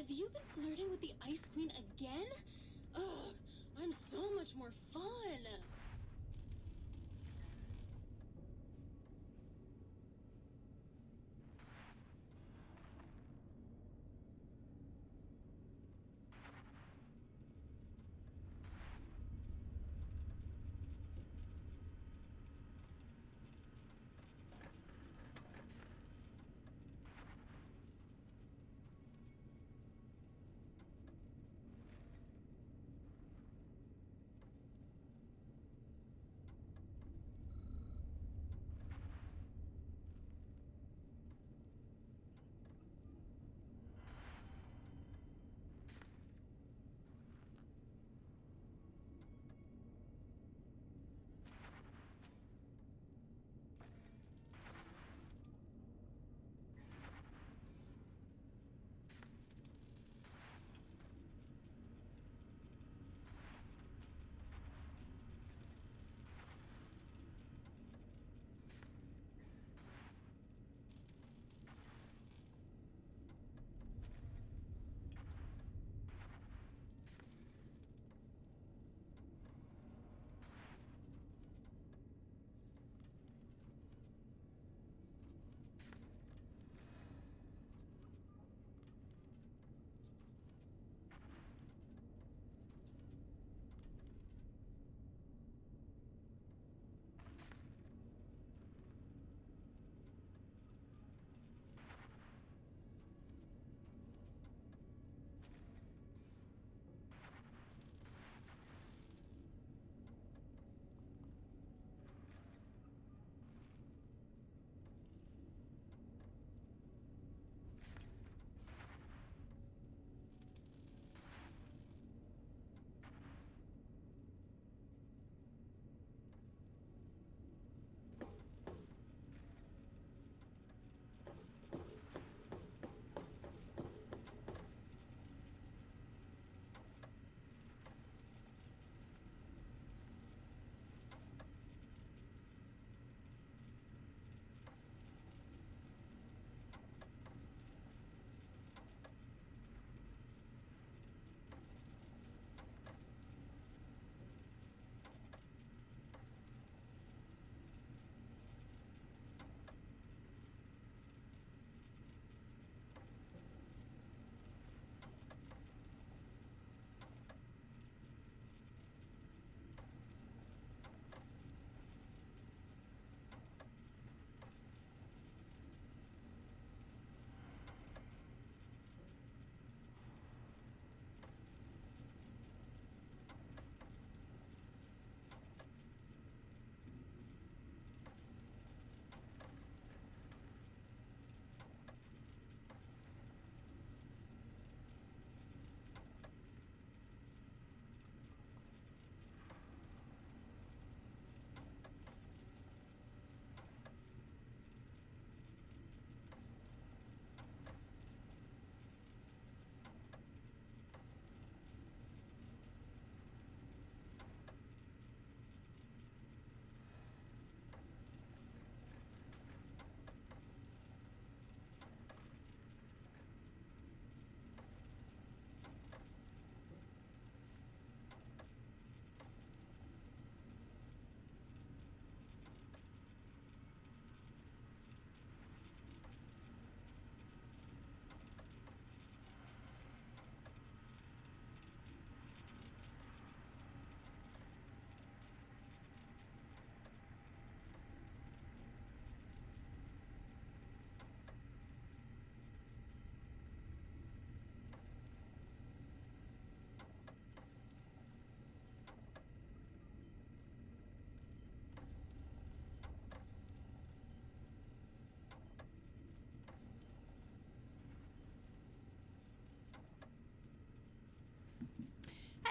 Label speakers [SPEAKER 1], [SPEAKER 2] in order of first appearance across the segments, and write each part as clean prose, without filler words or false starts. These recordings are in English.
[SPEAKER 1] Have you been flirting with the Ice Queen again? Ugh, I'm so much more fun.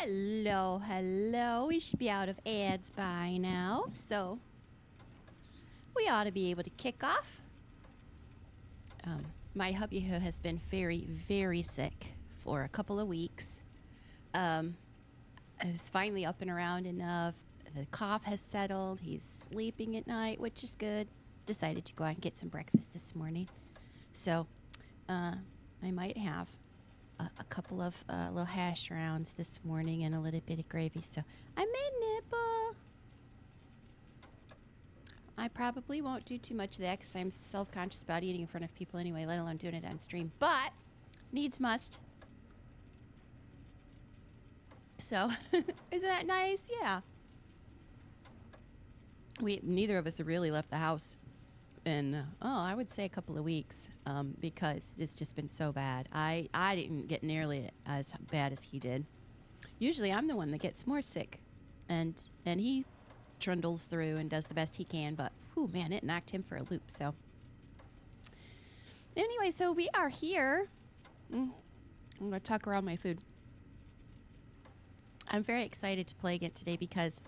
[SPEAKER 2] Hello, hello. We should be out of ads by now, so we ought to be able to kick off. My hubby has been very, very sick for a couple of weeks. Is finally up and around enough. The cough has settled. He's sleeping at night, which is good. Decided to go out and get some breakfast this morning. So I might have a couple of little hash browns this morning and a little bit of gravy. So I may nibble. I probably won't do too much of that because I'm self-conscious about eating in front of people anyway, let alone doing it on stream. But needs must. So isn't that nice? Yeah. Neither of us have really left the house in, I would say a couple of weeks, because it's just been so bad. I didn't get nearly as bad as he did. Usually I'm the one that gets more sick, and he trundles through and does the best he can, but whew, man, it knocked him for a loop. So anyway, so we are here. I'm going to tuck around my food. I'm very excited to play again today because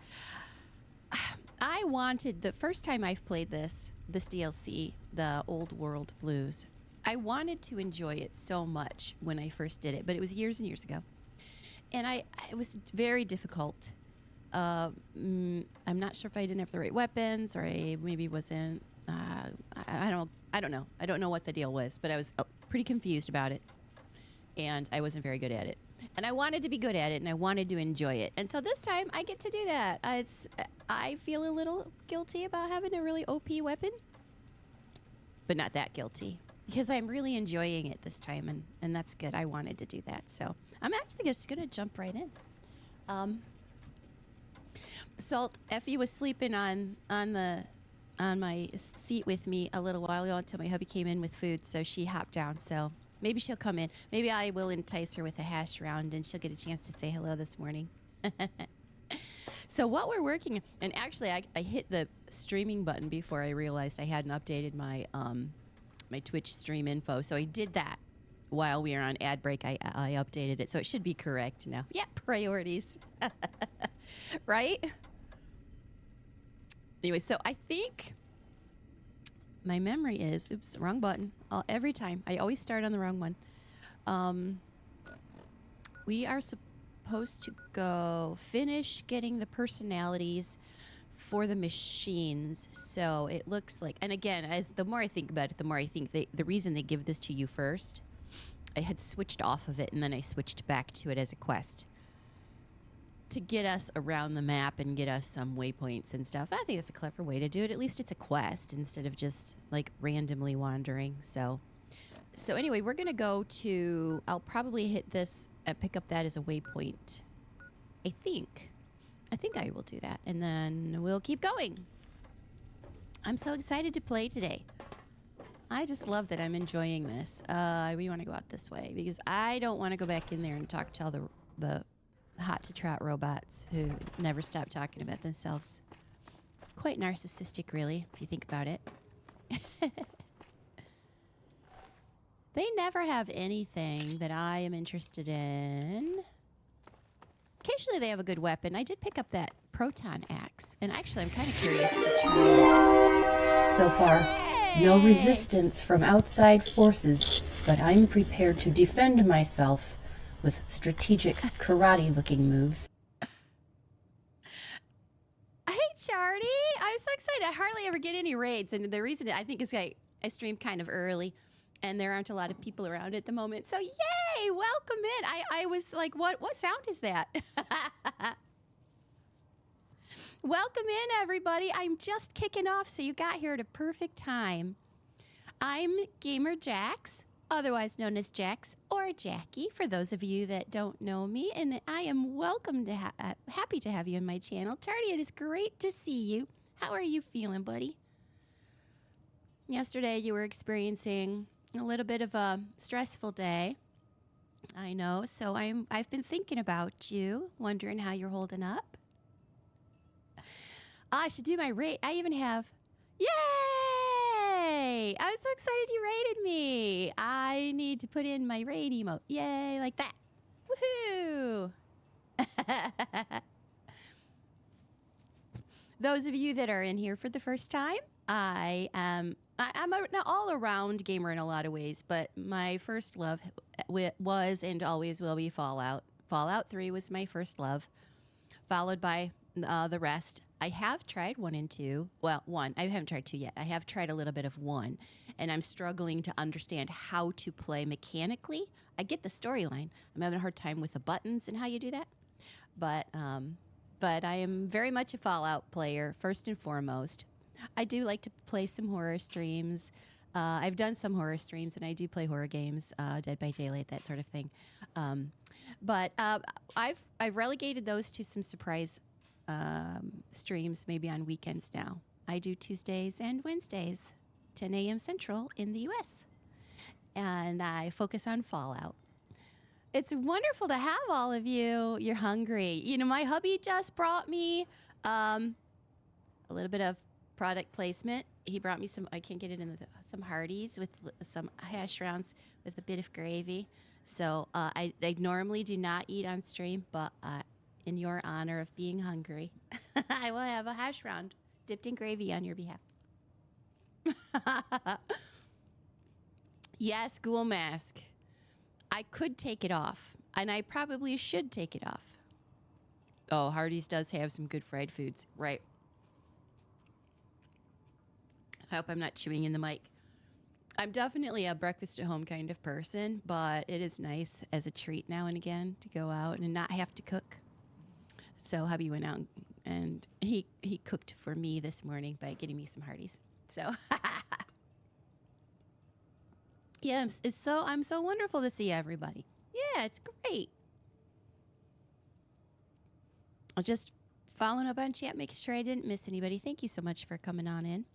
[SPEAKER 2] I wanted, the first time I've played this DLC, the Old World Blues, I wanted to enjoy it so much when I first did it, but it was years and years ago. And it was very difficult. I'm not sure if I didn't have the right weapons, or I maybe wasn't, I don't know. I don't know what the deal was, but I was pretty confused about it. And I wasn't very good at it. And I wanted to be good at it, and I wanted to enjoy it. And so this time, I get to do that. I feel a little guilty about having a really OP weapon, but not that guilty, because I'm really enjoying it this time, and that's good. I wanted to do that. So I'm actually just going to jump right in. Salt, Effie was sleeping on my seat with me a little while ago until my hubby came in with food, so she hopped down. So maybe she'll come in. Maybe I will entice her with a hash round, and she'll get a chance to say hello this morning. So what we're working, and actually I hit the streaming button before I realized I hadn't updated my my Twitch stream info. So I did that while we were on ad break. I updated it, so it should be correct now. Yeah, priorities. Right? Anyway, so I think my memory is, oops, wrong button. Every time. I always start on the wrong one. We are supposed to go finish getting the personalities for the machines. So it looks like, and again, as the more I think about it, the more I think the reason they give this to you first, I had switched off of it, and then I switched back to it as a quest to get us around the map and get us some waypoints and stuff. I think that's a clever way to do it. At least it's a quest instead of just like randomly wandering. So anyway, we're going to go to, I'll probably hit this and pick up that as a waypoint. I think I will do that, and then we'll keep going. I'm so excited to play today. I just love that I'm enjoying this. We want to go out this way because I don't want to go back in there and talk to all the hot to trot robots who never stop talking about themselves. Quite narcissistic, really, if you think about it. They never have anything that I am interested in. Occasionally they have a good weapon. I did pick up that proton axe, and actually I'm kind of curious to try it.
[SPEAKER 3] So far, no resistance from outside forces, but I'm prepared to defend myself with strategic karate-looking moves.
[SPEAKER 2] Hey, Charlie! I'm so excited. I hardly ever get any raids, and the reason I think is I stream kind of early, and there aren't a lot of people around at the moment. So, yay! Welcome in. I was like, what sound is that? Welcome in, everybody. I'm just kicking off, so you got here at a perfect time. I'm Gamer Jax, otherwise known as Jax or Jackie, for those of you that don't know me, and I am welcome to happy to have you in my channel. Tardy, it is great to see you. How are you feeling, buddy? Yesterday, you were experiencing a little bit of a stressful day. I know, so I've been thinking about you, wondering how you're holding up. I should do my rate. I even have, yay! I'm so excited you rated me. I need to put in my raid emote. Yay, like that. Woohoo! Those of you that are in here for the first time, I'm an all-around gamer in a lot of ways, but my first love was and always will be Fallout. Fallout 3 was my first love, followed by the rest. I have tried 1 and 2. Well, 1. I haven't tried 2 yet. I have tried a little bit of 1, and I'm struggling to understand how to play mechanically. I get the storyline. I'm having a hard time with the buttons and how you do that. But I am very much a Fallout player, first and foremost. I do like to play some horror streams. I've done some horror streams, and I do play horror games, Dead by Daylight, that sort of thing. But I've relegated those to some surprise streams, maybe on weekends now. I do Tuesdays and Wednesdays, 10 a.m. Central in the U.S., and I focus on Fallout. It's wonderful to have all of you. You're hungry. You know, my hubby just brought me a little bit of product placement. He brought me some, I can't get it in some Hardee's with some hash browns with a bit of gravy. So I normally do not eat on stream, but in your honor of being hungry, I will have a hash brown dipped in gravy on your behalf. Yes, Ghoul Mask. I could take it off, and I probably should take it off. Oh, Hardee's does have some good fried foods, right? I hope I'm not chewing in the mic. I'm definitely a breakfast at home kind of person, but it is nice as a treat now and again to go out and not have to cook. So hubby went out and he cooked for me this morning by getting me some Hardee's. So yeah, I'm so wonderful to see everybody. Yeah, it's great. I'll just following up on chat, making sure I didn't miss anybody. Thank you so much for coming on in.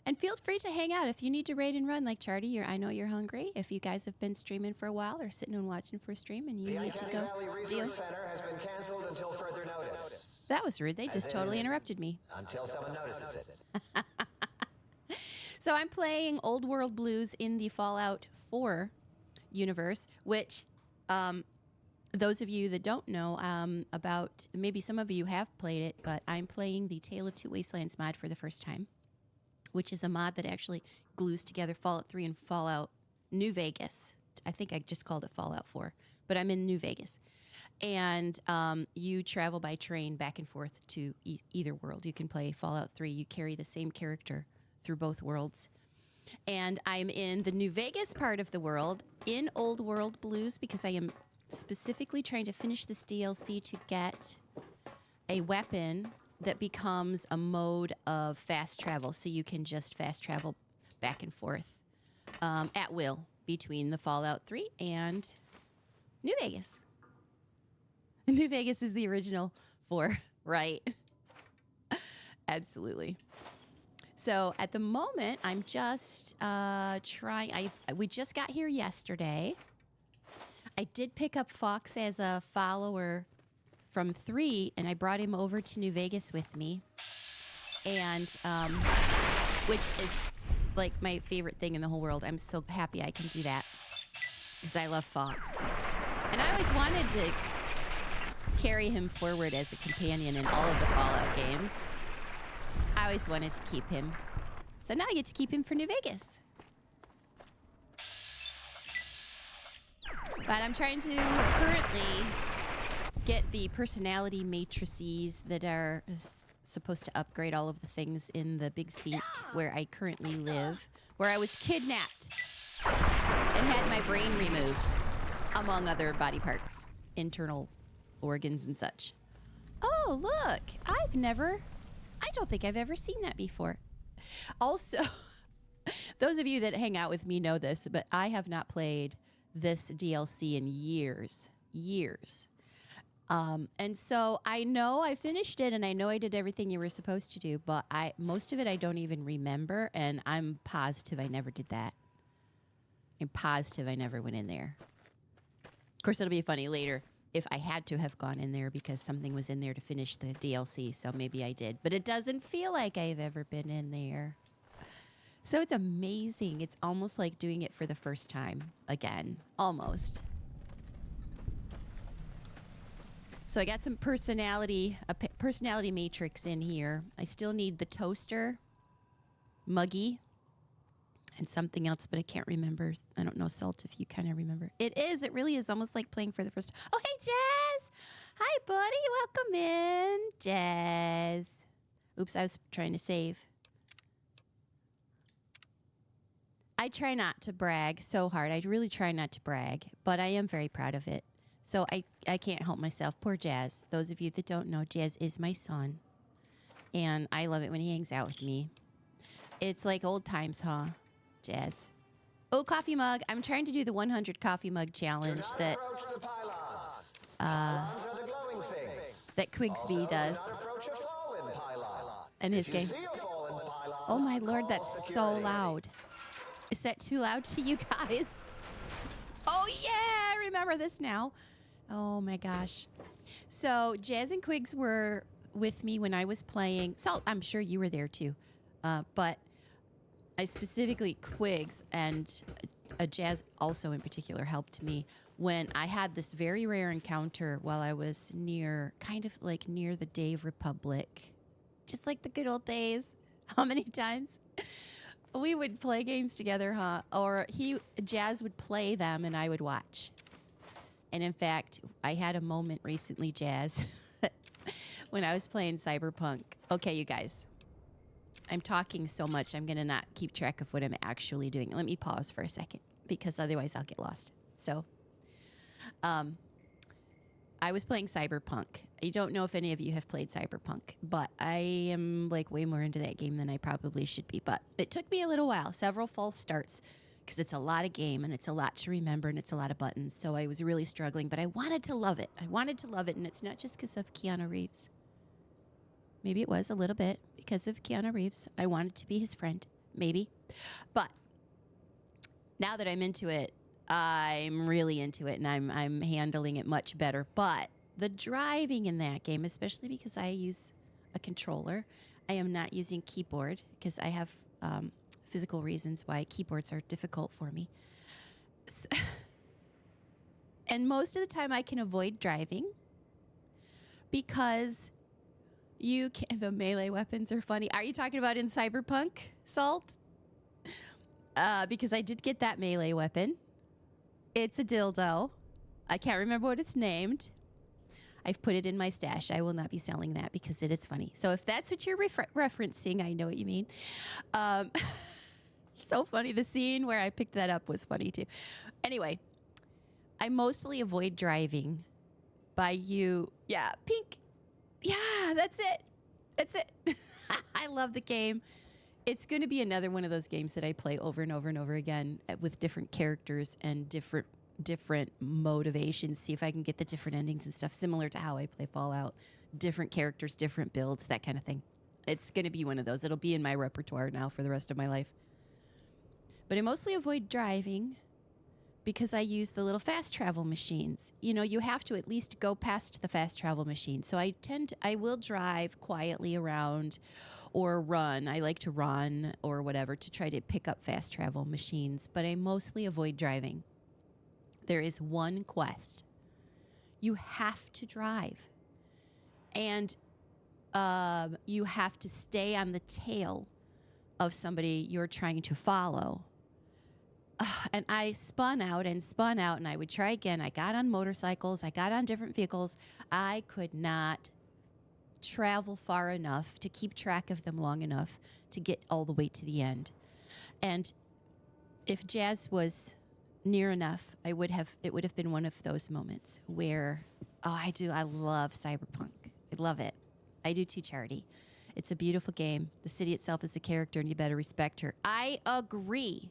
[SPEAKER 2] And feel free to hang out if you need to raid and run like Charty. I know you're hungry. If you guys have been streaming for a while or sitting and watching for a stream and you need to go deal.
[SPEAKER 4] Center has been canceled until further notice.
[SPEAKER 2] That was rude. They just totally interrupted me.
[SPEAKER 4] Until someone notices it.
[SPEAKER 2] So I'm playing Old World Blues in the Fallout 4 universe, which those of you that don't know about, maybe some of you have played it, but I'm playing the Tale of Two Wastelands mod for the first time, which is a mod that actually glues together Fallout 3 and Fallout New Vegas. I think I just called it Fallout 4, but I'm in New Vegas. And you travel by train back and forth to either world. You can play Fallout 3. You carry the same character through both worlds. And I'm in the New Vegas part of the world in Old World Blues because I am specifically trying to finish this DLC to get a weapon that becomes a mode of fast travel. So you can just fast travel back and forth at will between the Fallout 3 and New Vegas. New Vegas is the original 4, right? Absolutely. So at the moment, I'm just trying. We just got here yesterday. I did pick up Fox as a follower from 3, and I brought him over to New Vegas with me, and which is like my favorite thing in the whole world. I'm so happy I can do that because I love Fox, and I always wanted to carry him forward as a companion in all of the Fallout games. I always wanted to keep him, so now I get to keep him for New Vegas. But I'm trying to currently get the personality matrices that are supposed to upgrade all of the things in the big S.I.N.K where I currently live, where I was kidnapped and had my brain removed, among other body parts, internal organs and such. Oh, look, I don't think I've ever seen that before. Also, those of you that hang out with me know this, but I have not played this DLC in years. And so I know I finished it and I know I did everything you were supposed to do, but most of it I don't even remember, and I'm positive I never did that. I'm positive I never went in there. Of course, it'll be funny later if I had to have gone in there because something was in there to finish the DLC, so maybe I did. But it doesn't feel like I've ever been in there. So it's amazing. It's almost like doing it for the first time again. Almost. So I got some personality matrix in here. I still need the toaster, Muggy, and something else, but I can't remember. I don't know, Salt, if you kind of remember. It really is almost like playing for the first time. Oh, hey, Jazz. Hi, buddy. Welcome in, Jazz. Oops, I was trying to save. I try not to brag so hard. I really try not to brag, but I am very proud of it. So I can't help myself. Poor Jazz. Those of you that don't know, Jazz is my son. And I love it when he hangs out with me. It's like old times, huh, Jazz? Oh, coffee mug. I'm trying to do the 100 coffee mug challenge that
[SPEAKER 4] Approach the pylons. Pylons are the glowing things.
[SPEAKER 2] that Quigsby does
[SPEAKER 4] Approach a fallen pylon.
[SPEAKER 2] in his game.
[SPEAKER 4] See a fallen pylon.
[SPEAKER 2] Oh my lord,
[SPEAKER 4] call
[SPEAKER 2] that's so
[SPEAKER 4] security.
[SPEAKER 2] loud. Is that too loud to you guys? Oh yeah, I remember this now. Oh my gosh. So Jazz and Quigs were with me when I was playing. So I'm sure you were there too. But I specifically, Quigs and Jazz also in particular helped me when I had this very rare encounter while I was kind of like near the Dave Republic. Just like the good old days. How many times? We would play games together, huh? Or Jazz would play them and I would watch. And in fact, I had a moment recently, Jazz, when I was playing Cyberpunk. Okay, you guys, I'm talking so much, I'm going to not keep track of what I'm actually doing. Let me pause for a second because otherwise I'll get lost. So, I was playing Cyberpunk. I don't know if any of you have played Cyberpunk, but I am like way more into that game than I probably should be. But it took me a little while, several false starts, because it's a lot of game and it's a lot to remember and it's a lot of buttons. So I was really struggling, but I wanted to love it. And it's not just because of Keanu Reeves. Maybe it was a little bit because of Keanu Reeves. I wanted to be his friend, maybe. But now that I'm into it, I'm really into it and I'm handling it much better. But the driving in that game, especially because I use a controller, I am not using keyboard because I have physical reasons why keyboards are difficult for me. And most of the time I can avoid driving because the melee weapons are funny. Are you talking about in Cyberpunk, Salt? Because I did get that melee weapon. It's a dildo. I can't remember what it's named. I've put it in my stash. I will not be selling that because it is funny. So if that's what you're referencing, I know what you mean. So funny. The scene where I picked that up was funny too. Anyway, I mostly avoid driving by you. Yeah, pink. Yeah, that's it. That's it. I love the game. It's going to be another one of those games that I play over and over and over again with different characters and different motivations. See if I can get the different endings and stuff, similar to how I play Fallout. Different characters, different builds, that kind of thing. It's going to be one of those. It'll be in my repertoire now for the rest of my life. But I mostly avoid driving because I use the little fast travel machines. You know, you have to at least go past the fast travel machine. So I will drive quietly around or run. I like to run or whatever to try to pick up fast travel machines, but I mostly avoid driving. There is one quest. You have to drive. And you have to stay on the tail of somebody you're trying to follow. And I spun out, and I would try again. I got on motorcycles. I got on different vehicles. I could not travel far enough to keep track of them long enough to get all the way to the end. And if Jazz was near enough, it would have been one of those moments where, I love Cyberpunk. I love it. I do too, Charity. It's a beautiful game. The city itself is a character, and you better respect her. I agree.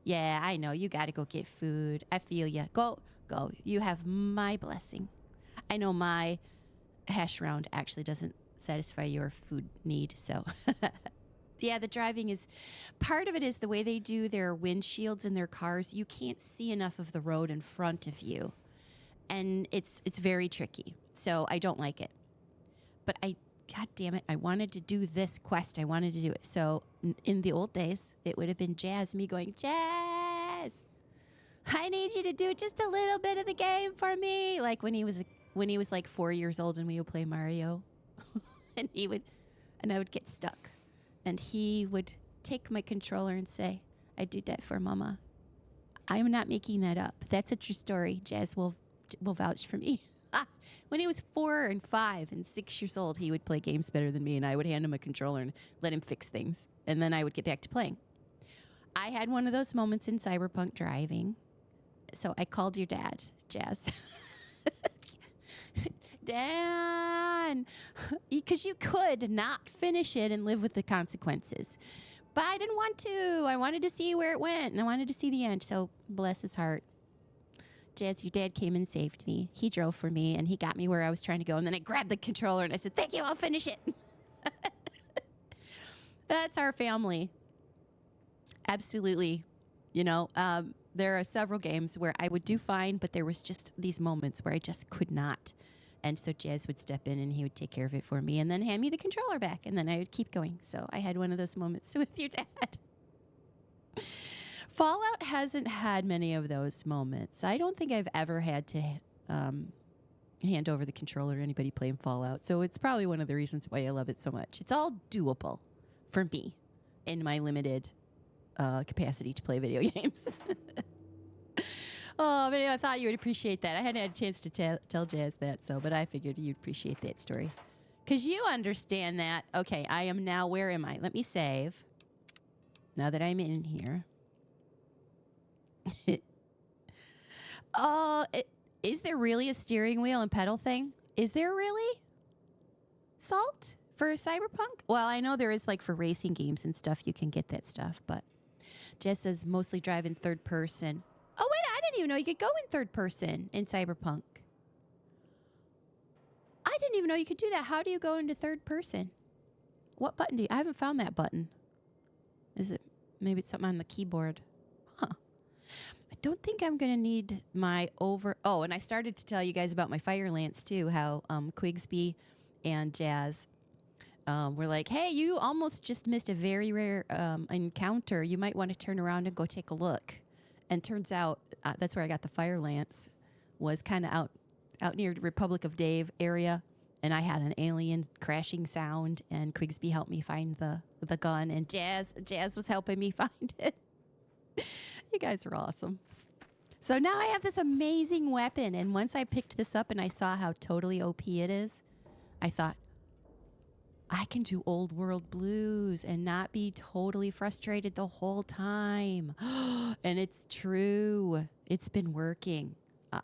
[SPEAKER 2] Yeah, I know. You got to go get food. I feel you. Go. You have my blessing. I know my hash round actually doesn't satisfy your food need, so. Yeah, the driving is, part of it is the way they do their windshields in their cars. You can't see enough of the road in front of you, and it's very tricky, so I don't like it. But God damn it, I wanted to do this quest. I wanted to do it. So in the old days, it would have been Jazz, me going, Jazz, I need you to do just a little bit of the game for me. Like when he was like 4 years old and we would play Mario and I would get stuck and he would take my controller and say, I did that for Mama. I'm not making that up. That's a true story. Jazz will vouch for me. When he was 4 and 5 and 6 years old, he would play games better than me, and I would hand him a controller and let him fix things. And then I would get back to playing. I had one of those moments in Cyberpunk driving. So I called your dad, Jazz. Dan, because you could not finish it and live with the consequences. But I didn't want to. I wanted to see where it went, and I wanted to see the end. So bless his heart. Jazz, your dad came and saved me. He drove for me, and he got me where I was trying to go. And then I grabbed the controller, and I said, thank you, I'll finish it. That's our family. Absolutely. You know, there are several games where I would do fine, but there was just these moments where I just could not. And so Jazz would step in, and he would take care of it for me and then hand me the controller back, and then I would keep going. So I had one of those moments with your dad. Fallout hasn't had many of those moments. I don't think I've ever had to hand over the controller to anybody playing Fallout. So it's probably one of the reasons why I love it so much. It's all doable for me in my limited capacity to play video games. Oh, but I thought you would appreciate that. I hadn't had a chance to tell Jazz that, but I figured you'd appreciate that story. Because you understand that. Okay, I am now, where am I? Let me save. Now that I'm in here. Oh, is there really a steering wheel and pedal thing? Is there really? Salt for Cyberpunk? Well, I know there is, like, for racing games and stuff, you can get that stuff, but Jess says mostly drive in third person. Oh, wait, I didn't even know you could go in third person in Cyberpunk. I didn't even know you could do that. How do you go into third person? What button do you... I haven't found that button. Is it... Maybe it's something on the keyboard. Huh. I don't think I'm going to need my over... Oh, and I started to tell you guys about my fire lance, too. How Quigsby and Jazz were like, hey, you almost just missed a very rare encounter. You might want to turn around and go take a look. And turns out that's where I got the fire lance. Was kind of out near the Republic of Dave area. And I had an alien crashing sound. And Quigsby helped me find the gun. And Jazz was helping me find it. You guys are awesome. So now I have this amazing weapon. And once I picked this up and I saw how totally OP it is, I thought, I can do old world blues and not be totally frustrated the whole time. And it's true. It's been working.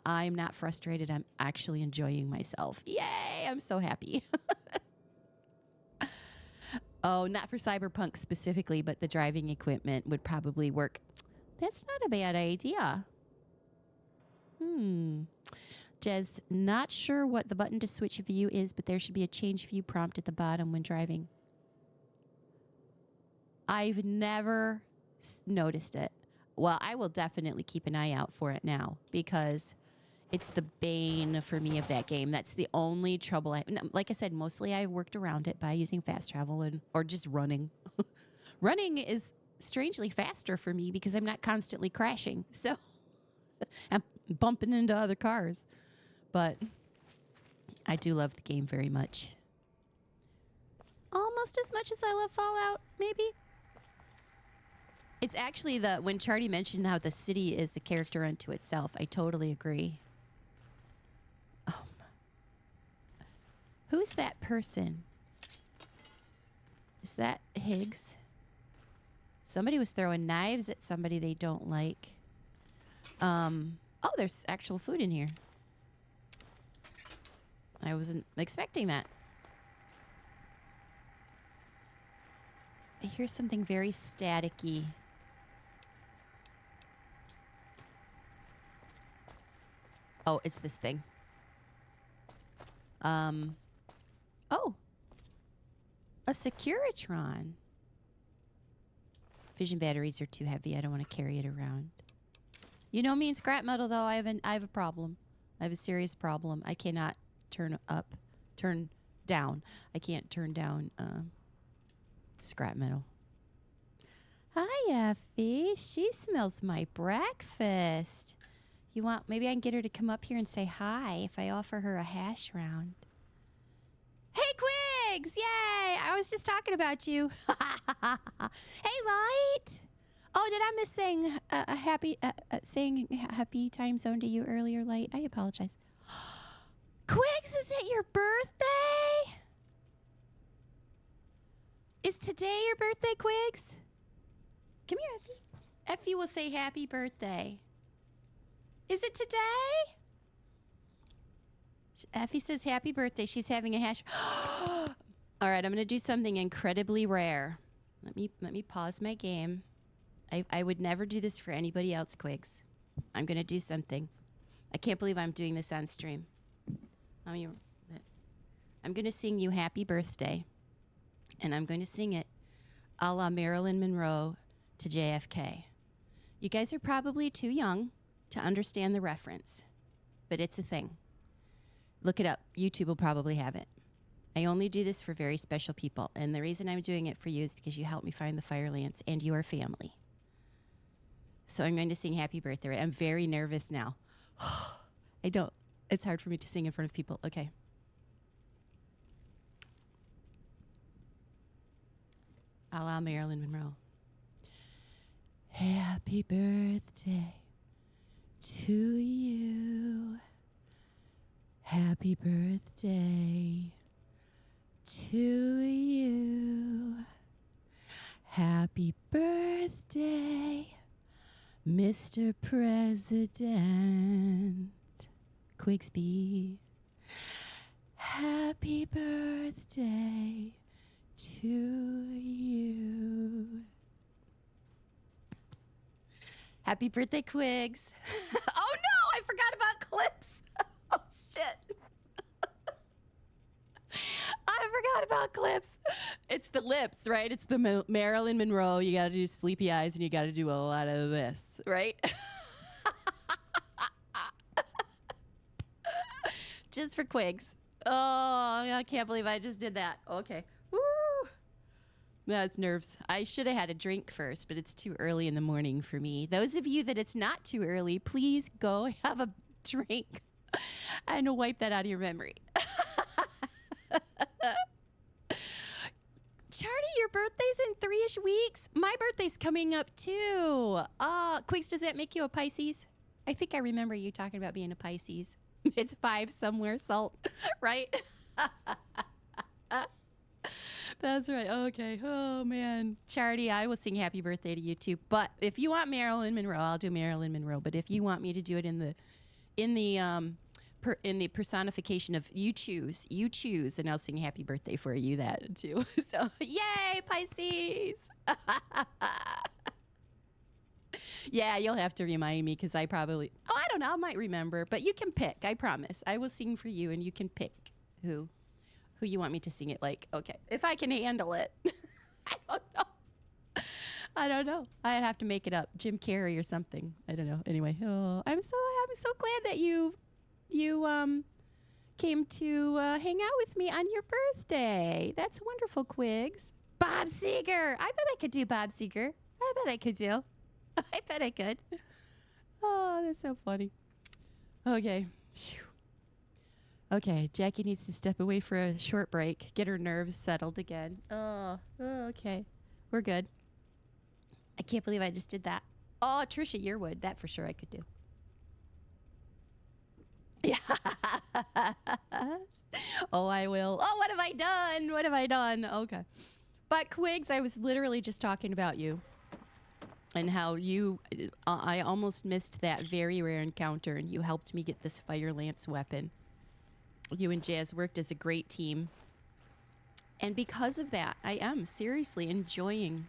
[SPEAKER 2] I'm not frustrated. I'm actually enjoying myself. Yay! I'm so happy. Oh, not for Cyberpunk specifically, but the driving equipment would probably work. That's not a bad idea. Jez, not sure what the button to switch view is, but there should be a change view prompt at the bottom when driving. I've never noticed it. Well, I will definitely keep an eye out for it now because it's the bane for me of that game. That's the only trouble. Like I said, mostly I worked around it by using fast travel or just running. Running is strangely faster for me because I'm not constantly crashing. So I'm bumping into other cars. But I do love the game very much. Almost as much as I love Fallout, maybe. It's actually when Charlie mentioned how the city is a character unto itself. I totally agree. Who's that person? Is that Higgs? Somebody was throwing knives at somebody they don't like. Oh, there's actual food in here. I wasn't expecting that. I hear something very staticky. Oh, it's this thing. Oh. A Securitron. Fission batteries are too heavy. I don't want to carry it around. You know me in scrap metal, though. I have a problem. I have a serious problem. I cannot turn down. I can't turn down scrap metal. Hi, Effie. She smells my breakfast. Maybe I can get her to come up here and say hi if I offer her a hash round. Hey, Quigs! Yay! I was just talking about you. Hey, Light! Oh, did I miss saying saying happy time zone to you earlier, Light? I apologize. Quigs, is it your birthday? Is today your birthday, Quigs? Come here, Effie. Effie will say happy birthday. Is it today? Effie says happy birthday. She's having a hash. All right, I'm going to do something incredibly rare. Let me pause my game. I would never do this for anybody else, Quigs. I'm going to do something. I can't believe I'm doing this on stream. I'm going to sing you happy birthday. And I'm going to sing it a la Marilyn Monroe to JFK. You guys are probably too young to understand the reference, but it's a thing. Look it up. YouTube will probably have it. I only do this for very special people, and the reason I'm doing it for you is because you helped me find the Firelance, and you are family. So I'm going to sing happy birthday. I'm very nervous now. It's hard for me to sing in front of people. Okay. A la Marilyn Monroe. Happy birthday to you. Happy birthday to you. Happy birthday, Mr. President Quigsby. Happy birthday to you. Happy birthday, Quigs. Oh no, I forgot about clips. Oh shit. I forgot about clips. It's the lips, right? It's the Marilyn Monroe. You got to do sleepy eyes and you got to do a lot of this, right? Just for Quigs. Oh, I can't believe I just did that. Okay. Woo. That's nerves. I should have had a drink first, but it's too early in the morning for me. Those of you that it's not too early, please go have a drink and wipe that out of your memory. Charlie, your birthday's in 3-ish weeks. My birthday's coming up too. Quigs, does that make you a Pisces? I think I remember you talking about being a Pisces. It's 5 somewhere, salt, right? That's right. Okay. Oh man, Charity, I will sing happy birthday to you too. But if you want Marilyn Monroe, I'll do Marilyn Monroe. But if you want me to do it in the personification of you choose, and I'll sing happy birthday for you that too. So yay, Pisces. Yeah, you'll have to remind me because I probably, I don't know, I might remember, but you can pick. I promise. I will sing for you and you can pick who you want me to sing it like. Okay, if I can handle it. I don't know. I'd have to make it up. Jim Carrey or something. I don't know. Anyway, I'm so glad that you came to hang out with me on your birthday. That's wonderful, Quigs. Bob Seger. I bet I could do Bob Seger. I bet I could do. I bet I could. Oh, that's so funny. Okay. Phew. Okay, Jackie needs to step away for a short break. Get her nerves settled again. Oh, okay. We're good. I can't believe I just did that. Oh, Trisha Yearwood. That for sure I could do. Yeah. Oh, I will. Oh, what have I done? What have I done? Okay. But Quigs, I was literally just talking about you and how you, I almost missed that very rare encounter and you helped me get this Firelance weapon. You and Jazz worked as a great team. And because of that, I am seriously enjoying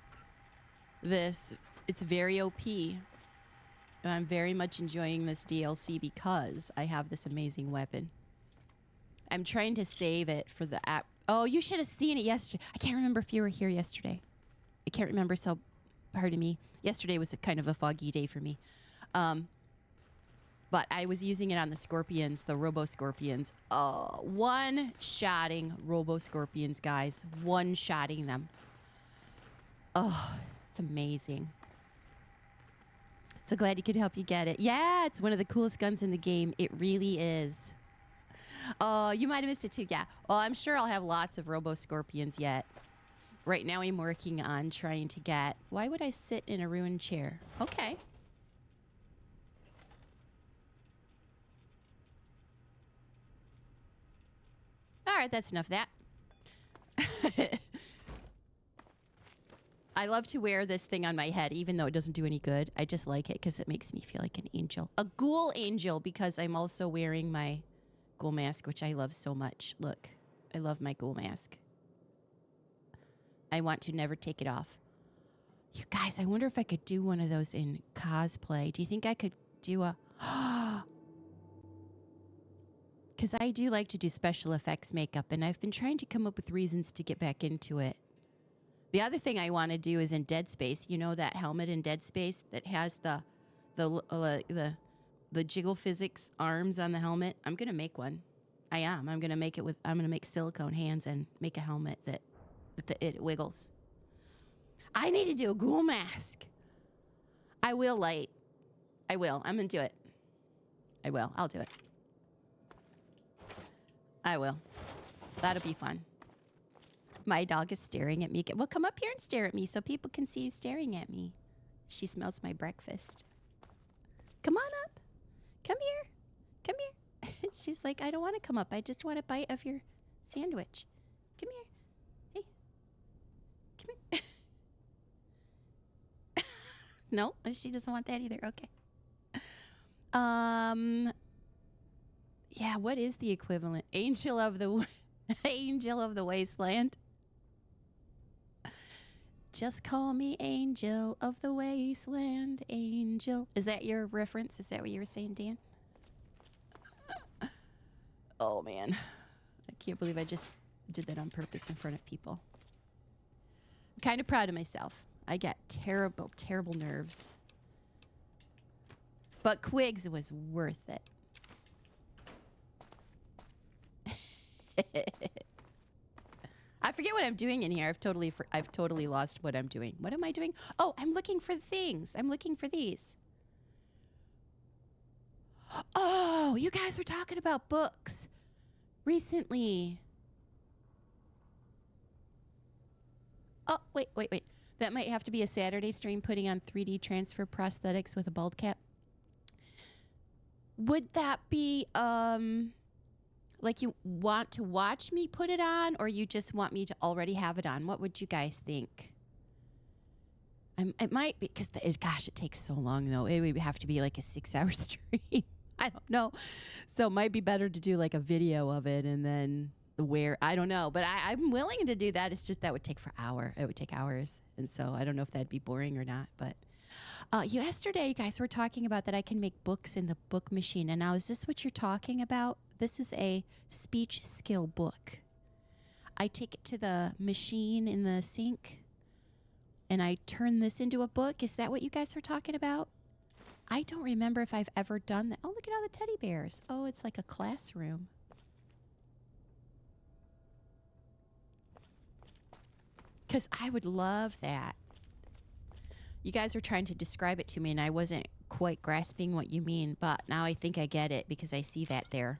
[SPEAKER 2] this. It's very OP. I'm very much enjoying this DLC because I have this amazing weapon. I'm trying to save it for the app. Oh, you should have seen it yesterday. I can't remember if you were here yesterday. I can't remember, so pardon me. Yesterday was kind of a foggy day for me. But I was using it on the Scorpions, the Robo-Scorpions. One-shotting Robo-Scorpions, guys. One-shotting them. Oh, it's amazing. So glad you could help you get it. Yeah, it's one of the coolest guns in the game. It really is. Oh, you might have missed it too. Yeah. Well, I'm sure I'll have lots of Robo-Scorpions yet. Right now I'm working on trying to get... Why would I sit in a ruined chair? Okay. right, that's enough of that. I love to wear this thing on my head, even though it doesn't do any good. I just like it because it makes me feel like an angel. A ghoul angel, because I'm also wearing my ghoul mask, which I love so much. Look, I love my ghoul mask. I want to never take it off. You guys, I wonder if I could do one of those in cosplay. Do you think I could do a... Because I do like to do special effects makeup, and I've been trying to come up with reasons to get back into it. The other thing I want to do is in Dead Space. You know that helmet in Dead Space that has the jiggle physics arms on the helmet? I'm going to make one. I am. I'm going to make it with... I'm going to make silicone hands and make a helmet that it wiggles. I need to do a ghoul mask. I will, Light. I will. I'm going to do it. I will. I'll do it. I will. That'll be fun. My dog is staring at me. Well, come up here and stare at me so people can see you staring at me. She smells my breakfast. Come on up. Come here. Come here. She's like, I don't want to come up. I just want a bite of your sandwich. Come here. Hey. Come here. No, she doesn't want that either. Okay. Yeah, what is the equivalent? Angel of the Angel of the Wasteland. Just call me Angel of the Wasteland, Angel. Is that your reference? Is that what you were saying, Dan? Oh man. I can't believe I just did that on purpose in front of people. I'm kind of proud of myself. I got terrible, terrible nerves. But Quigs was worth it. I forget what I'm doing in here. I've totally lost what I'm doing. What am I doing? Oh, I'm looking for things. I'm looking for these. Oh, you guys were talking about books recently. Oh, wait. That might have to be a Saturday stream, putting on 3D transfer prosthetics with a bald cap. Would that be like you want to watch me put it on, or you just want me to already have it on? What would you guys think? It might be, because gosh, it takes so long though. It would have to be like a 6-hour stream. I don't know. So it might be better to do like a video of it and then I don't know. But I'm willing to do that. It's just that would take It would take hours. And so I don't know if that'd be boring or not. But yesterday, you guys were talking about that I can make books in the book machine. And now, is this what you're talking about? This is a speech skill book. I take it to the machine in the sink and I turn this into a book. Is that what you guys are talking about? I don't remember if I've ever done that. Oh, look at all the teddy bears. Oh, it's like a classroom. Because I would love that. You guys were trying to describe it to me and I wasn't quite grasping what you mean, but now I think I get it because I see that there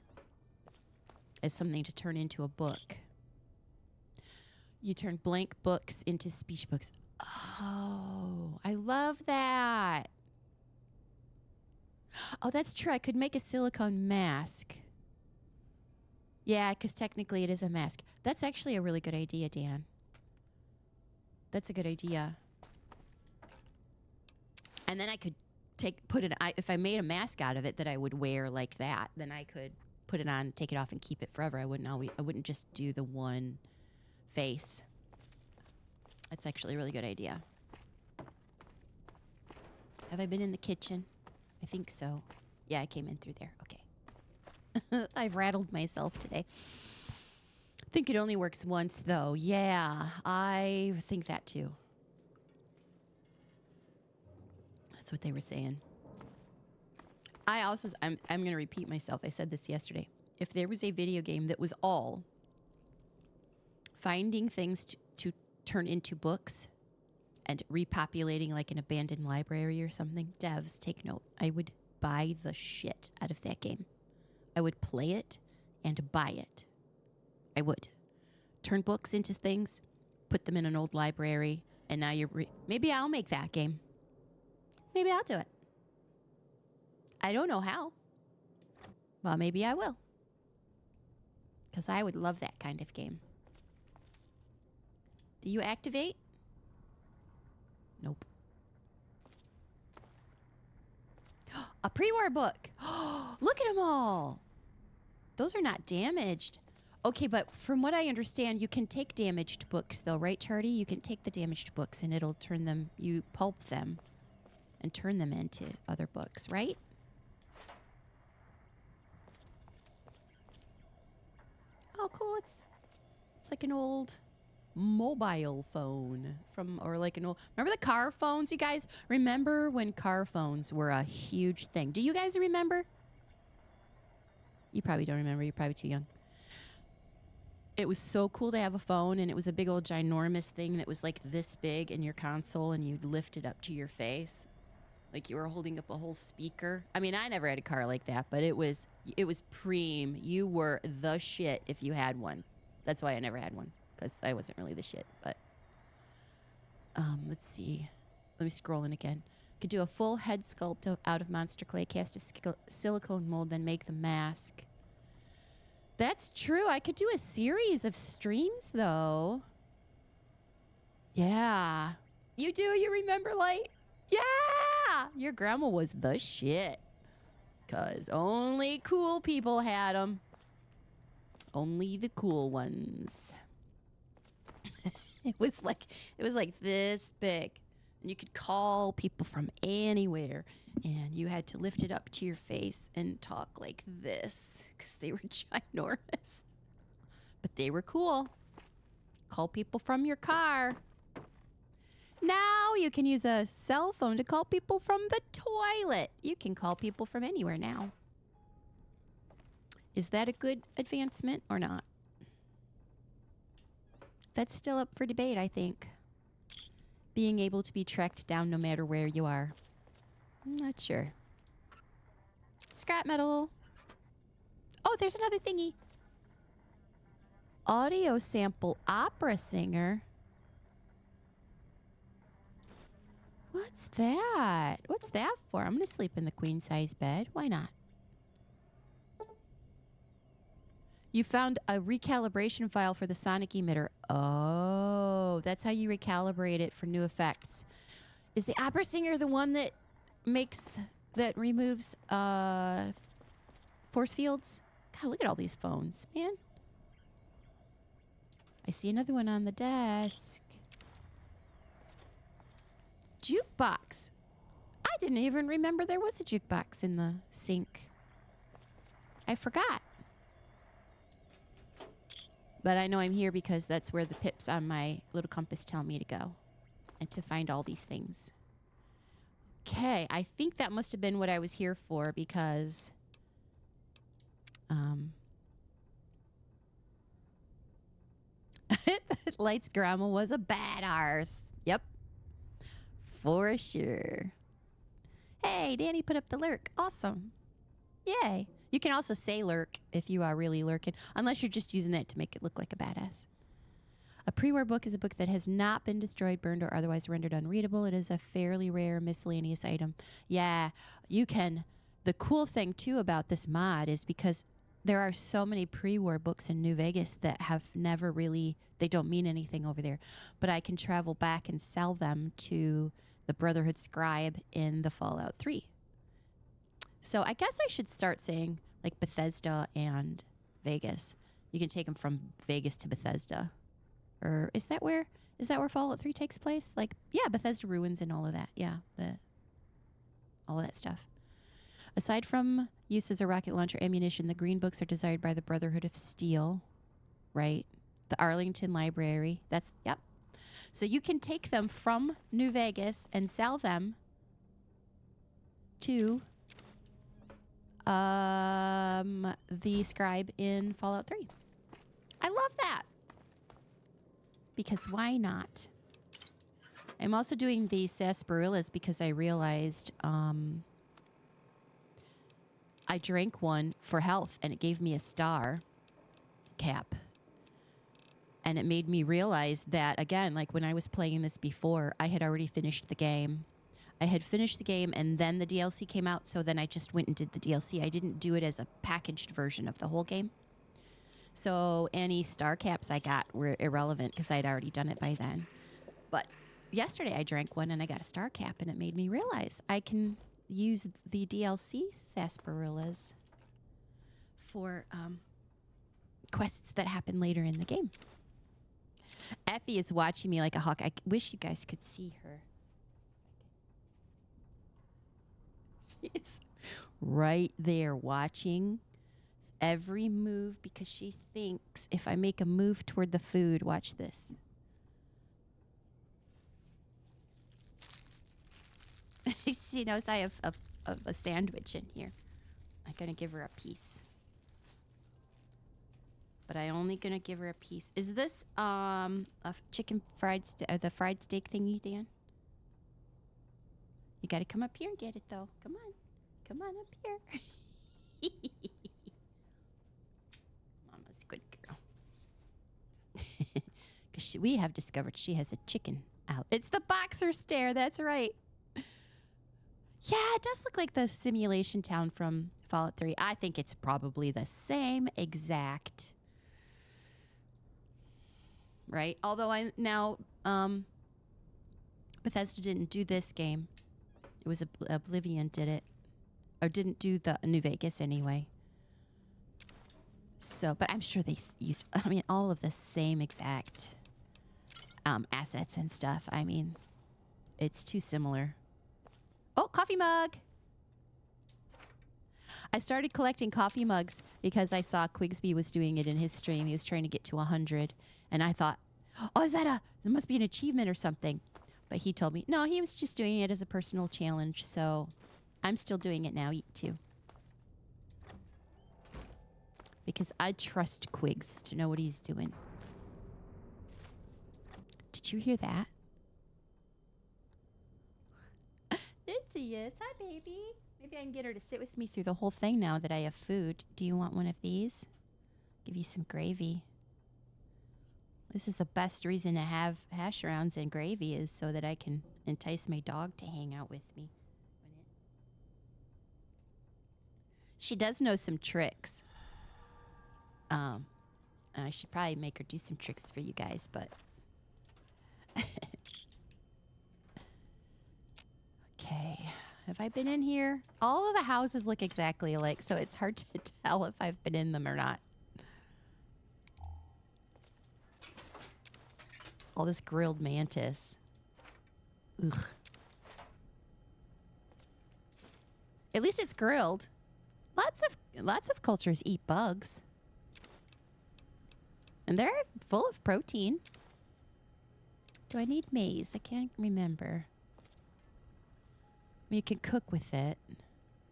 [SPEAKER 2] as something to turn into a book. You turn blank books into speech books. Oh, I love that. Oh, that's true. I could make a silicone mask. Yeah, because technically it is a mask. That's actually a really good idea, Dan. That's a good idea. And then I could if I made a mask out of it that I would wear like that, then I could put it on, take it off, and keep it forever. I wouldn't just do the one face. That's actually a really good idea. Have I been in the kitchen? I think so. Yeah, I came in through there. Okay. I've rattled myself today. I think it only works once, though. Yeah, I think that, too. That's what they were saying. I'm going to repeat myself. I said this yesterday. If there was a video game that was all finding things to turn into books and repopulating like an abandoned library or something, devs, take note. I would buy the shit out of that game. I would play it and buy it. I would. Turn books into things, put them in an old library, and now maybe I'll make that game. Maybe I'll do it. I don't know how. Well, maybe I will. Because I would love that kind of game. Do you activate? Nope. A pre-war book. Look at them all. Those are not damaged. Okay, but from what I understand, you can take damaged books, though, right, Charty? You can take the damaged books and it'll turn them, you pulp them and turn them into other books, right? Oh, cool. It's like an old mobile phone from, or like an old, remember the car phones, you guys? Remember when car phones were a huge thing? Do you guys remember? You probably don't remember. You're probably too young. It was so cool to have a phone, and it was a big old ginormous thing that was like this big in your console, and you'd lift it up to your face like you were holding up a whole speaker. I mean, I never had a car like that, but it was preem. You were the shit if you had one. That's why I never had one, because I wasn't really the shit. But let's see. Let me scroll in again. Could do a full head sculpt out of monster clay, cast a silicone mold, then make the mask. That's true. I could do a series of streams, though. Yeah. You do? You remember, Light? Yeah! Your grandma was the shit. Because only cool people had them. Only the cool ones. It was like this big. And you could call people from anywhere. And you had to lift it up to your face and talk like this. Because they were ginormous. But they were cool. Call people from your car. Now you can use a cell phone to call people from the toilet. You can call people from anywhere now. Is that a good advancement or not? That's still up for debate, I think. Being able to be tracked down no matter where you are. I'm not sure. Scrap metal. Oh, there's another thingy. Audio sample opera singer. What's that? What's that for? I'm going to sleep in the queen size bed. Why not? You found a recalibration file for the sonic emitter. Oh, that's how you recalibrate it for new effects. Is the opera singer the one that removes force fields? God, look at all these phones, man. I see another one on the desk. Jukebox. I didn't even remember there was a jukebox in the sink. I forgot. But I know I'm here because that's where the pips on my little compass tell me to go. And to find all these things. Okay, I think that must have been what I was here for because... Light's grandma was a badass. Yep. For sure. Hey, Danny put up the lurk. Awesome. Yay. You can also say lurk if you are really lurking, unless you're just using that to make it look like a badass. A pre-war book is a book that has not been destroyed, burned, or otherwise rendered unreadable. It is a fairly rare miscellaneous item. Yeah, you can. The cool thing, too, about this mod is because there are so many pre-war books in New Vegas that have never really, they don't mean anything over there. But I can travel back and sell them to the Brotherhood Scribe in the Fallout 3. So I guess I should start saying, like, Bethesda and Vegas. You can take them from Vegas to Bethesda. Or is that where Fallout 3 takes place? Like, yeah, Bethesda Ruins and all of that. Yeah, all of that stuff. Aside from use as a rocket launcher ammunition, the green books are desired by the Brotherhood of Steel, right? The Arlington Library. Yep. So you can take them from New Vegas and sell them to the scribe in Fallout 3. I love that. Because why not? I'm also doing the sarsaparillas because I realized I drank one for health and it gave me a star cap. And it made me realize that, again, like when I was playing this before, I had already finished the game. I had finished the game and then the DLC came out, so then I just went and did the DLC. I didn't do it as a packaged version of the whole game. So any star caps I got were irrelevant because I'd already done it by then. But yesterday I drank one and I got a star cap, and it made me realize I can use the DLC sarsaparillas for quests that happen later in the game. Effie is watching me like a hawk. I wish you guys could see her. She's right there watching every move because she thinks if I make a move toward the food, watch this. She knows I have a sandwich in here. I'm going to give her a piece. But I only going to give her a piece. Is this a chicken fried the fried steak thingy, Dan? You got to come up here and get it, though. Come on. Come on up here. Mama's a good girl. Because we have discovered she has a chicken out. It's the boxer stare. That's right. Yeah, it does look like the simulation town from Fallout 3. I think it's probably the same exact. Right? Although I now, Bethesda didn't do this game. It was Oblivion did it. Or didn't do the New Vegas anyway. So, but I'm sure they used, I mean, all of the same exact assets and stuff. I mean, it's too similar. Oh, coffee mug. I started collecting coffee mugs because I saw Quigsby was doing it in his stream. He was trying to get to 100. And I thought, oh, there must be an achievement or something. But he told me, no, he was just doing it as a personal challenge. So I'm still doing it now, too. Because I trust Quigs to know what he's doing. Did you hear that? Nancy is. Hi, baby. Maybe I can get her to sit with me through the whole thing now that I have food. Do you want one of these? Give you some gravy. This is the best reason to have hash browns and gravy is so that I can entice my dog to hang out with me. She does know some tricks. I should probably make her do some tricks for you guys, but... Okay. Have I been in here? All of the houses look exactly alike, so it's hard to tell if I've been in them or not. All this grilled mantis. Ugh. At least it's grilled. Lots of cultures eat bugs. And they're full of protein. Do I need maize? I can't remember. You can cook with it.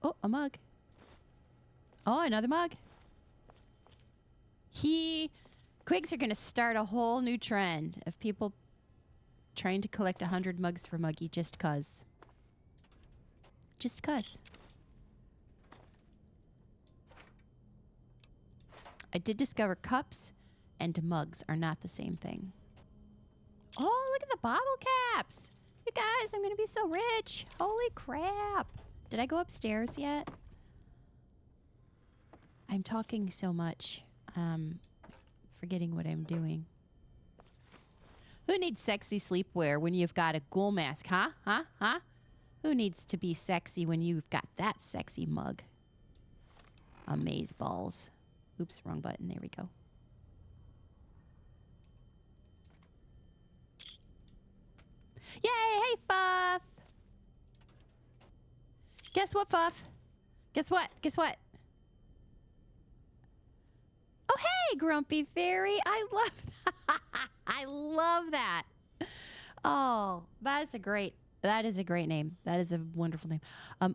[SPEAKER 2] Oh, a mug. Oh, another mug. Quigs are going to start a whole new trend of people trying to collect 100 mugs for Muggy just cuz. Just cuz. I did discover cups and mugs are not the same thing. Oh, look at the bottle caps. You guys, I'm going to be so rich. Holy crap. Did I go upstairs yet? I'm talking so much. Forgetting what I'm doing. Who needs sexy sleepwear when you've got a ghoul mask, huh? Huh? Who needs to be sexy when you've got that sexy mug? Amaze balls. Oops, wrong button. There we go. Yay! Hey, Fuff! Guess what, Fuff? Guess what? Guess what? Oh, hey, Grumpy Fairy. I love that. I love that. Oh, that is a great name. That is a wonderful name.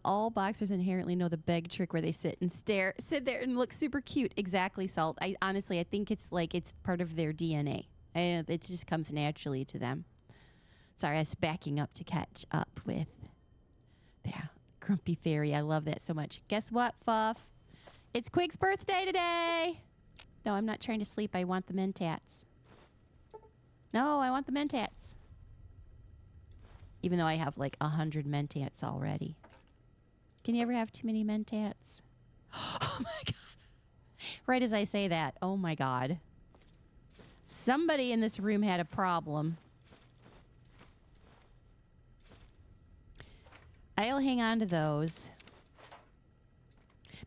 [SPEAKER 2] All boxers inherently know the beg trick where they sit there and look super cute. Exactly, Salt. I think it's like it's part of their DNA. It just comes naturally to them. Sorry, I was backing up to catch up with Grumpy Fairy. I love that so much. Guess what, Fuff? It's Quig's birthday today. No, I'm not trying to sleep. I want the mentats. No, I want the mentats. Even though I have like 100 mentats already. Can you ever have too many mentats? Oh my god. Right as I say that, oh my God. Somebody in this room had a problem. I'll hang on to those.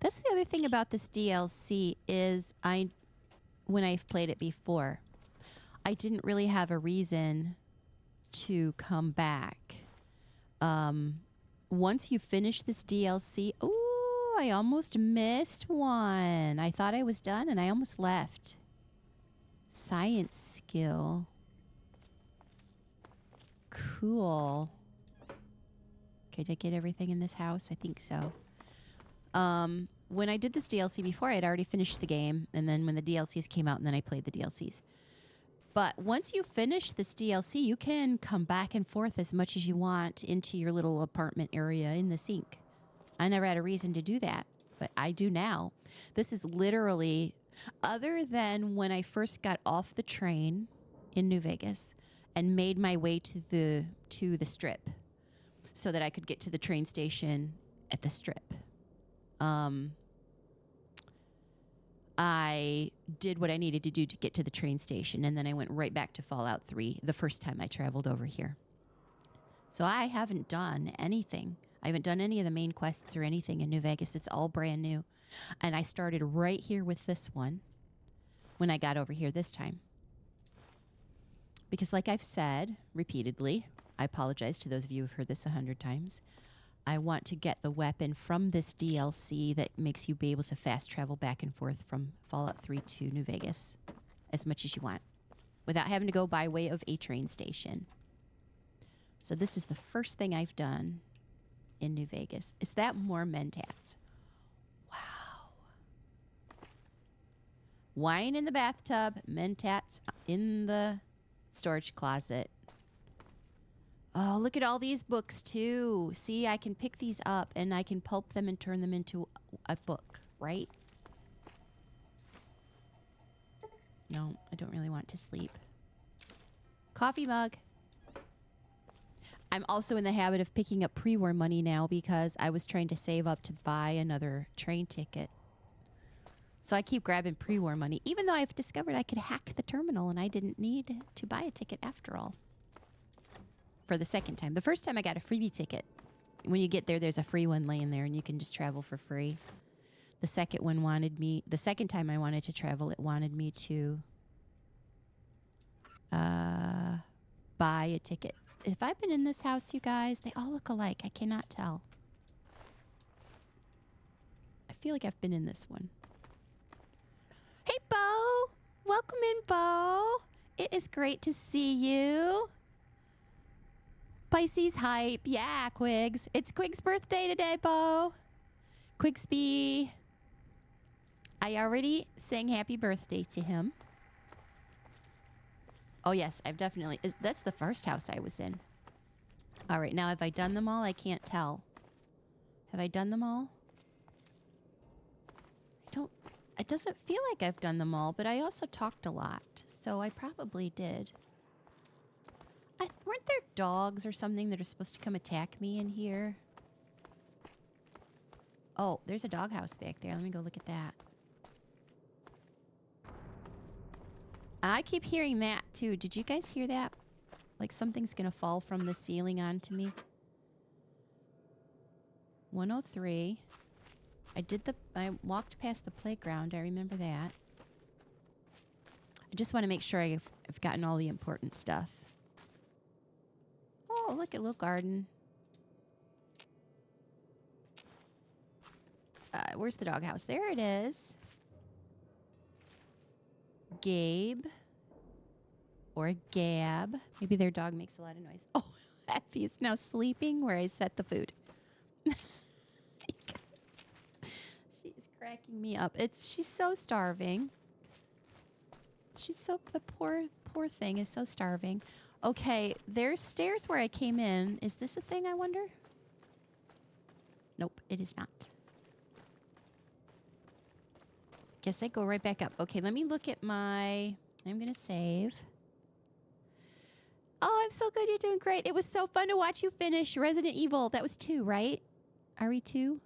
[SPEAKER 2] That's the other thing about this DLC is when I've played it before, I didn't really have a reason to come back. Once you finish this DLC, ooh, I almost missed one. I thought I was done and I almost left. Science skill. Cool. Okay, did I get everything in this house? I think so. When I did this DLC before, I had already finished the game, and then when the DLCs came out, and then I played the DLCs. But once you finish this DLC, you can come back and forth as much as you want into your little apartment area in the S.I.N.K. I never had a reason to do that, but I do now. This is literally, other than when I first got off the train in New Vegas and made my way to the Strip so that I could get to the train station at the Strip. I did what I needed to do to get to the train station, and then I went right back to Fallout 3 the first time I traveled over here. So I haven't done anything. I haven't done any of the main quests or anything in New Vegas. It's all brand new. And I started right here with this one when I got over here this time. Because like I've said repeatedly, I apologize to those of you who've heard this 100 times, I want to get the weapon from this DLC that makes you be able to fast travel back and forth from Fallout 3 to New Vegas as much as you want without having to go by way of a train station. So this is the first thing I've done in New Vegas. Is that more mentats? Wow. Wine in the bathtub, mentats in the storage closet. Oh, look at all these books, too. See, I can pick these up, and I can pulp them and turn them into a book, right? No, I don't really want to sleep. Coffee mug. I'm also in the habit of picking up pre-war money now because I was trying to save up to buy another train ticket. So I keep grabbing pre-war money, even though I've discovered I could hack the terminal, and I didn't need to buy a ticket after all. For the second time. The first time I got a freebie ticket. When you get there, there's a free one laying there and you can just travel for free. The second time I wanted to travel, it wanted me to buy a ticket. If I've been in this house, you guys, they all look alike. I cannot tell. I feel like I've been in this one. Hey, Bo! Welcome in, Bo! It is great to see you. Pisces hype. Yeah, Quigs. It's Quig's birthday today, Bo. Quigsby. I already sang happy birthday to him. Oh, yes, I've definitely... That's the first house I was in. All right, now have I done them all? I can't tell. Have I done them all? It doesn't feel like I've done them all, but I also talked a lot, so I probably did. Weren't there dogs or something that are supposed to come attack me in here? Oh, there's a doghouse back there. Let me go look at that. I keep hearing that, too. Did you guys hear that? Like something's going to fall from the ceiling onto me. 103. I walked past the playground. I remember that. I just want to make sure I've gotten all the important stuff. Oh, look at a little garden. Where's the doghouse? There it is. Gabe. Or Gab. Maybe their dog makes a lot of noise. Oh, Effie is now sleeping where I set the food. She's cracking me up. She's so starving. The poor thing is so starving. Okay, there's stairs where I came in. Is this a thing, I wonder? Nope, it is not. Guess I go right back up. Okay, let me look at I'm going to save. Oh, I'm so good. You're doing great. It was so fun to watch you finish Resident Evil. That was 2, right? RE2?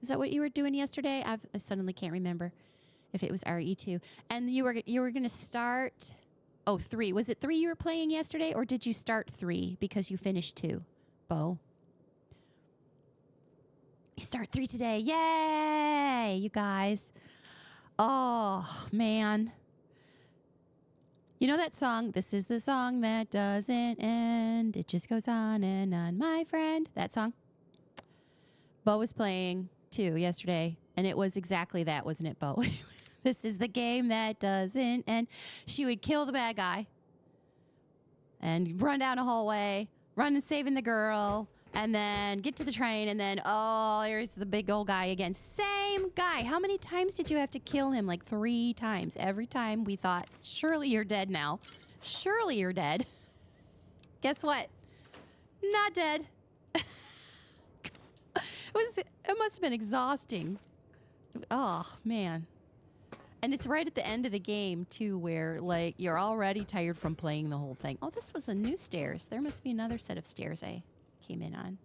[SPEAKER 2] Is that what you were doing yesterday? I suddenly can't remember. if it was RE2. And you were going to start... Oh, 3. Was it 3 you were playing yesterday, or did you start 3 because you finished 2, Bo? You start 3 today. Yay, you guys. Oh, man. You know that song, "This is the song that doesn't end. It just goes on and on, my friend." That song? Bo was playing 2 yesterday, and it was exactly that, wasn't it, Bo? This is the game that doesn't end. She would kill the bad guy and run down a hallway, run and saving the girl, and then get to the train, and then, oh, here's the big old guy again. Same guy. How many times did you have to kill him? Like 3 times. Every time we thought, surely you're dead now. Surely you're dead. Guess what? Not dead. It must have been exhausting. Oh, man. And it's right at the end of the game, too, where, like, you're already tired from playing the whole thing. Oh, this was a new stairs. There must be another set of stairs I came in on.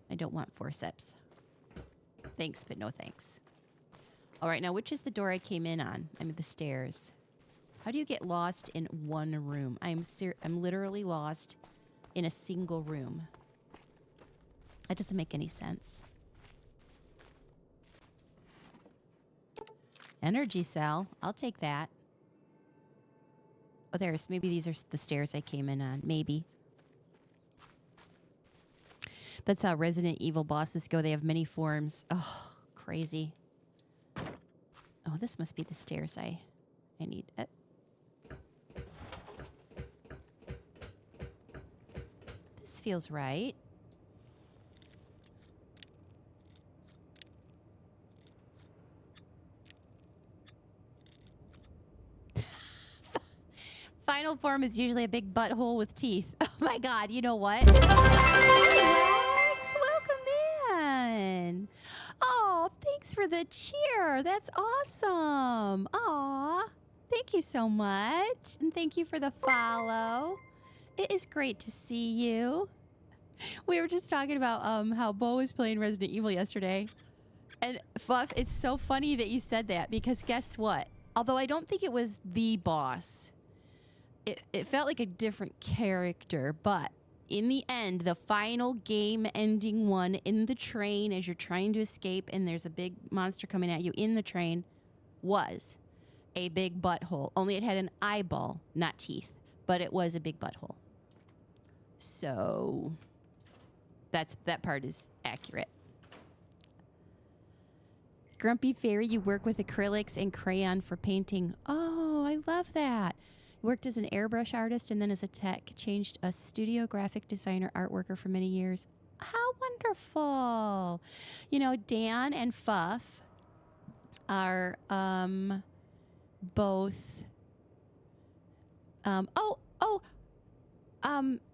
[SPEAKER 2] I don't want forceps. Thanks, but no thanks. All right, now, which is the door I came in on? I mean, the stairs. How do you get lost in one room? I'm literally lost in a single room. That doesn't make any sense. Energy cell. I'll take that. Oh, maybe these are the stairs I came in on. Maybe. That's how Resident Evil bosses go. They have many forms. Oh, crazy. Oh, this must be the stairs I need. This feels right. Final form is usually a big butthole with teeth. Oh my God, you know what? Alex, welcome in. Oh, thanks for the cheer. That's awesome. Aw, thank you so much. And thank you for the follow. It is great to see you. We were just talking about how Bo was playing Resident Evil yesterday. And Fluff, it's so funny that you said that, because guess what? Although I don't think it was the boss, it felt like a different character, but in the end, the final game-ending one in the train as you're trying to escape and there's a big monster coming at you in the train was a big butthole. Only it had an eyeball, not teeth, but it was a big butthole. So that part is accurate. Grumpy Fairy, you work with acrylics and crayon for painting. Oh, I love that. Worked as an airbrush artist and then as a tech. Changed a studio graphic designer, art worker for many years. How wonderful. You know, Dan and Fuff are both...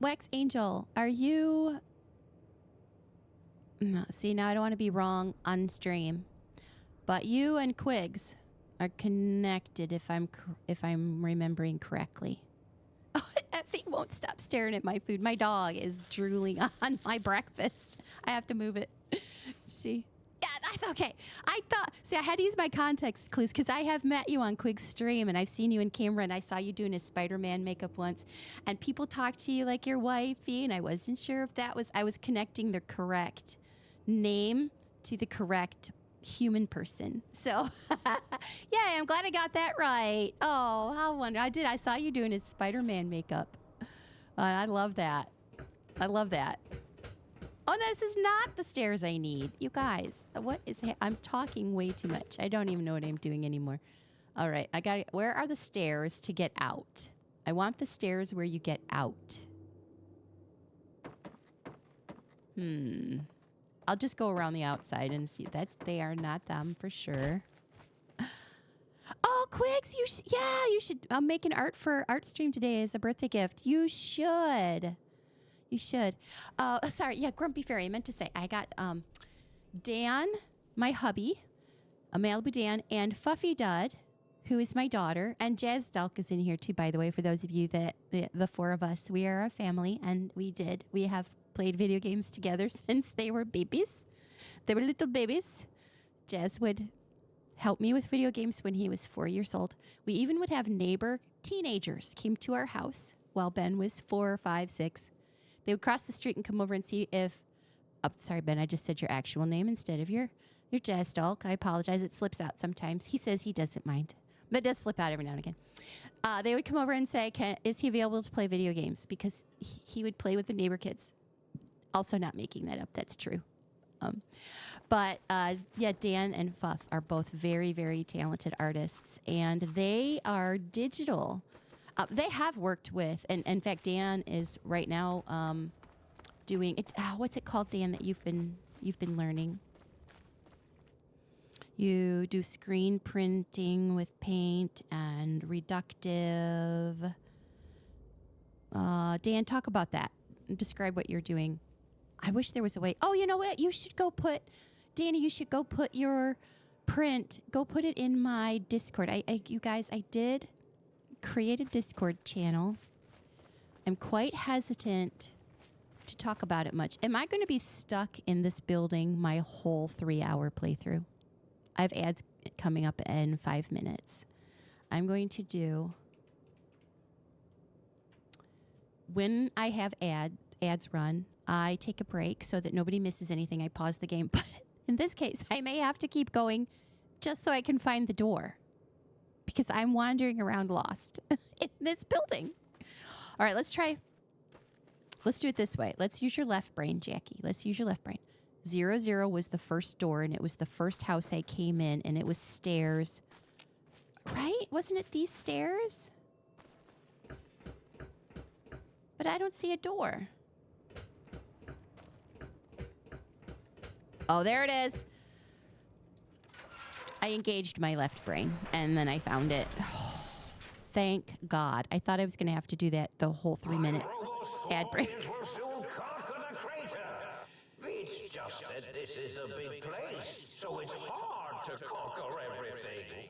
[SPEAKER 2] Wax Angel, are you... No, see, now I don't want to be wrong on stream. But you and Quigs are connected, if I'm remembering correctly. Oh, Effie won't stop staring at my food. My dog is drooling on my breakfast. I have to move it. See? Yeah, okay. See, I had to use my context clues because I have met you on Quig's stream and I've seen you in camera and I saw you doing his Spider-Man makeup once. And people talk to you like your wifey, and I wasn't sure if I was connecting the correct name to the correct human person. So, yeah, I'm glad I got that right. Oh, how wonderful. I saw you doing his Spider-Man makeup. I love that. I love that. Oh, this is not the stairs I need. You guys, I'm talking way too much. I don't even know what I'm doing anymore. All right, where are the stairs to get out? I want the stairs where you get out. I'll just go around the outside and see. They are not them for sure. Oh, Quigs, you should make an art stream today as a birthday gift. You should. You should. Sorry, yeah, Grumpy Fairy. I meant to say I got Dan, my hubby, a Malibu Dan, and Fuffy Dud, who is my daughter, and Jazz Stalk is in here too. By the way, for those of you that the 4 of us, we are a family, and we have played video games together since they were babies. They were little babies. Jez would help me with video games when he was 4 years old. We even would have neighbor teenagers came to our house while Ben was 4 or 5, 6. They would cross the street and come over and see if... Oh, sorry, Ben, I just said your actual name instead of your Jez doll. I apologize. It slips out sometimes. He says he doesn't mind. But it does slip out every now and again. They would come over and say, is he available to play video games? Because he would play with the neighbor kids. Also not making that up. That's true. But Dan and Fuff are both very, very talented artists. And they are digital. They have worked with, and in fact, Dan is right now doing it. What's it called, Dan, that you've been learning? You do screen printing with paint and reductive. Dan, talk about that. Describe what you're doing. I wish there was a way. Oh, you know what? You should go put, Danny, you should go put your print, go put it in my Discord. You guys, I did create a Discord channel. I'm quite hesitant to talk about it much. Am I going to be stuck in this building my whole 3-hour playthrough? I have ads coming up in 5 minutes. I'm going to do, when I have ads run, I take a break so that nobody misses anything. I pause the game. But in this case, I may have to keep going just so I can find the door because I'm wandering around lost in this building. All right, let's try. Let's do it this way. Let's use your left brain, Jackie. Let's use your left brain. 00 was the first door, and it was the first house I came in, and it was stairs. Right? Wasn't it these stairs? But I don't see a door. Oh, there it is. I engaged my left brain, and then I found it. Oh, thank God. I thought I was going to have to do that the whole 3-minute ad break.
[SPEAKER 4] Just said this is a big place, so it's hard to conquer everything.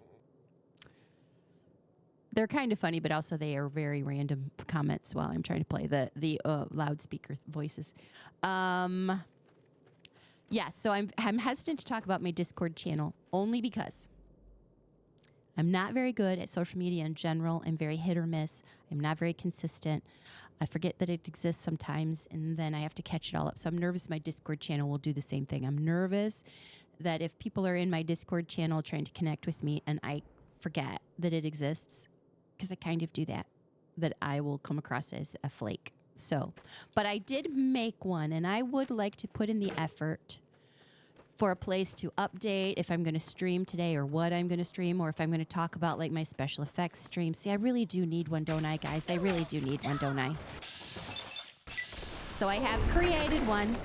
[SPEAKER 2] They're kind of funny, but also they are very random comments while I'm trying to play the loudspeaker voices. Yeah, so I'm hesitant to talk about my Discord channel only because I'm not very good at social media in general. I'm very hit or miss. I'm not very consistent. I forget that it exists sometimes, and then I have to catch it all up. So I'm nervous my Discord channel will do the same thing. I'm nervous that if people are in my Discord channel trying to connect with me and I forget that it exists, because I kind of do that I will come across as a flake. So, but I did make one, and I would like to put in the effort for a place to update if I'm going to stream today or what I'm going to stream, or if I'm going to talk about like my special effects stream. See, I really do need one, don't I, guys? I really do need one, don't I? So I have created one.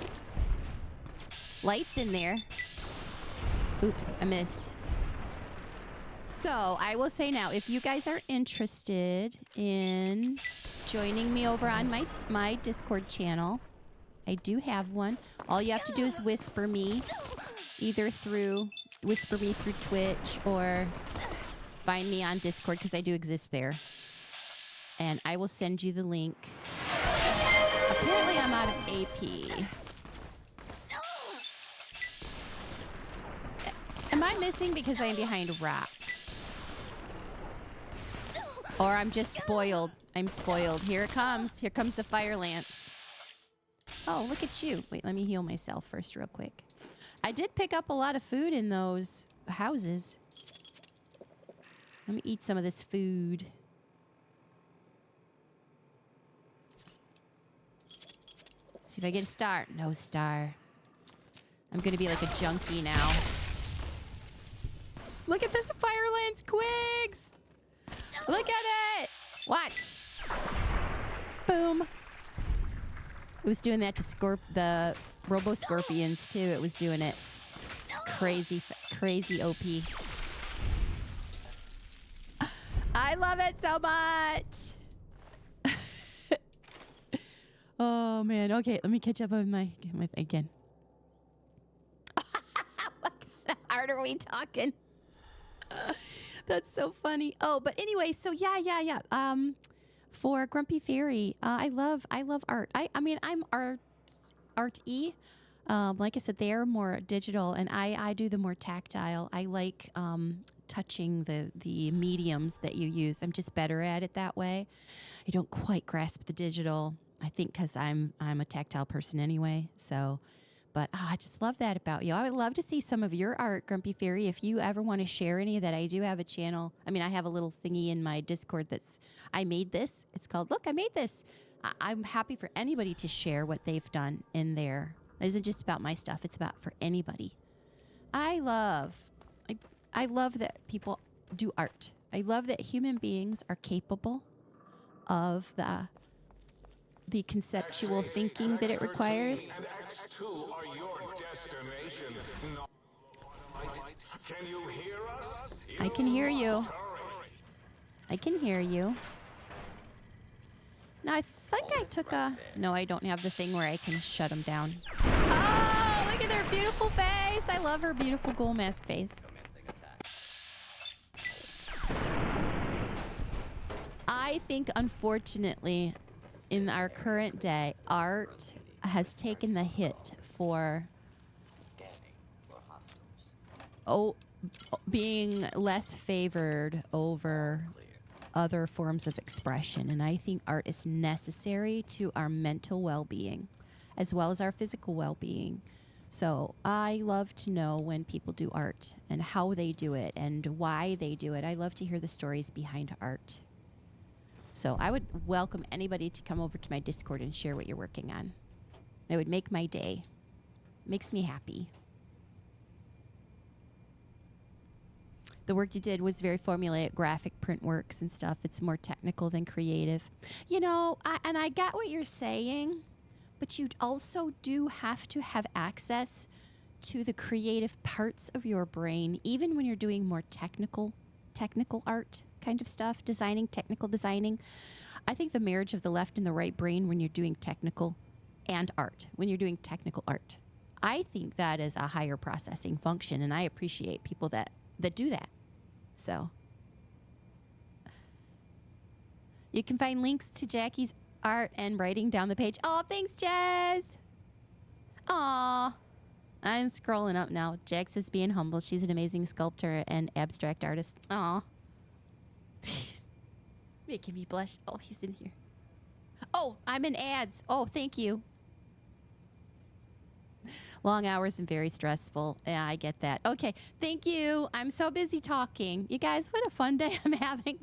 [SPEAKER 2] Lights in there. Oops, I missed. So I will say now, if you guys are interested in joining me over on my Discord channel, I do have one. All you have to do is whisper me through Twitch or find me on Discord, because I do exist there. And I will send you the link. Apparently I'm out of AP. Am I missing because I am behind rocks? Or I'm just spoiled. I'm spoiled. Here it comes. Here comes the fire lance. Oh, look at you. Wait, let me heal myself first real quick. I did pick up a lot of food in those houses. Let me eat some of this food. See if I get a star. No star. I'm going to be like a junkie now. Look at this fire lance, Quigs! Look at it! Watch. Boom. It was doing that to the Robo Scorpions too. It was doing it. It's crazy, crazy OP. I love it so much. Oh man. Okay, let me catch up on my again. What kind of art are we talking? That's so funny. Oh, but anyway, so yeah. For Grumpy Fairy, I love art. I mean, I'm art-y. Like I said, they are more digital, and I do the more tactile. I like touching the mediums that you use. I'm just better at it that way. I don't quite grasp the digital. I think because I'm a tactile person anyway. So, but I just love that about you. I would love to see some of your art, Grumpy Fairy. If you ever want to share any of that, I do have a channel. I mean, I have a little thingy in my Discord that's I made this. It's called Look, I Made This. I'm happy for anybody to share what they've done in there. It isn't just about my stuff. It's about for anybody. I love that people do art. I love that human beings are capable of the conceptual thinking that it requires.
[SPEAKER 5] And X2 are your destination. Can you hear us?
[SPEAKER 2] I can hear you. I can hear you. Now, I think I took a... No, I don't have the thing where I can shut them down. Oh, look at their beautiful face. I love her beautiful ghoul mask face. I think, unfortunately, in our current day, art has taken the hit for being less favored over other forms of expression. And I think art is necessary to our mental well-being as well as our physical well-being. So I love to know when people do art and how they do it and why they do it. I love to hear the stories behind art. So I would welcome anybody to come over to my Discord and share what you're working on. It would make my day. Makes me happy. The work you did was very formulaic, graphic print works and stuff. It's more technical than creative. You know, I get what you're saying, but you also do have to have access to the creative parts of your brain, even when you're doing more technical art kind of stuff, technical designing. I think the marriage of the left and the right brain when you're doing technical and art, when you're doing technical art, I think that is a higher processing function, and I appreciate people that do that. So you can find links to Jackie's art and writing down the page. Oh, thanks, Jazz. Aw. I'm scrolling up now. Jax is being humble. She's an amazing sculptor and abstract artist. Aw. Making me blush. Oh, he's in here. Oh, I'm in ads. Oh, thank you. Long hours and very stressful. Yeah, I get that. Okay, thank you. I'm so busy talking. You guys, what a fun day I'm having.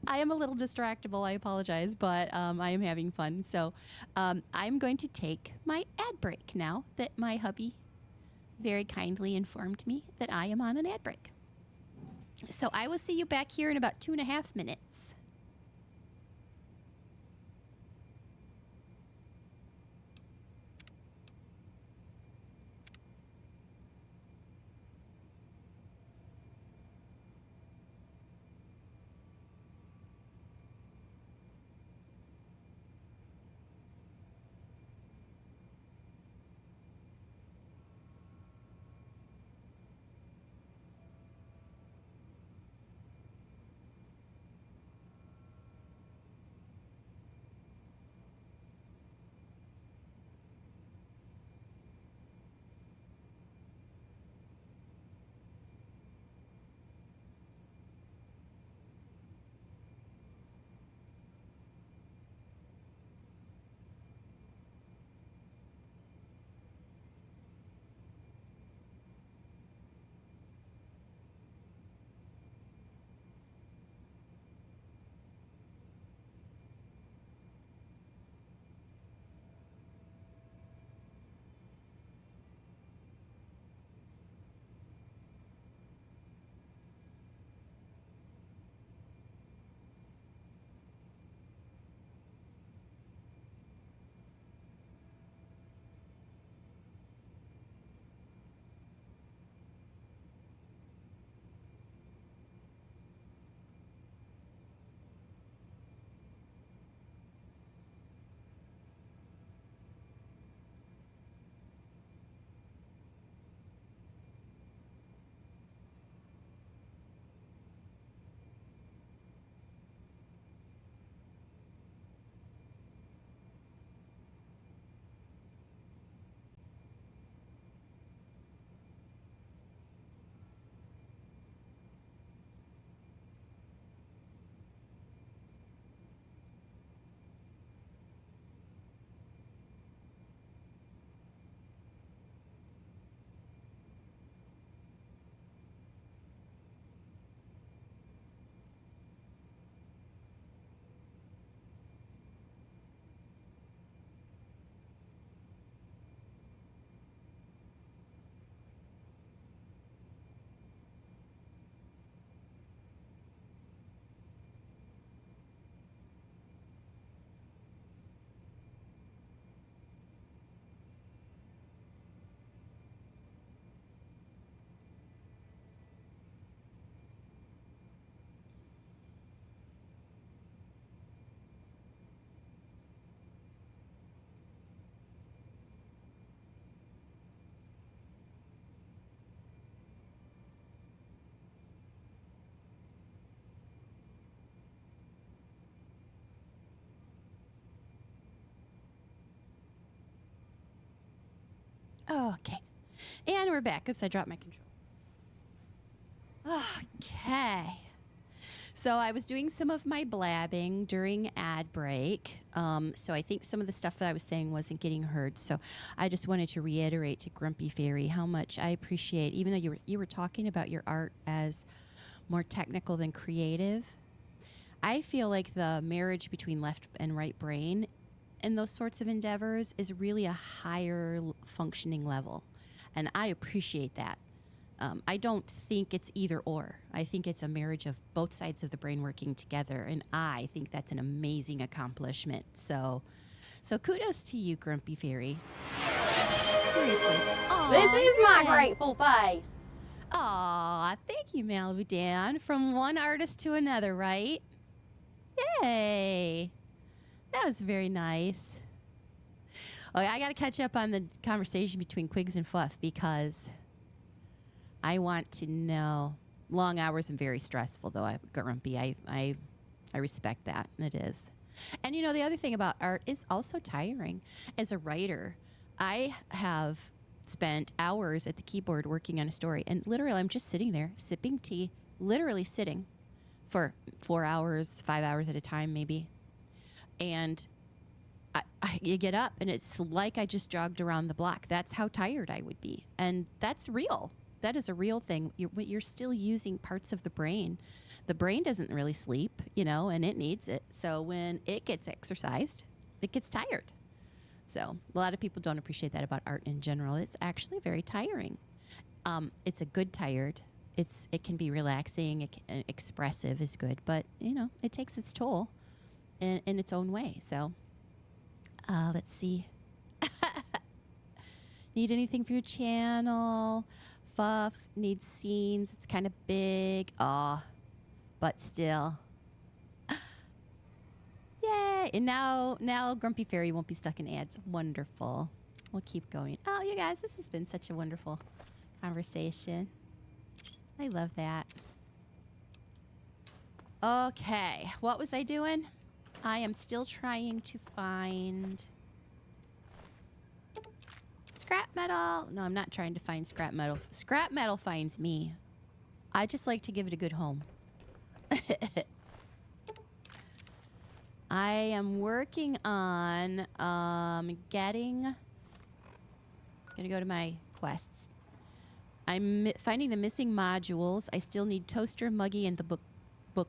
[SPEAKER 2] I am a little distractible. I apologize, but I am having fun. So I'm going to take my ad break now that my hubby very kindly informed me that I am on an ad break. So I will see you back here in about 2.5 minutes. Okay. And we're back. Oops, I dropped my control. Okay. So I was doing some of my blabbing during ad break. So I think some of the stuff that I was saying wasn't getting heard. So I just wanted to reiterate to Grumpy Fairy how much I appreciate, even though you were talking about your art as more technical than creative. I feel like the marriage between left and right brain in those sorts of endeavors is really a higher functioning level. And I appreciate that. I don't think it's either or. I think it's a marriage of both sides of the brain working together. And I think that's an amazing accomplishment. So kudos to you, Grumpy Fairy. Seriously. Aw,
[SPEAKER 1] This is my
[SPEAKER 2] yeah.
[SPEAKER 1] grateful face.
[SPEAKER 2] Aw, thank you, Malibu Dan. From one artist to another, right? Yay. That was very nice. Okay, I got to catch up on the conversation between Quigs and Fluff because I want to know. Long hours and very stressful, though, Grumpy. I respect that. It is. And, the other thing about art is also tiring. As a writer, I have spent hours at the keyboard working on a story. And literally, I'm just sitting there, sipping tea, literally sitting for 4 hours, 5 hours at a time, maybe. And you get up, and it's like I just jogged around the block. That's how tired I would be. And that's real. That is a real thing. You're still using parts of the brain. The brain doesn't really sleep, and it needs it. So when it gets exercised, it gets tired. So a lot of people don't appreciate that about art in general. It's actually very tiring. It's a good tired. It can be relaxing. Expressive is good, but it takes its toll in its own way. So let's see. Need anything for your channel? Fuff needs scenes. It's kind of big. But still. Yay! And now Grumpy Fairy won't be stuck in ads. Wonderful. We'll keep going. Oh, you guys, this has been such a wonderful conversation. I love that. Okay, what was I doing? I am still trying to find scrap metal. No, I'm not trying to find scrap metal. Scrap metal finds me. I just like to give it a good home. I am working on gonna go to my quests. I'm finding the missing modules. I still need Toaster, Muggy, and the book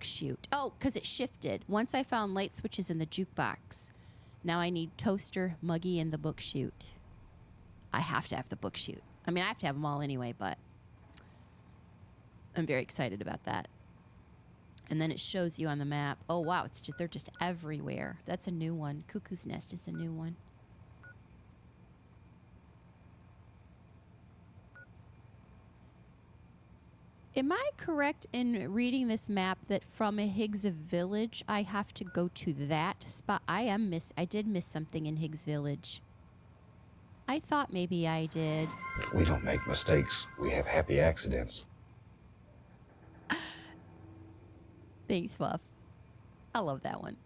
[SPEAKER 2] chute. Oh, because it shifted. Once I found light switches in the jukebox. Now I need Toaster, Muggy, and the book chute. I have to have the book chute. I mean, I have to have them all anyway, but I'm very excited about that. And then it shows you on the map. Oh, wow. They're just everywhere. That's a new one. Cuckoo's Nest is a new one. Am I correct in reading this map that from a Higgs Village, I have to go to that spot? I did miss something in Higgs Village. I thought maybe I did.
[SPEAKER 6] If we don't make mistakes, we have happy accidents.
[SPEAKER 2] Thanks, Fluff. I love that one.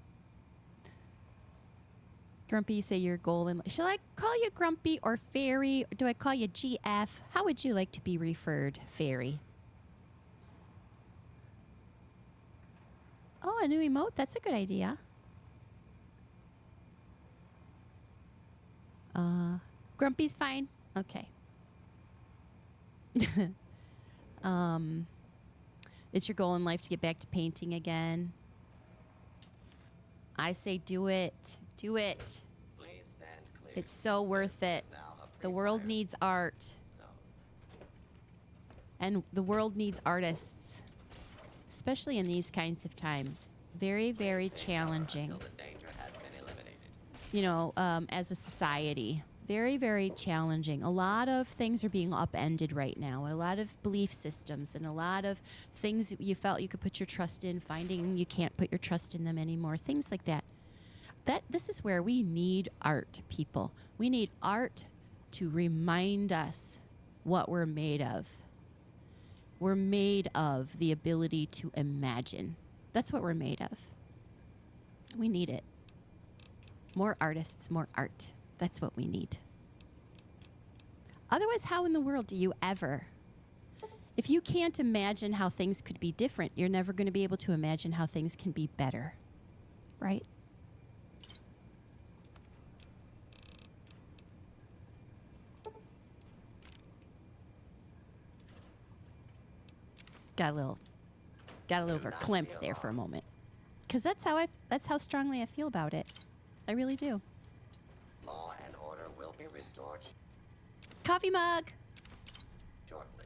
[SPEAKER 2] Grumpy, you say your goal in life. Shall I call you Grumpy or Fairy? Or do I call you GF? How would you like to be referred, Fairy? Oh, a new emote? That's a good idea. Grumpy's fine. Okay. It's your goal in life to get back to painting again. I say do it. Do it. It's so worth it. The world needs art. And the world needs artists. Especially in these kinds of times. Very, very challenging. As a society. Very, very challenging. A lot of things are being upended right now. A lot of belief systems and a lot of things you felt you could put your trust in, finding you can't put your trust in them anymore. Things like that. This is where we need art, people. We need art to remind us what we're made of. We're made of the ability to imagine. That's what we're made of. We need it. More artists, more art. That's what we need. Otherwise, how in the world do you ever? If you can't imagine how things could be different, you're never going to be able to imagine how things can be better. Right? Got a little verklempt there for a moment. Because that's how strongly I feel about it. I really do.
[SPEAKER 7] Law and order will be restored
[SPEAKER 2] Coffee mug.
[SPEAKER 7] shortly.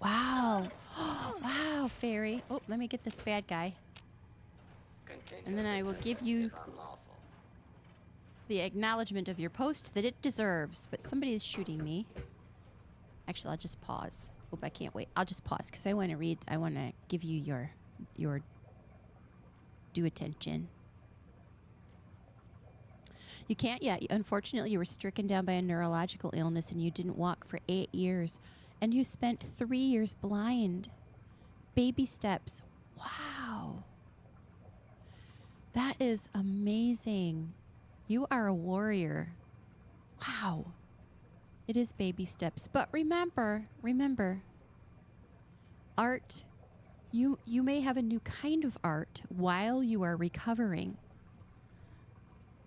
[SPEAKER 2] Wow. Wow, fairy. Oh, let me get this bad guy. And then I will give you the acknowledgement of your post that it deserves. But somebody is shooting me. Actually, I'll just pause. Oh, I can't wait. I'll just pause because I want to read. I want to give you your due attention. You can't yet. Unfortunately, you were stricken down by a neurological illness and you didn't walk for 8 years. And you spent 3 years blind. Baby steps. Wow. That is amazing. You are a warrior. Wow. It is baby steps. But remember, art, you may have a new kind of art while you are recovering.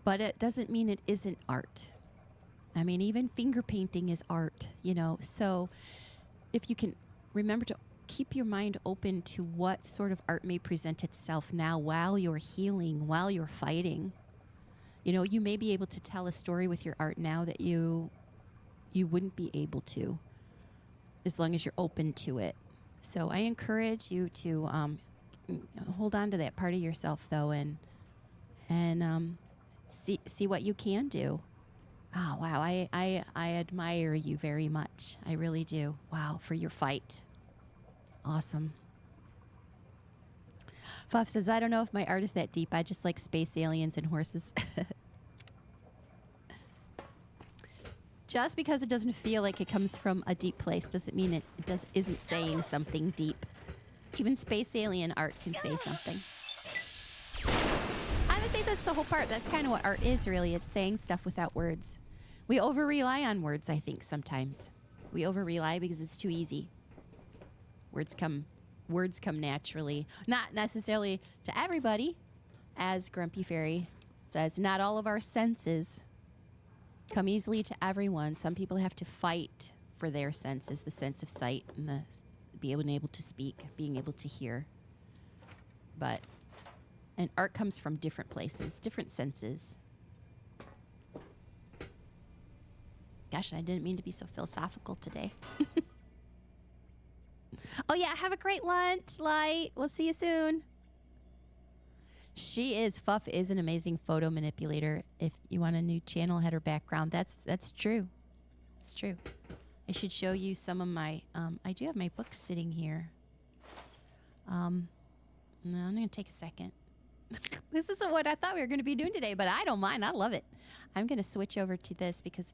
[SPEAKER 2] But it doesn't mean it isn't art. I mean, even finger painting is art, So if you can remember to keep your mind open to what sort of art may present itself now while you're healing, while you're fighting. You may be able to tell a story with your art now that you wouldn't be able to as long as you're open to it. So I encourage you to hold on to that part of yourself, though, and see what you can do. Oh, wow. I admire you very much. I really do. Wow, for your fight. Awesome. Fuff says, I don't know if my art is that deep. I just like space aliens and horses. Just because it doesn't feel like it comes from a deep place doesn't mean it isn't saying something deep. Even space alien art can say something. I think that's the whole part. That's kind of what art is, really. It's saying stuff without words. We over-rely on words, I think, sometimes. We over-rely because it's too easy. Words come naturally. Not necessarily to everybody, as Grumpy Fairy says. Not all of our senses come easily to everyone. Some people have to fight for their senses, the sense of sight and the being able to speak, being able to hear. And art comes from different places, different senses. Gosh, I didn't mean to be so philosophical today. Oh yeah, have a great lunch, Light. We'll see you soon. Fuff is an amazing photo manipulator. If you want a new channel header background, that's true. It's true. I should show you some of my, I do have my books sitting here. No, I'm going to take a second. This isn't what I thought we were going to be doing today, but I don't mind. I love it. I'm going to switch over to this because,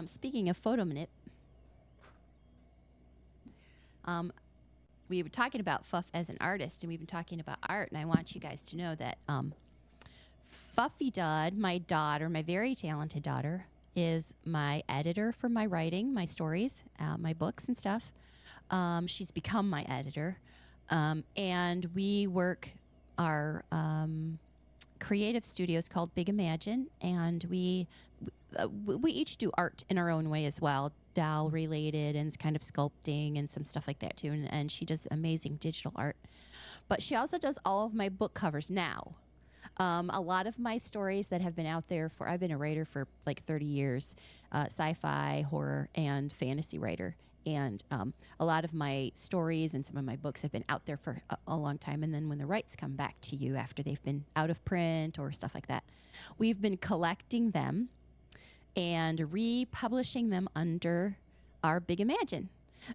[SPEAKER 2] speaking of photo manip, we were talking about Fuff as an artist, and we've been talking about art, and I want you guys to know that Fuffy Dud, my daughter, my very talented daughter, is my editor for my writing, my stories, my books and stuff. She's become my editor, and we work our creative studios called Big Imagine, and we each do art in our own way as well, doll related and kind of sculpting and some stuff like that too. And she does amazing digital art, but she also does all of my book covers now. A lot of my stories that have been out there I've been a writer for like 30 years, sci-fi, horror, and fantasy writer. And a lot of my stories and some of my books have been out there for a long time. And then when the rights come back to you after they've been out of print or stuff like that, we've been collecting them and republishing them under our Big Imagine.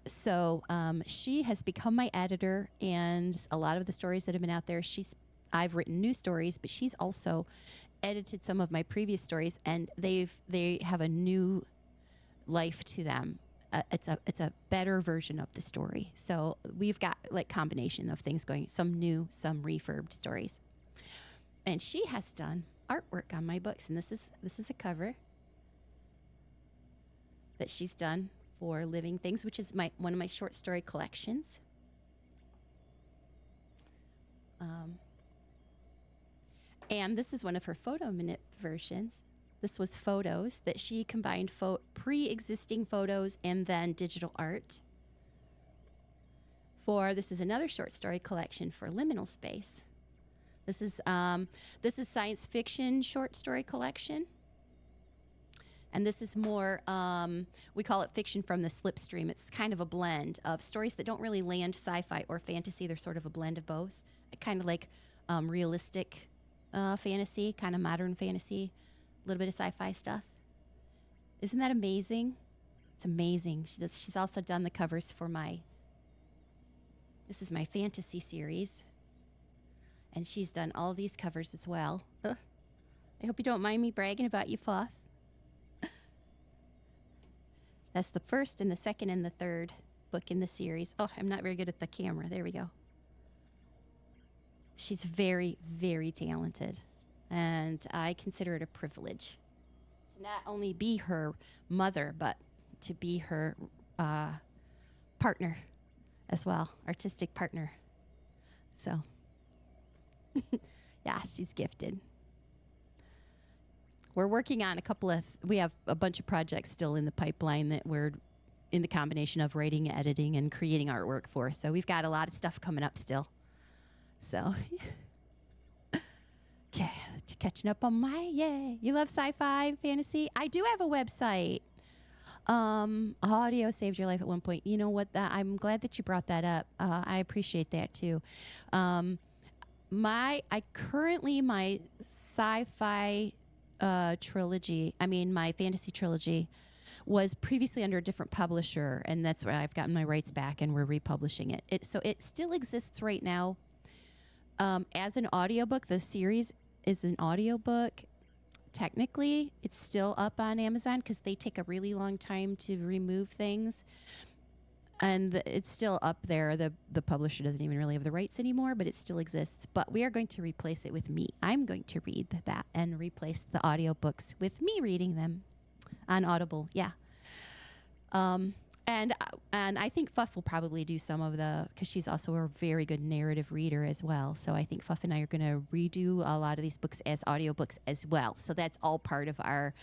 [SPEAKER 2] So she has become my editor, and a lot of the stories that have been out there, I've written new stories, but she's also edited some of my previous stories, and they have a new life to them. It's a better version of the story. So we've got like combination of things going, some new, some refurbed stories. And she has done artwork on my books, and this is a cover that she's done for Living Things, which is one of my short story collections. And this is one of her photo manip versions. This was photos that she combined pre-existing photos and then digital art. This is another short story collection for Liminal Space. This is science fiction short story collection. And this is more, we call it fiction from the slipstream. It's kind of a blend of stories that don't really land sci-fi or fantasy. They're sort of a blend of both. Kind of like realistic fantasy, kind of modern fantasy, a little bit of sci-fi stuff. Isn't that amazing? It's amazing. She's also done the covers for this is my fantasy series. And she's done all these covers as well. I hope you don't mind me bragging about you, Fluff. That's the first and the second and the third book in the series. Oh, I'm not very good at the camera. There we go. She's very, very talented. And I consider it a privilege to not only be her mother, but to be her partner as well, artistic partner. So, yeah, she's gifted. We're working on we have a bunch of projects still in the pipeline that we're in the combination of writing, editing, and creating artwork for. So we've got a lot of stuff coming up still. So, okay, catching up on yay. You love sci-fi, fantasy? I do have a website. Audio saved your life at one point. You know what? I'm glad that you brought that up. I appreciate that too. My sci-fi trilogy, my fantasy trilogy, was previously under a different publisher, and that's where I've gotten my rights back, and we're republishing it. So it still exists right now as an audiobook. The series is an audiobook. Technically, it's still up on Amazon because they take a really long time to remove things. And it's still up there. The publisher doesn't even really have the rights anymore, but it still exists. But we are going to replace it with me. I'm going to read that and replace the audiobooks with me reading them on Audible. Yeah. And I think Fuff will probably do some of because she's also a very good narrative reader as well. So I think Fuff and I are going to redo a lot of these books as audiobooks as well. So that's all part of our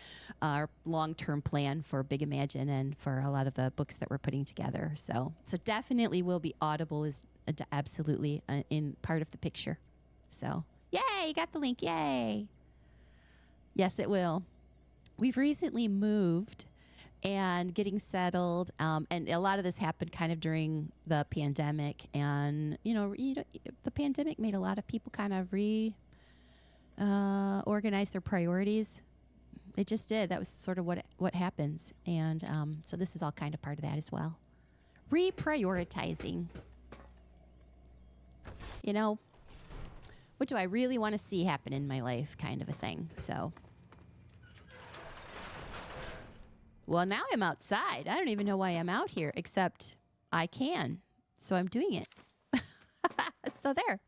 [SPEAKER 2] long-term plan for Big Imagine and for a lot of the books that we're putting together. So definitely will be Audible is absolutely in part of the picture. So yay, you got the link, yay. Yes, it will. We've recently moved and getting settled, and a lot of this happened kind of during the pandemic, and the pandemic made a lot of people kind of organize their priorities. It just did. That was sort of what happens, and so this is all kind of part of that as well. Reprioritizing. What do I really want to see happen in my life, kind of a thing. So. Well, now I'm outside. I don't even know why I'm out here, except I can. So I'm doing it. So there.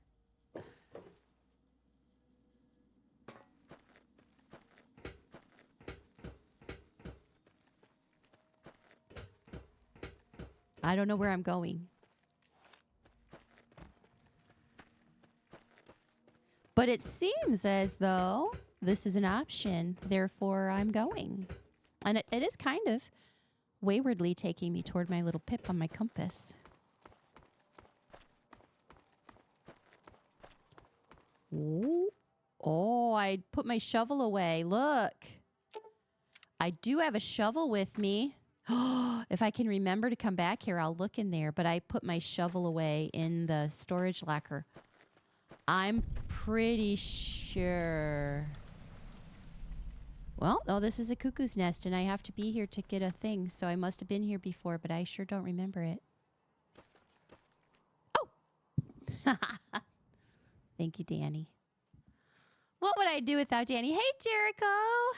[SPEAKER 2] I don't know where I'm going. But it seems as though this is an option. Therefore, I'm going. And it is kind of waywardly taking me toward my little pip on my compass. Ooh. Oh, I put my shovel away. Look. I do have a shovel with me. If I can remember to come back here, I'll look in there. But I put my shovel away in the storage locker. I'm pretty sure... Well, this is a cuckoo's nest, and I have to be here to get a thing, so I must have been here before, but I sure don't remember it. Oh! Thank you, Danny. What would I do without Danny? Hey, Jericho!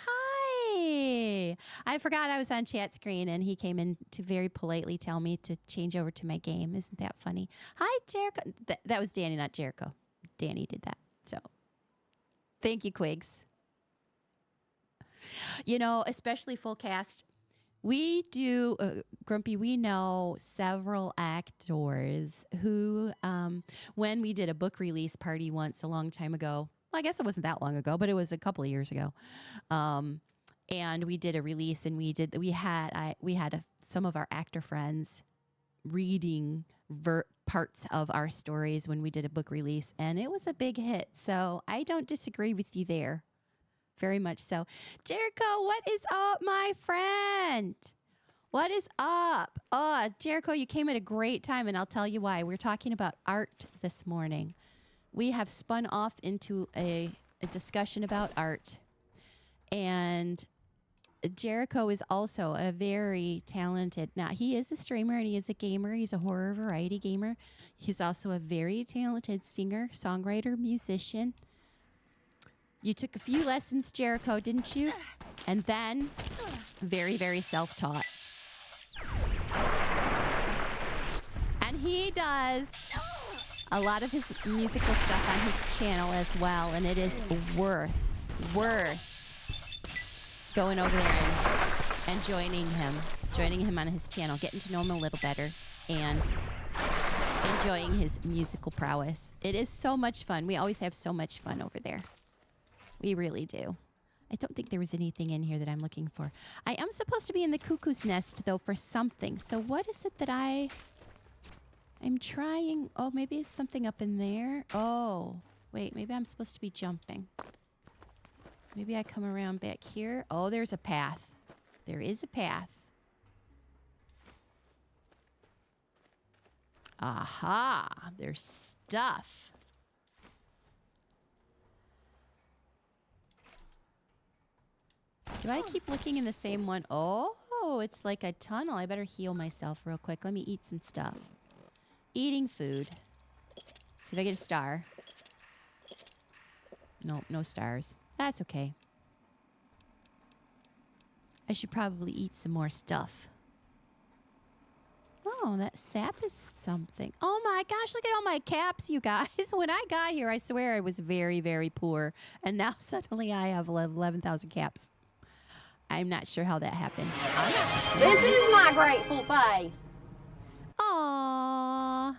[SPEAKER 2] Hi! I forgot I was on chat screen, and he came in to very politely tell me to change over to my game. Isn't that funny? Hi, Jericho! That was Danny, not Jericho. Danny did that, so... Thank you, Quigs. You know, especially full cast. We do, Grumpy, we know several actors who, when we did a book release party once a long time ago, well, I guess it wasn't that long ago, but it was a couple of years ago. And we did a release and we had some of our actor friends reading parts of our stories when we did a book release, and it was a big hit. So I don't disagree with you there. Very much so. Jericho, what is up, my friend? What is up? Oh, Jericho, you came at a great time, and I'll tell you why. We're talking about art this morning. We have spun off into a discussion about art. And Jericho is also a very talented, now he is a streamer and he is a gamer. He's a horror variety gamer. He's also a very talented singer, songwriter, musician. You took a few lessons, Jericho, didn't you? And then very, very self-taught. And he does a lot of his musical stuff on his channel as well. And it is worth going over there and joining him on his channel, getting to know him a little better, and enjoying his musical prowess. It is so much fun. We always have so much fun over there. We really do. I don't think there was anything in here that I'm looking for. I am supposed to be in the cuckoo's nest, though, for something. So what is it that I'm trying? Oh, maybe it's something up in there. Oh, wait, maybe I'm supposed to be jumping. Maybe I come around back here. Oh, there's a path. There is a path. Aha, there's stuff. Do I keep looking in the same one? Oh, it's like a tunnel. I better heal myself real quick. Let me eat some stuff. Eating food. See if I get a star. Nope, no stars. That's okay. I should probably eat some more stuff. Oh, that sap is something. Oh my gosh, look at all my caps, you guys. When I got here, I swear I was very, very poor. And now suddenly I have 11,000 caps. I'm not sure how that happened.
[SPEAKER 8] This is my grateful face.
[SPEAKER 2] Aww.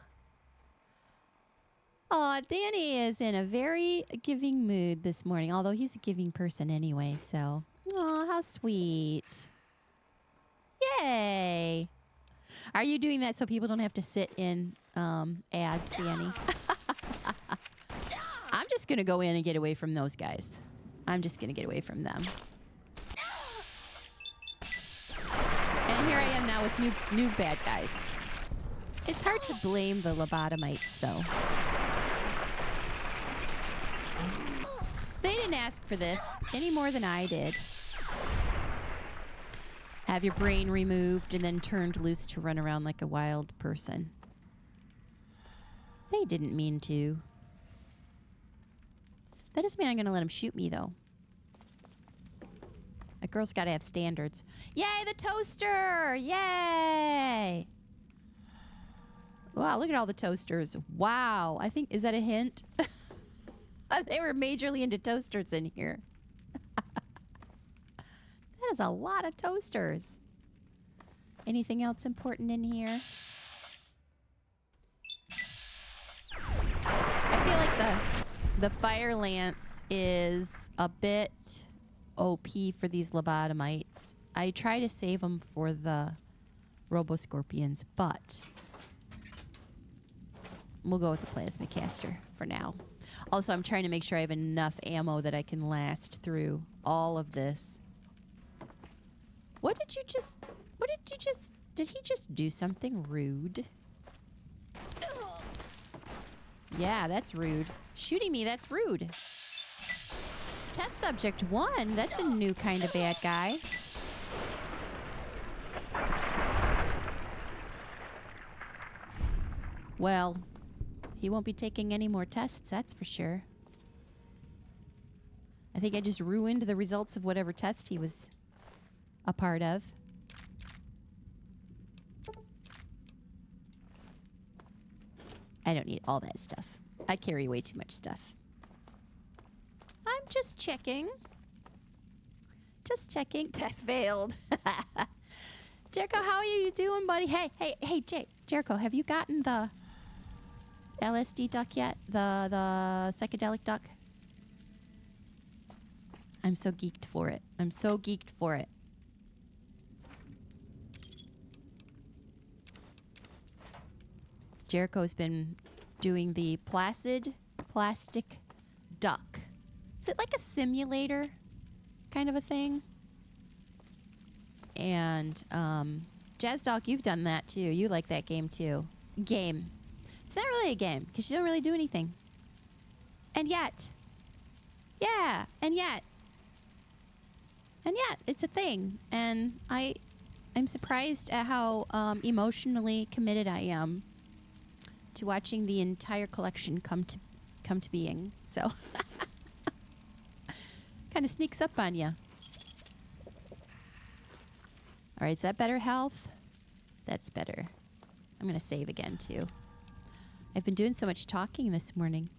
[SPEAKER 2] Aw, Danny is in a very giving mood this morning, although he's a giving person anyway, so. Aw, how sweet. Yay. Are you doing that so people don't have to sit in ads, Danny? I'm just going to go in and get away from those guys. I'm just going to get away from them. And here I am now with new bad guys. It's hard to blame the lobotomites, though. They didn't ask for this any more than I did. Have your brain removed and then turned loose to run around like a wild person. They didn't mean to. That doesn't mean I'm going to let them shoot me, though. A girl's got to have standards. Yay, the toaster! Yay! Wow, look at all the toasters. Wow. I think, is that a hint? They were majorly into toasters in here. That is a lot of toasters. Anything else important in here? I feel like the fire lance is a bit OP for these lobotomites. I try to save them for the robo-scorpions, but we'll go with the plasma caster for now. Also, I'm trying to make sure I have enough ammo that I can last through all of this. Did he just do something rude? Yeah, that's rude. Shooting me, that's rude. Test subject 1, that's a new kind of bad guy. Well, he won't be taking any more tests, that's for sure. I think I just ruined the results of whatever test he was a part of. I don't need all that stuff. I carry way too much stuff. I'm just checking Just checking. Test failed. Jericho, how are you doing, buddy? Hey, Jericho, have you gotten the LSD duck yet? The psychedelic duck? I'm so geeked for it. Jericho's been doing the placid plastic duck. Is it like a simulator kind of a thing? And Jazz Dog, you've done that too. You like that game too. It's not really a game because you don't really do anything. And yet, it's a thing. And I'm surprised at how emotionally committed I am to watching the entire collection come to being. So kind of sneaks up on you. All right, is that better health? That's better. I'm going to save again, too. I've been doing so much talking this morning.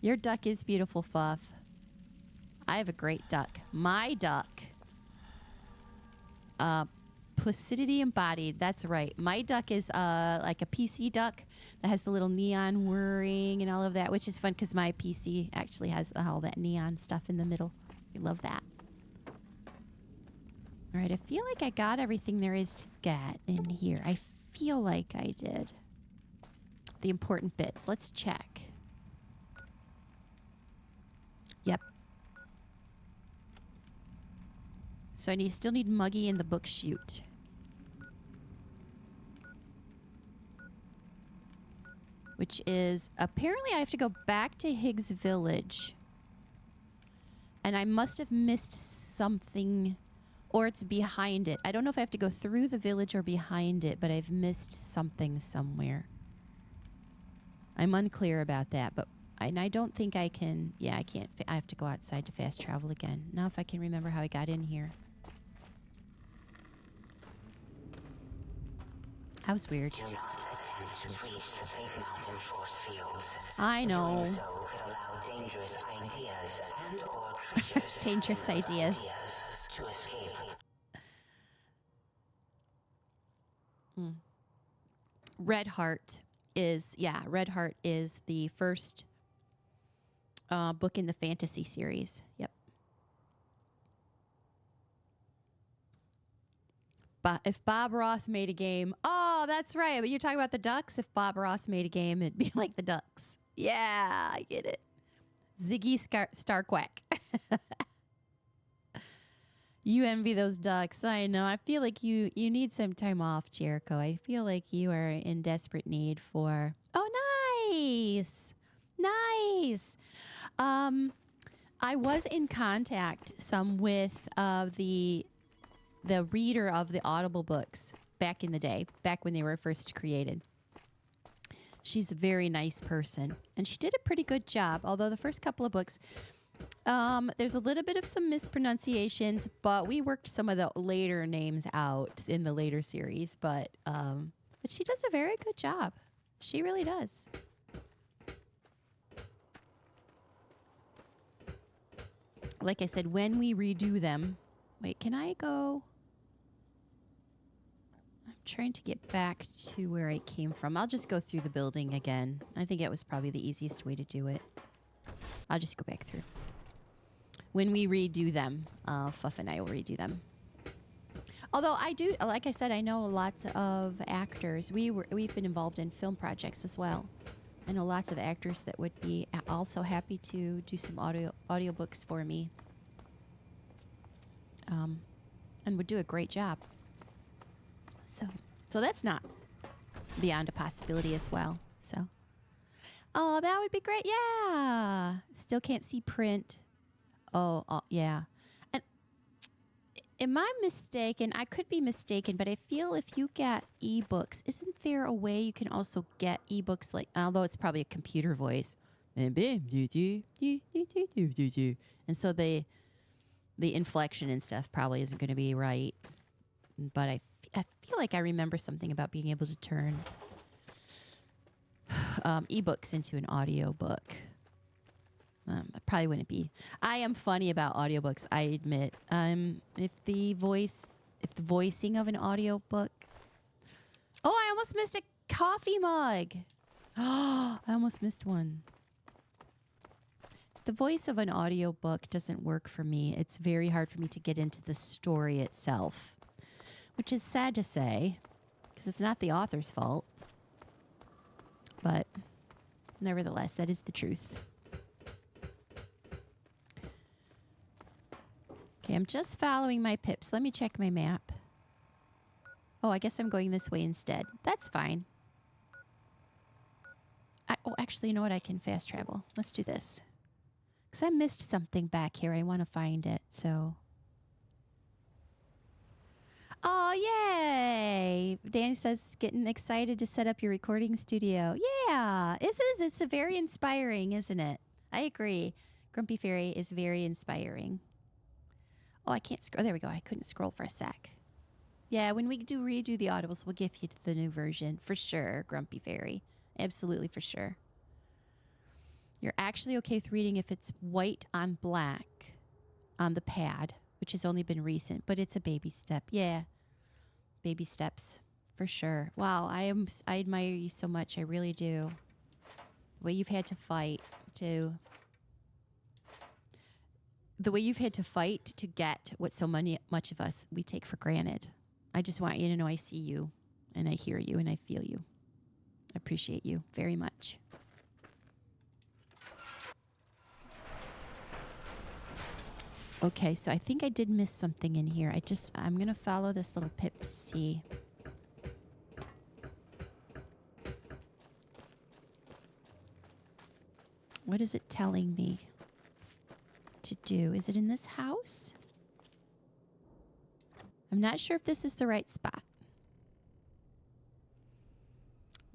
[SPEAKER 2] Your duck is beautiful, Fuff. I have a great duck. My duck. Placidity embodied. That's right. My duck is like a PC duck that has the little neon whirring and all of that, which is fun because my PC actually has all that neon stuff in the middle. I love that. All right, I feel like I got everything there is to get in here. I feel like I did. The important bits. Let's check. Yep. So I still need Muggy in the book chute. Which is, apparently I have to go back to Higgs Village. And I must have missed something. Or it's behind it. I don't know if I have to go through the village or behind it, but I've missed something somewhere. I'm unclear about that, but I don't think I can. Yeah, I can't. I have to go outside to fast travel again. Now if I can remember how I got in here. That was weird.
[SPEAKER 9] Do not attempt to reach the big mountain force fields.
[SPEAKER 2] I know.
[SPEAKER 9] Doing so could allow dangerous ideas and/or creatures
[SPEAKER 2] Dangerous ideas.
[SPEAKER 9] To escape.
[SPEAKER 2] Red Heart is the first book in the fantasy series. Yep. But if Bob Ross made a game, oh, that's right. But you're talking about the Ducks. If Bob Ross made a game, it'd be like the Ducks. Yeah, I get it. Ziggy Starquack. You envy those ducks. I know. I feel like you need some time off, Jericho. I feel like you are in desperate need for... Oh, nice. Nice. I was in contact some with the reader of the Audible books back in the day, back when they were first created. She's a very nice person, and she did a pretty good job, although the first couple of books... there's a little bit of some mispronunciations, but we worked some of the later names out in the later series. But she does a very good job. She really does. Like I said, when we redo them... Wait, can I go... I'm trying to get back to where I came from. I'll just go through the building again. I think that was probably the easiest way to do it. I'll just go back through. When we redo them, Fuff and I will redo them. Although I do, like I said, I know lots of actors. We've been involved in film projects as well. I know lots of actors that would be also happy to do some audiobooks for me. And would do a great job. So that's not beyond a possibility as well. So, oh, that would be great. Yeah. Still can't see print. Oh, yeah. And am I mistaken? I could be mistaken, but I feel if you get ebooks, isn't there a way you can also get ebooks, like, although it's probably a computer voice. And so the inflection and stuff probably isn't going to be right. But I feel like I remember something about being able to turn ebooks into an audio book. I probably wouldn't be. I am funny about audiobooks, I admit. If the voicing of an audiobook. Oh, I almost missed a coffee mug. Oh, I almost missed one. The voice of an audiobook doesn't work for me. It's very hard for me to get into the story itself, which is sad to say because it's not the author's fault. But nevertheless, that is the truth. Okay, I'm just following my pips. Let me check my map. Oh, I guess I'm going this way instead. That's fine. Oh, actually, you know what? I can fast travel. Let's do this. Because I missed something back here. I want to find it, so. Oh, yay! Danny says, getting excited to set up your recording studio. Yeah, it's very inspiring, isn't it? I agree. Grumpy Fairy is very inspiring. Oh, I can't scroll. There we go. I couldn't scroll for a sec. Yeah, when we redo the audibles, we'll give you the new version. For sure, Grumpy Fairy. Absolutely for sure. You're actually okay with reading if it's white on black on the pad, which has only been recent, but it's a baby step. Yeah, baby steps for sure. Wow, I admire you so much. I really do. The way you've had to fight to get what so much of us we take for granted. I just want you to know I see you and I hear you and I feel you. I appreciate you very much. Okay, so I think I did miss something in here. I'm going to follow this little pip to see. What is it telling me to do? Is it in this house? I'm not sure if this is the right spot.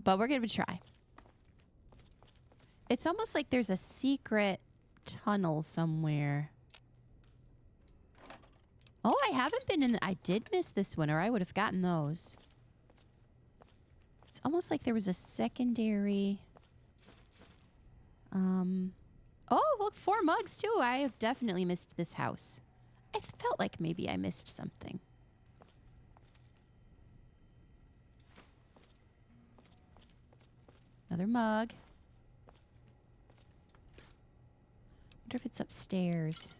[SPEAKER 2] But we're going to try. It's almost like there's a secret tunnel somewhere. Oh, I haven't been in... I did miss this one, or I would have gotten those. It's almost like there was a secondary... Oh, look, 4 mugs, too. I have definitely missed this house. I felt like maybe I missed something. Another mug. Wonder if it's upstairs.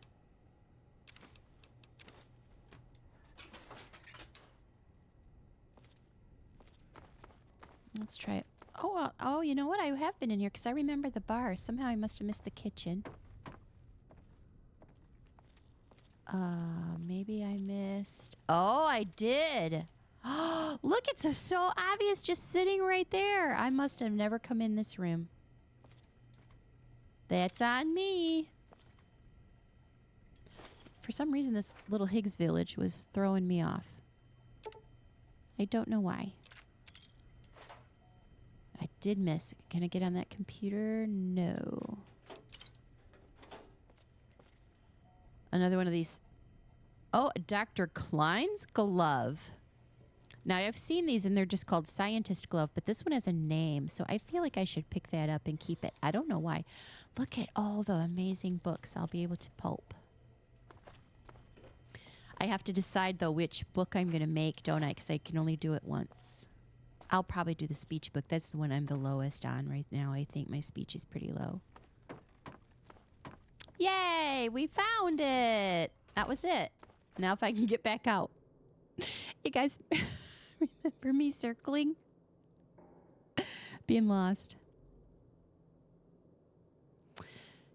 [SPEAKER 2] Let's try it. Oh, you know what? I have been in here because I remember the bar. Somehow I must have missed the kitchen. Maybe I missed... Oh, I did. Look, it's so obvious just sitting right there. I must have never come in this room. That's on me. For some reason, this little Higgs village was throwing me off. I don't know why. I did miss. Can I get on that computer? No. Another one of these. Oh, Dr. Klein's glove. Now, I've seen these, and they're just called scientist glove, but this one has a name, so I feel like I should pick that up and keep it. I don't know why. Look at all the amazing books I'll be able to pulp. I have to decide, though, which book I'm going to make, don't I? Because I can only do it once. I'll probably do the speech book. That's the one I'm the lowest on right now. I think my speech is pretty low. Yay! We found it! That was it. Now if I can get back out. You guys remember me circling? Being lost.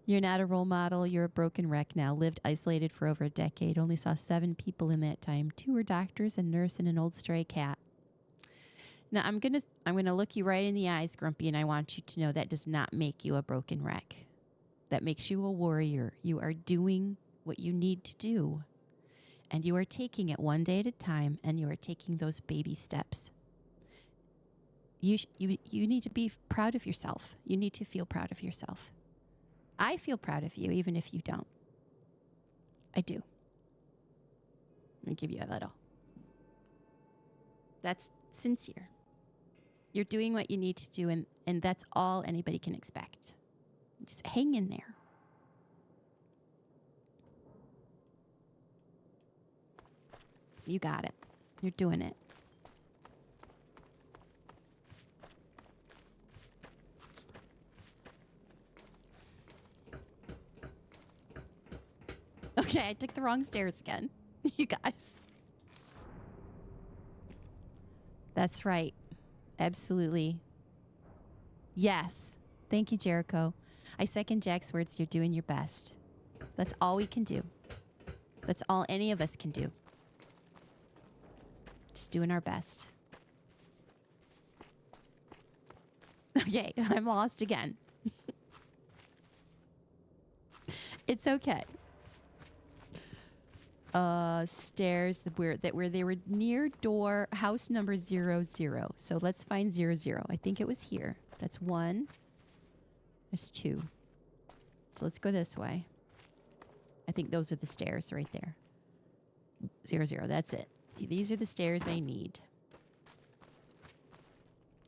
[SPEAKER 2] You're not a role model. You're a broken wreck now. Lived isolated for over a decade. Only saw 7 people in that time. 2 were doctors, a nurse, and an old stray cat. Now, I'm gonna look you right in the eyes, Grumpy, and I want you to know that does not make you a broken wreck. That makes you a warrior. You are doing what you need to do. And you are taking it one day at a time, and you are taking those baby steps. You need to be proud of yourself. You need to feel proud of yourself. I feel proud of you, even if you don't. I do. I'll give you a little. That's sincere. You're doing what you need to do, and that's all anybody can expect. Just hang in there. You got it. You're doing it. Okay, I took the wrong stairs again. You guys. That's right. Absolutely. Yes. Thank you, Jericho. I second Jack's words. You're doing your best. That's all we can do. That's all any of us can do. Just doing our best. Okay, I'm lost again. It's okay. Stairs where they were near door house number 00. So let's find 00. I think it was here. That's 1. There's 2. So let's go this way. I think those are the stairs right there. 00. That's it. These are the stairs I need.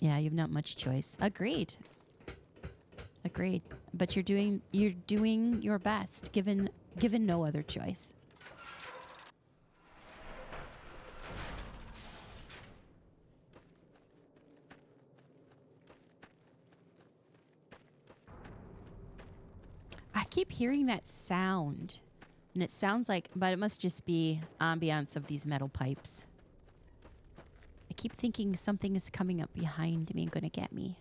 [SPEAKER 2] Yeah, you have not much choice. Agreed. Agreed. But you're doing your best given no other choice. I keep hearing that sound. And it sounds like, but it must just be ambiance of these metal pipes. I keep thinking something is coming up behind me and going to get me.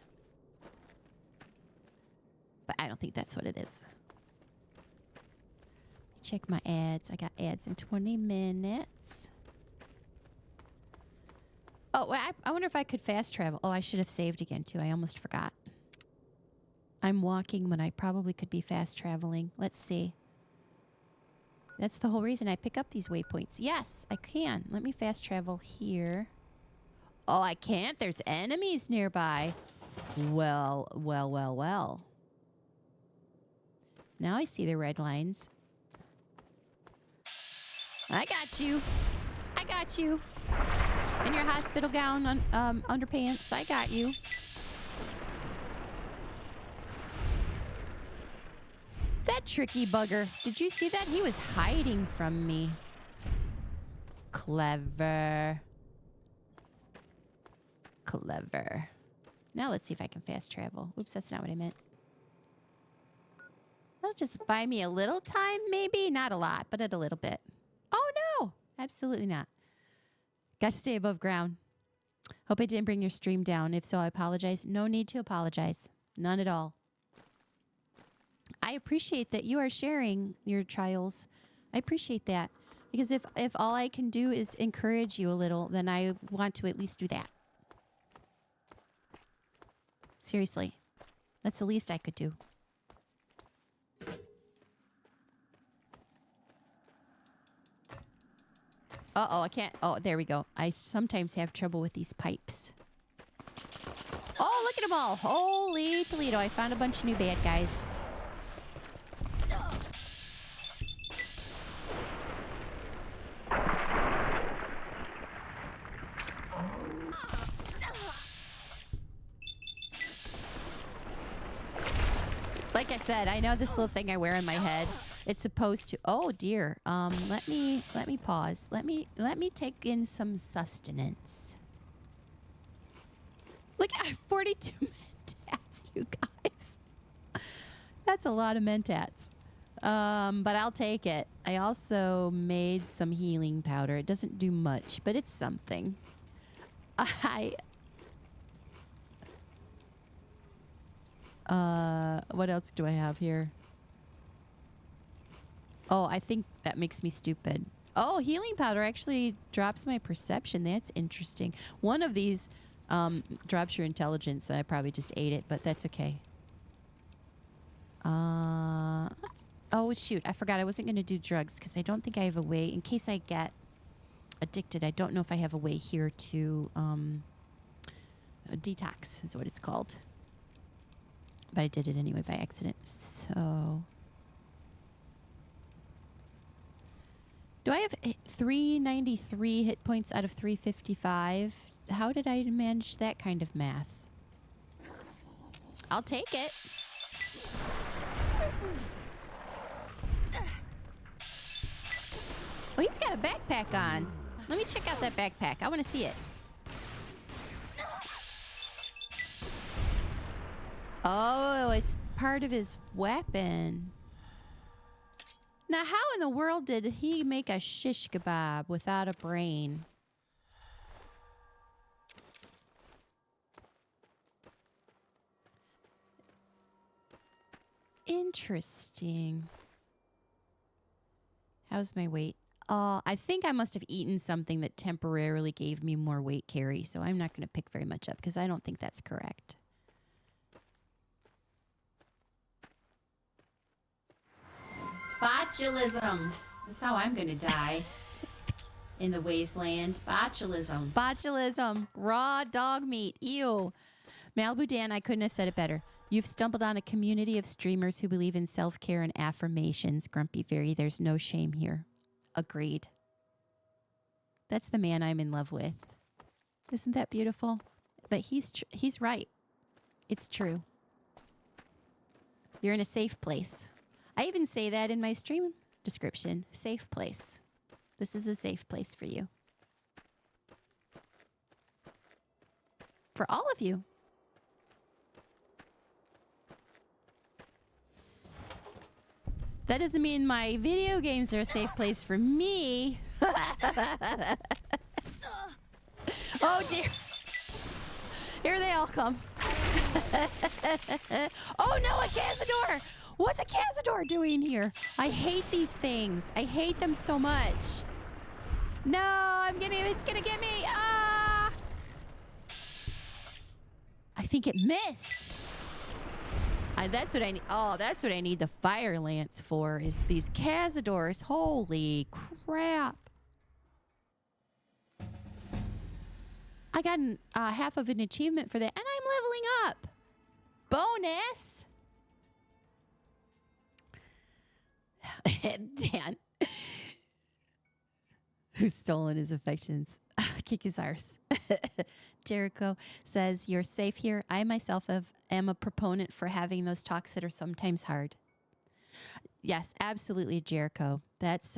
[SPEAKER 2] But I don't think that's what it is. Check my ads. I got ads in 20 minutes. Oh, I wonder if I could fast travel. Oh, I should have saved again, too. I almost forgot. I'm walking when I probably could be fast traveling. Let's see. That's the whole reason I pick up these waypoints. Yes, I can. Let me fast travel here. Oh, I can't. There's enemies nearby. Well. Now I see the red lines. I got you. I got you. In your hospital gown, underpants. I got you. That tricky bugger. Did you see that? He was hiding from me. Clever. Clever. Now let's see if I can fast travel. Oops, that's not what I meant. That'll just buy me a little time, maybe. Not a lot, but a little bit. Oh, no. Absolutely not. Gotta stay above ground. Hope I didn't bring your stream down. If so, I apologize. No need to apologize. None at all. I appreciate that you are sharing your trials. I appreciate that. Because if all I can do is encourage you a little, then I want to at least do that. Seriously. That's the least I could do. Uh-oh, I can't. Oh, there we go. I sometimes have trouble with these pipes. Oh, look at them all. Holy Toledo. I found a bunch of new bad guys. Like I said, I know this little thing I wear on my head. It's supposed to. Oh dear. Let me pause. Let me take in some sustenance. Look at 42 mentats, you guys. That's a lot of mentats. But I'll take it. I also made some healing powder. It doesn't do much, but it's something. What else do I have here? Oh, I think that makes me stupid. Oh, healing powder actually drops my perception. That's interesting. One of these drops your intelligence. I probably just ate it, but that's okay. Oh, shoot. I forgot I wasn't going to do drugs because I don't think I have a way. In case I get addicted, I don't know if I have a way here to detox is what it's called. But I did it anyway by accident. So... do I have 393 hit points out of 355? How did I manage that kind of math? I'll take it. Oh, he's got a backpack on. Let me check out that backpack. I want to see it. Oh, it's part of his weapon. Now, how in the world did he make a shish kebab without a brain? Interesting. How's my weight? I think I must have eaten something that temporarily gave me more weight carry, so I'm not going to pick very much up because I don't think that's correct.
[SPEAKER 3] Botulism. That's how I'm gonna die. In the wasteland. Botulism.
[SPEAKER 2] Botulism. Raw dog meat. Ew. Malibu Dan, I couldn't have said it better. You've stumbled on a community of streamers who believe in self-care and affirmations. Grumpy Fairy, there's no shame here. Agreed. That's the man I'm in love with. Isn't that beautiful? But he's right. It's true. You're in a safe place. I even say that in my stream description. Safe place. This is a safe place for you. For all of you. That doesn't mean my video games are a safe place for me. Oh dear. Here they all come. Oh no, a Cazador! What's a Cazador doing here? I hate these things. I hate them so much. No, it's gonna get me. Ah! I think it missed. That's what I need. Oh, that's what I need the fire lance for, is these Cazadors. Holy crap. I got half of an achievement for that, and I'm leveling up. Bonus. Dan. Who's stolen his affections? Kick his arse. Jericho says, you're safe here. I myself am a proponent for having those talks that are sometimes hard. Yes, absolutely, Jericho. That's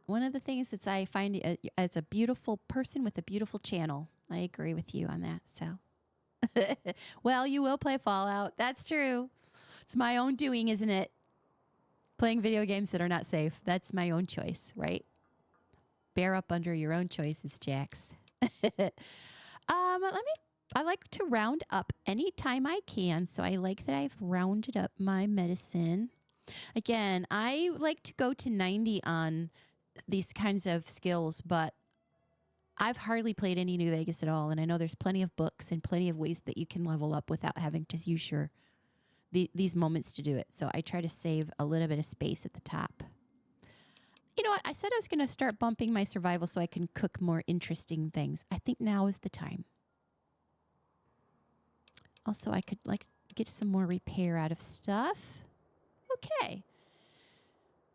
[SPEAKER 2] one of the things that I find as a beautiful person with a beautiful channel. I agree with you on that. So, well, you will play Fallout. That's true. It's my own doing, isn't it? Playing video games that are not safe. That's my own choice, right? Bear up under your own choices, Jax. I like to round up anytime I can. So I like that I've rounded up my medicine. Again, I like to go to 90 on these kinds of skills, but I've hardly played any New Vegas at all. And I know there's plenty of books and plenty of ways that you can level up without having to use these moments to do it. So I try to save a little bit of space at the top. You know what? I said I was going to start bumping my survival so I can cook more interesting things. I think now is the time. Also, I could get some more repair out of stuff. Okay.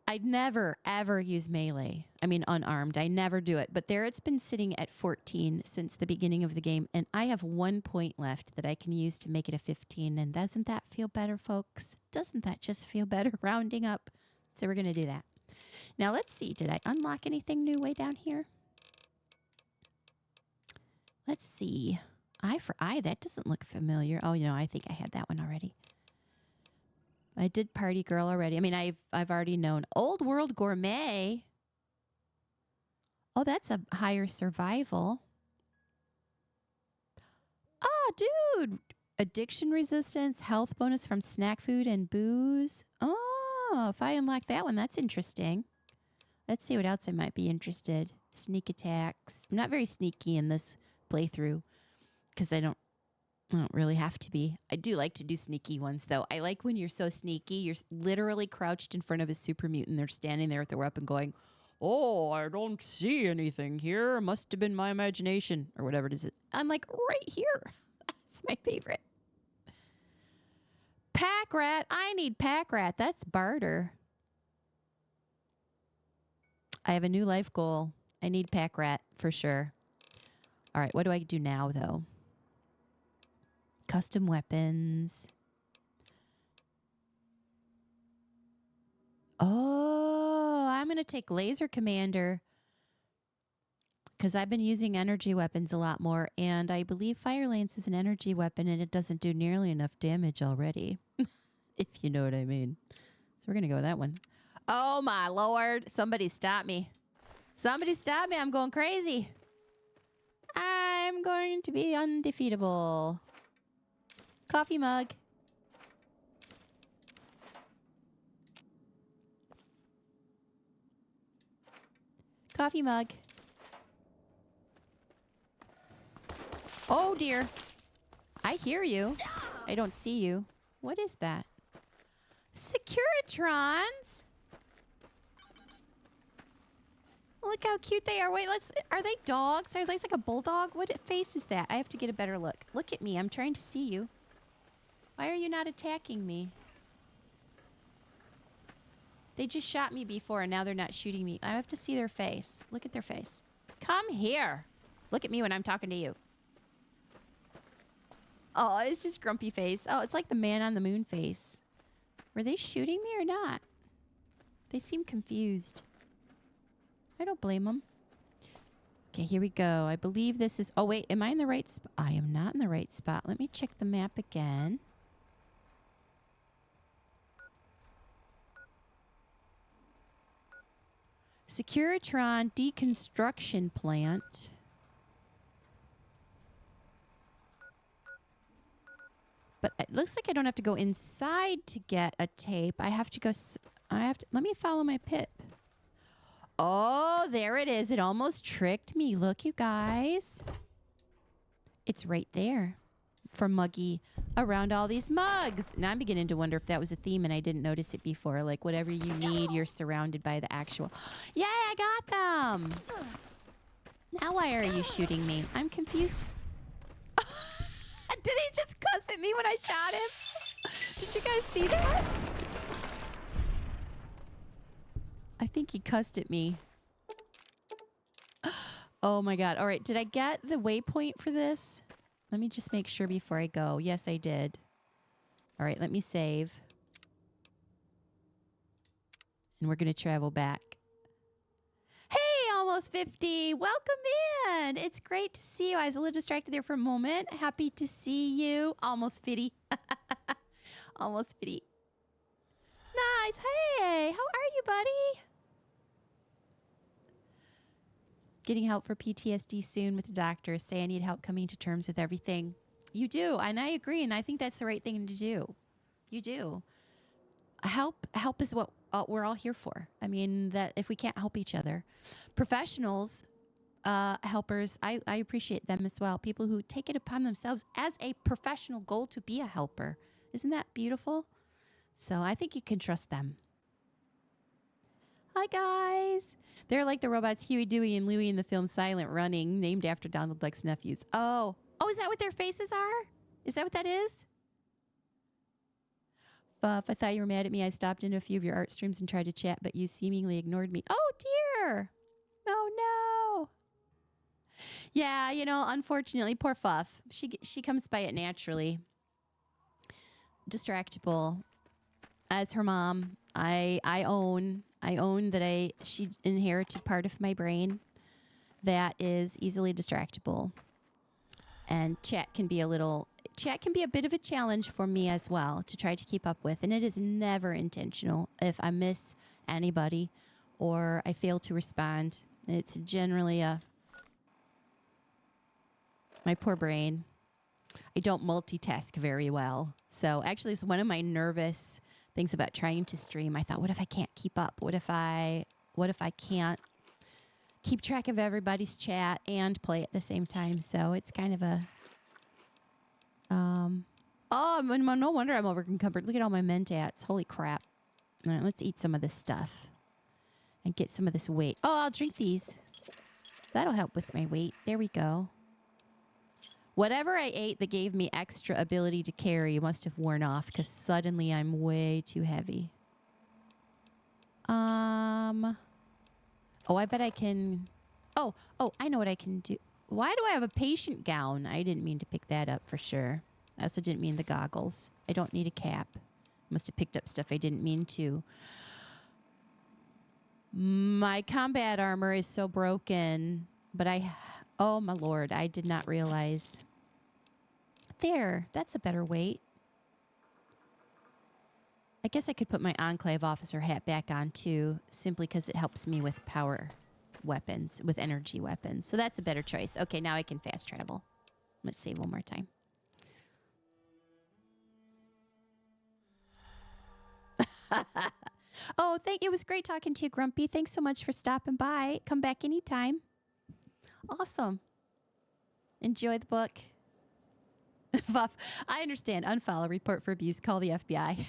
[SPEAKER 2] I'd never, ever use melee. I mean, unarmed. I never do it. But there it's been sitting at 14 since the beginning of the game. And I have 1 point left that I can use to make it a 15. And doesn't that feel better, folks? Doesn't that just feel better rounding up? So we're going to do that. Now, let's see. Did I unlock anything new way down here? Let's see. Eye for eye. That doesn't look familiar. Oh, you know, I think I had that one already. I did Party Girl already. I mean, I've already known. Old World Gourmet. Oh, that's a higher survival. Oh, dude. Addiction resistance, health bonus from snack food and booze. Oh, if I unlock that one, that's interesting. Let's see what else I might be interested. Sneak attacks. I'm not very sneaky in this playthrough because I don't really have to be. I do like to do sneaky ones, though. I like when you're so sneaky, you're literally crouched in front of a super mutant. They're standing there with their weapon going, oh, I don't see anything here. Must have been my imagination or whatever it is. I'm like, right here. That's my favorite. Pack rat. I need pack rat. That's barter. I have a new life goal. I need pack rat for sure. All right. What do I do now, though? Custom weapons. Oh, I'm going to take Laser Commander. Because I've been using energy weapons a lot more, and I believe Fire Lance is an energy weapon, and it doesn't do nearly enough damage already, if you know what I mean. So we're going to go with that one. Oh, my Lord. Somebody stop me. Somebody stop me. I'm going crazy. I'm going to be undefeatable. Coffee mug. Coffee mug. Oh, dear. I hear you. I don't see you. What is that? Securitrons? Look how cute they are. Wait, are they dogs? Are they like a bulldog? What face is that? I have to get a better look. Look at me. I'm trying to see you. Why are you not attacking me? They just shot me before and now they're not shooting me. I have to see their face. Look at their face. Come here. Look at me when I'm talking to you. Oh, it's just grumpy face. Oh, it's like the man on the moon face. Were they shooting me or not? They seem confused. I don't blame them. Okay, here we go. I believe this is... Oh, wait. Am I in the right spot? I am not in the right spot. Let me check the map again. Securitron deconstruction plant. But it looks like I don't have to go inside to get a tape. I have to go... Let me follow my pip. Oh, there it is. It almost tricked me. Look, you guys. It's right there. For Muggy around all these mugs. Now I'm beginning to wonder if that was a theme and I didn't notice it before. Like, whatever you need, you're surrounded by the actual... Yay, I got them! Now why are you shooting me? I'm confused. Did he just cuss at me when I shot him? Did you guys see that? I think he cussed at me. Oh my god. All right, did I get the waypoint for this? Let me just make sure before I go. Yes, I did. All right, let me save. And we're going to travel back. Hey, almost 50. Welcome in. It's great to see you. I was a little distracted there for a moment. Happy to see you. Almost 50. Almost 50. Nice. Hey, how are you, buddy? Getting help for PTSD soon with the doctor. Say I need help coming to terms with everything. You do, and I agree, and I think that's the right thing to do. You do. Help is what we're all here for. I mean, that if we can't help each other. Professionals, helpers, I appreciate them as well. People who take it upon themselves as a professional goal to be a helper. Isn't that beautiful? So I think you can trust them. Hi, guys. They're like the robots Huey, Dewey, and Louie in the film Silent Running, named after Donald Duck's nephews. Oh, is that what their faces are? Is that what that is? Fuff, I thought you were mad at me. I stopped into a few of your art streams and tried to chat, but you seemingly ignored me. Oh, dear. Oh, no. Yeah, you know, unfortunately, poor Fuff. She comes by it naturally. Distractible. As her mom, I own that she inherited part of my brain that is easily distractible. And chat can be a bit of a challenge for me as well to try to keep up with. And it is never intentional. If I miss anybody or I fail to respond, it's generally my poor brain. I don't multitask very well. So actually, it's one of my nervous things about trying to stream. I thought, what if I can't keep up? What if I can't keep track of everybody's chat and play at the same time? So it's kind of a no wonder I'm over encumbered. Look at all my mentats. Holy crap. All right, let's eat some of this stuff and get some of this weight. Oh, I'll drink these. That'll help with my weight. There we go. Whatever I ate that gave me extra ability to carry must have worn off because suddenly I'm way too heavy. Oh, I bet I can... Oh, I know what I can do. Why do I have a patient gown? I didn't mean to pick that up for sure. I also didn't mean the goggles. I don't need a cap. Must have picked up stuff I didn't mean to. My combat armor is so broken. But oh my lord, I did not realize. There, that's a better weight. I guess I could put my Enclave officer hat back on too, simply because it helps me with power weapons, with energy weapons. So that's a better choice. Okay, now I can fast travel. Let's save one more time. Oh, it was great talking to you, Grumpy. Thanks so much for stopping by. Come back anytime. Awesome. Enjoy the book. Fuff, I understand. Unfollow, report for abuse, call the FBI.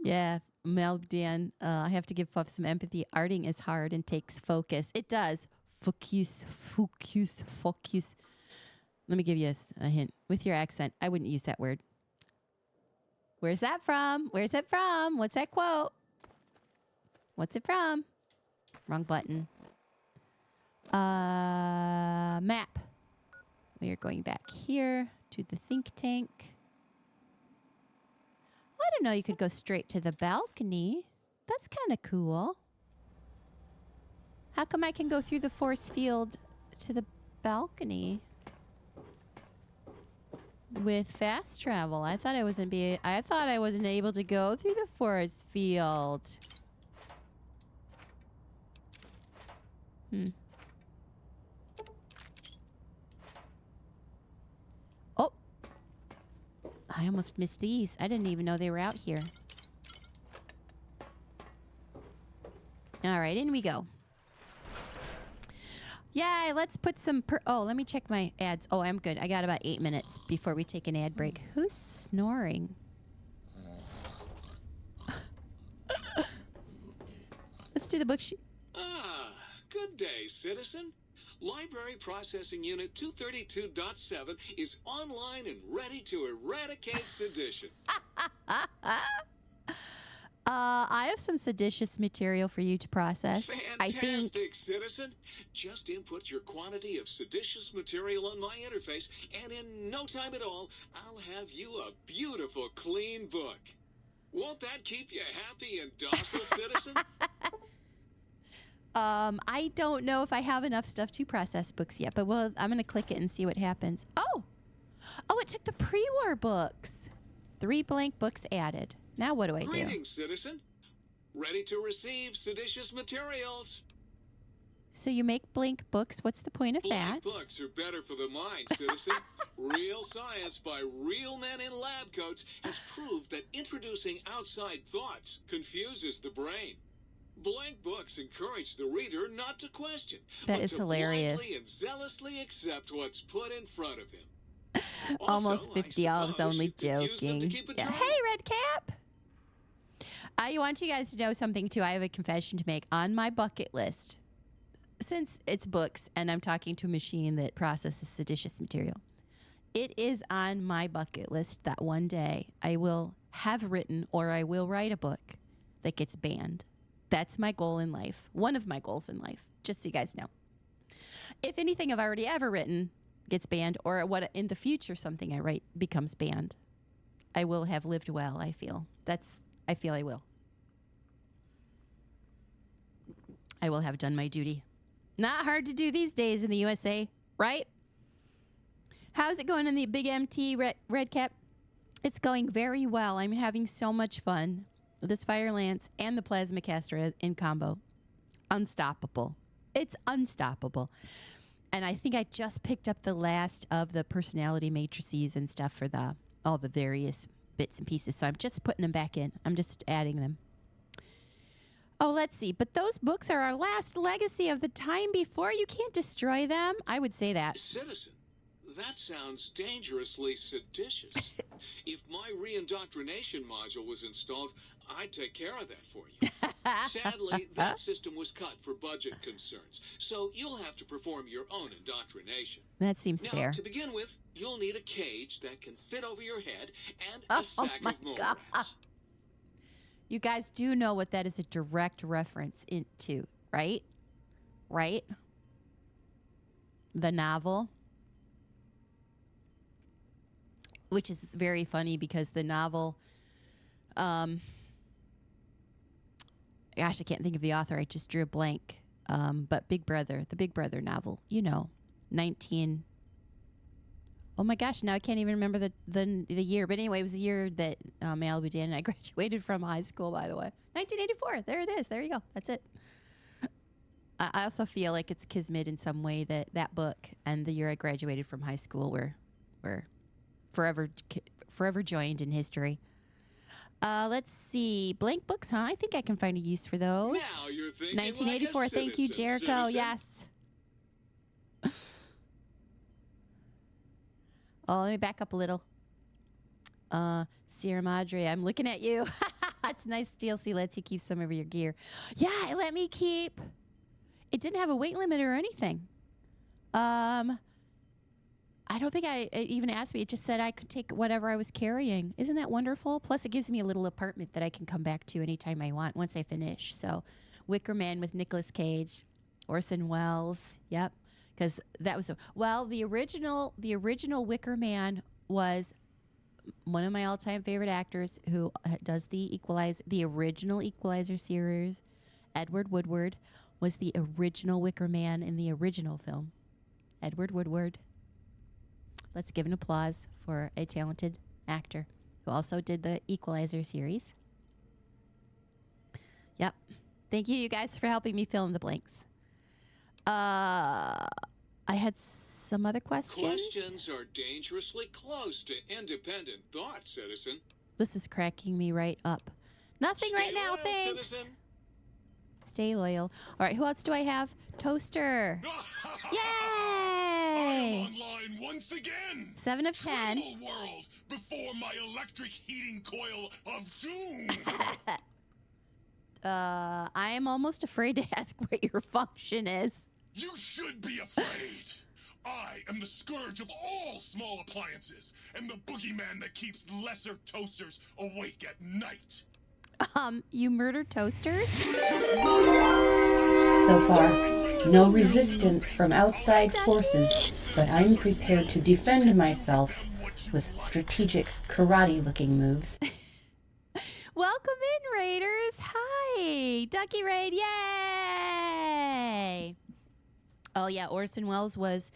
[SPEAKER 2] Yeah, Mel Dan, I have to give Fuff some empathy. Arting is hard and takes focus. It does. Focus. Let me give you a hint. With your accent, I wouldn't use that word. Where's that from? Where's it from? What's that quote? What's it from? Wrong button. Map. We are going back here to the think tank. I don't know. You could go straight to the balcony. That's kind of cool. How come I can go through the force field to the balcony with fast travel? I thought I wasn't able to go through the force field. Oh, I almost missed these. I didn't even know they were out here. All right, in we go. Yeah, let's put some... let me check my ads. Oh, I'm good. I got about 8 minutes before we take an ad break. Who's snoring? Let's do the book sheet.
[SPEAKER 5] Good day, citizen. Library Processing Unit 232.7 is online and ready to eradicate sedition.
[SPEAKER 2] I have some seditious material for you to process.
[SPEAKER 5] Fantastic, citizen. Just input your quantity of seditious material on my interface, and in no time at all, I'll have you a beautiful, clean book. Won't that keep you happy and docile, citizen?
[SPEAKER 2] I don't know if I have enough stuff to process books yet, but I'm going to click it and see what happens. Oh, it took the pre-war books. 3 blank books added. Now what do I do?
[SPEAKER 5] Greetings, citizen. Ready to receive seditious materials.
[SPEAKER 2] So you make blank books. What's the point of that?
[SPEAKER 5] Blank books are better for the mind, citizen. Real science by real men in lab coats has proved that introducing outside thoughts confuses the brain. Blank books encourage the reader not to question,
[SPEAKER 2] that
[SPEAKER 5] but
[SPEAKER 2] is
[SPEAKER 5] to
[SPEAKER 2] hilarious.
[SPEAKER 5] blindly and zealously accept what's put in front of him.
[SPEAKER 2] Almost
[SPEAKER 5] Also,
[SPEAKER 2] 50. I was only
[SPEAKER 5] you could use them to
[SPEAKER 2] joking.
[SPEAKER 5] keep it
[SPEAKER 2] Yeah.
[SPEAKER 5] dry.
[SPEAKER 2] Hey, Red Cap. I want you guys to know something, too. I have a confession to make on my bucket list. Since it's books and I'm talking to a machine that processes seditious material, it is on my bucket list that one day I will have written or I will write a book that gets banned. That's my goal in life. One of my goals in life, just so you guys know. If anything I've already ever written gets banned, or what in the future something I write becomes banned, I will have lived well, I feel. I feel I will. I will have done my duty. Not hard to do these days in the USA, right? How's it going in the big MT, Red Cap? It's going very well. I'm having so much fun. This Fire Lance and the Plasma Caster in combo. Unstoppable. It's unstoppable. And I think I just picked up the last of the personality matrices and stuff for all the various bits and pieces. So I'm just putting them back in. I'm just adding them. Oh, let's see. But those books are our last legacy of the time before. You can't destroy them. I would say that.
[SPEAKER 5] Citizen, that sounds dangerously seditious. If my re-indoctrination module was installed, I'd take care of that for you. Sadly, that system was cut for budget concerns, so you'll have to perform your own indoctrination.
[SPEAKER 2] That seems
[SPEAKER 5] Now,
[SPEAKER 2] fair.
[SPEAKER 5] to begin with, you'll need a cage that can fit over your head and a sack of mole rats.
[SPEAKER 2] You guys do know what that is a direct reference into, right? Right? The novel. Which is very funny because the novel Gosh, I can't think of the author. I just drew a blank. But Big Brother, the Big Brother novel, 19. Oh my gosh, now I can't even remember the year. But anyway, it was the year that Malibu Dan and I graduated from high school, by the way. 1984. There it is. There you go. That's it. I also feel like it's kismet in some way that book and the year I graduated from high school were forever joined in history. Let's see. Blank books, huh? I think I can find a use for those.
[SPEAKER 5] Now you're thinking
[SPEAKER 2] 1984.
[SPEAKER 5] like a
[SPEAKER 2] Thank you,
[SPEAKER 5] citizen,
[SPEAKER 2] Jericho.
[SPEAKER 5] citizen.
[SPEAKER 2] Yes. Oh, let me back up a little. Sierra Madre, I'm looking at you. It's nice DLC lets you keep some of your gear. Yeah, it let me keep. It didn't have a weight limit or anything. I don't think it even asked me. It just said I could take whatever I was carrying. Isn't that wonderful? Plus, it gives me a little apartment that I can come back to anytime I want once I finish. So, Wicker Man with Nicolas Cage, Orson Welles. Yep, because that was the original Wicker Man was one of my all-time favorite actors who does the original Equalizer series. Edward Woodward was the original Wicker Man in the original film. Edward Woodward. Let's give an applause for a talented actor who also did the Equalizer series. Yep. Thank you guys for helping me fill in the blanks. I had some other questions.
[SPEAKER 5] Questions are dangerously close to independent thought, citizen.
[SPEAKER 2] This is cracking me right up. Nothing
[SPEAKER 5] Stay
[SPEAKER 2] right now,
[SPEAKER 5] loyal,
[SPEAKER 2] thanks.
[SPEAKER 5] citizen.
[SPEAKER 2] Stay loyal. All right, who else do I have? Toaster. Yay!
[SPEAKER 10] I'm online once again.
[SPEAKER 2] 7 of 10.
[SPEAKER 10] Tremble world before my electric heating coil of doom.
[SPEAKER 2] I am almost afraid to ask what your function is.
[SPEAKER 10] You should be afraid. I am the scourge of all small appliances, and the boogeyman that keeps lesser toasters awake at night.
[SPEAKER 2] You murder toasters?
[SPEAKER 3] So far, no resistance from outside forces, but I'm prepared to defend myself with strategic karate-looking moves.
[SPEAKER 2] Welcome in, Raiders. Hi. Ducky Raid, yay! Oh, yeah, Orson Welles was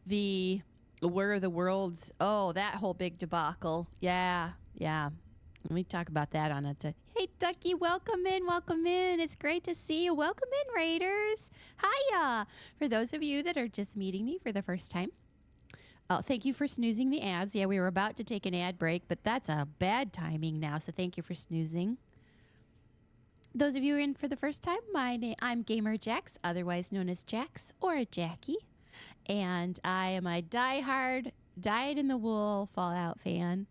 [SPEAKER 2] the War of the Worlds. Oh, that whole big debacle. Yeah. Let me talk about that on it. Hey, Ducky, welcome in. It's great to see you. Welcome in, Raiders. Hiya. For those of you that are just meeting me for the first time, thank you for snoozing the ads. Yeah, we were about to take an ad break, but that's a bad timing now, so thank you for snoozing. Those of you who are in for the first time, I'm Gamer Jax, otherwise known as Jax or a Jackie, and I am a diehard, dyed-in-the-wool Fallout fan.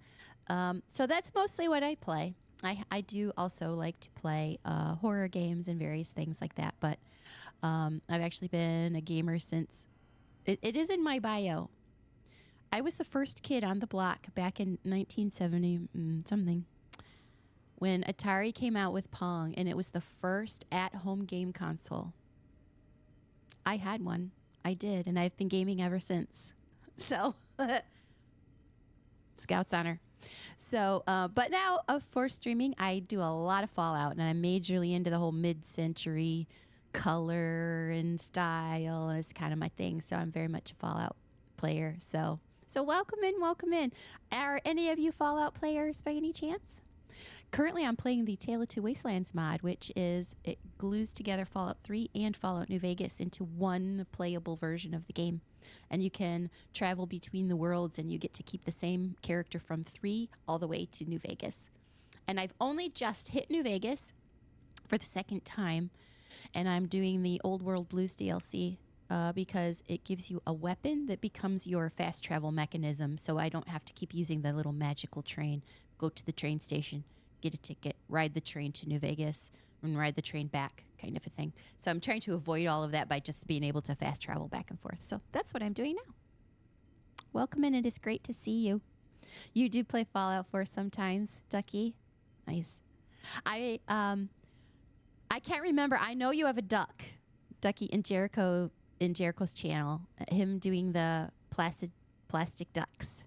[SPEAKER 2] So that's mostly what I play. I do also like to play horror games and various things like that, but I've actually been a gamer since... It is in my bio. I was the first kid on the block back in 1970-something when Atari came out with Pong, and it was the first at-home game console. I had one. I did, and I've been gaming ever since. So, Scout's honor. So, but now for streaming, I do a lot of Fallout, and I'm majorly into the whole mid-century color and style. It's kind of my thing, so I'm very much a Fallout player. So welcome in. Are any of you Fallout players by any chance? Currently, I'm playing the Tale of Two Wastelands mod, which is, it glues together Fallout 3 and Fallout New Vegas into one playable version of the game. And you can travel between the worlds, and you get to keep the same character from 3 all the way to New Vegas. And I've only just hit New Vegas for the second time, and I'm doing the Old World Blues DLC because it gives you a weapon that becomes your fast travel mechanism, so I don't have to keep using the little magical train. Go to the train station, get a ticket, ride the train to New Vegas, and ride the train back, kind of a thing. So I'm trying to avoid all of that by just being able to fast travel back and forth. So that's what I'm doing now. Welcome in. It is great to see you. You do play Fallout 4 sometimes, Ducky. Nice. I can't remember. I know you have a duck, Ducky, in Jericho's channel, him doing the plastic ducks.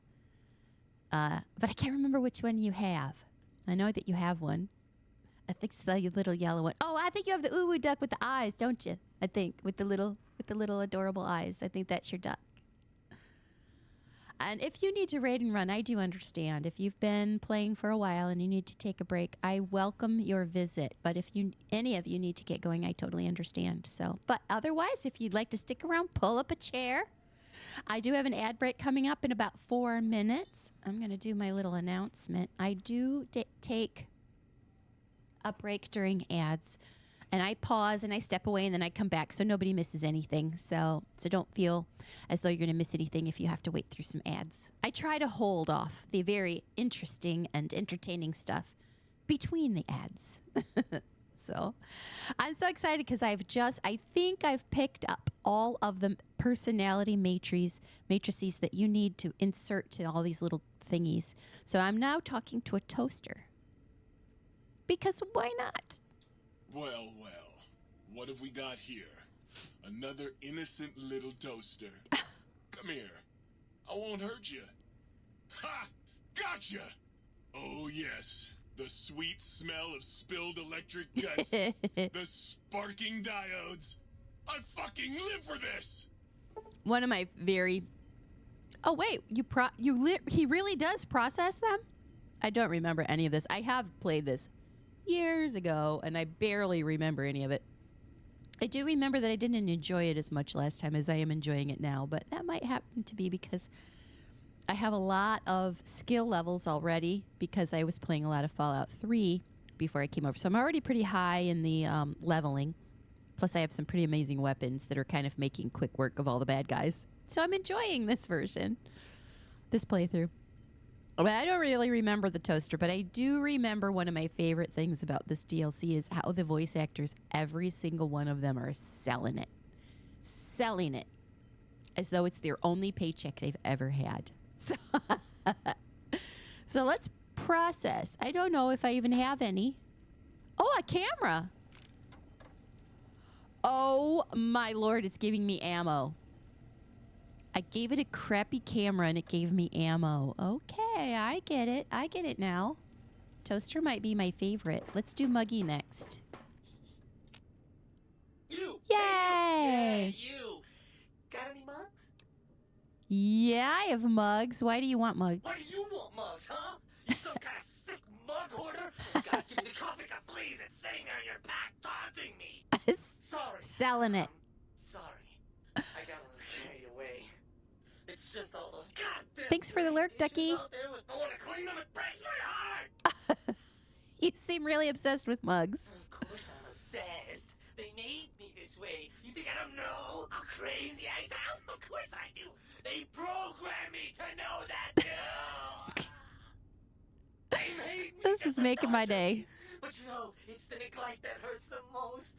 [SPEAKER 2] But I can't remember which one you have. I know that you have one. I think it's the little yellow one. Oh, I think you have the uwu duck with the eyes, don't you? I think with the little adorable eyes. I think that's your duck. And if you need to raid and run, I do understand. If you've been playing for a while and you need to take a break, I welcome your visit. But if any of you need to get going, I totally understand. So, but otherwise, if you'd like to stick around, pull up a chair. I do have an ad break coming up in about 4 minutes. I'm going to do my little announcement. I do take a break during ads. And I pause and I step away and then I come back so nobody misses anything. So don't feel as though you're going to miss anything if you have to wait through some ads. I try to hold off the very interesting and entertaining stuff between the ads. So I'm so excited because I think I've picked up all of the personality matrices that you need to insert to all these little thingies. So I'm now talking to a toaster. Because why not?
[SPEAKER 10] Well, what have we got here? Another innocent little toaster. Come here. I won't hurt you. Ha! Gotcha! Oh, yes. The sweet smell of spilled electric guts. The sparking diodes. I fucking live for this!
[SPEAKER 2] One of my very... Oh, wait. He really does process them? I don't remember any of this. I have played this years ago, and I barely remember any of it. I do remember that I didn't enjoy it as much last time as I am enjoying it now, but that might happen to be because I have a lot of skill levels already because I was playing a lot of Fallout 3 before I came over. So I'm already pretty high in the leveling. Plus, I have some pretty amazing weapons that are kind of making quick work of all the bad guys. So I'm enjoying this version, this playthrough. But I don't really remember the toaster, but I do remember one of my favorite things about this DLC is how the voice actors, every single one of them, are selling it. Selling it. As though it's their only paycheck they've ever had. So let's process. I don't know if I even have any. Oh, a camera. Oh, my Lord, it's giving me ammo. I gave it a crappy camera and it gave me ammo. Okay, I get it. I get it now. Toaster might be my favorite. Let's do Muggy next.
[SPEAKER 7] You!
[SPEAKER 2] Yay!
[SPEAKER 7] Yeah, you! Got any mugs?
[SPEAKER 2] Yeah, I have mugs. Why do you want mugs?
[SPEAKER 7] Why do you want mugs, huh? You some kind of sick mug hoarder? You gotta give me the coffee cup, please. It's sitting there in your back, taunting me. Sorry.
[SPEAKER 2] Selling it.
[SPEAKER 7] Sorry. I got a little carried away. It's just all those goddamn
[SPEAKER 2] Thanks for the lurk, Ducky.
[SPEAKER 7] out there with no one to clean them. It breaks my heart.
[SPEAKER 2] You seem really obsessed with mugs.
[SPEAKER 7] Of course I'm obsessed. They made me this way. You think I don't know how crazy I sound? Of course I do. They programmed me to know that too. They made me
[SPEAKER 2] This
[SPEAKER 7] just
[SPEAKER 2] is
[SPEAKER 7] to
[SPEAKER 2] making my
[SPEAKER 7] torture
[SPEAKER 2] day.
[SPEAKER 7] me. But you know, it's the neglect that hurts the most.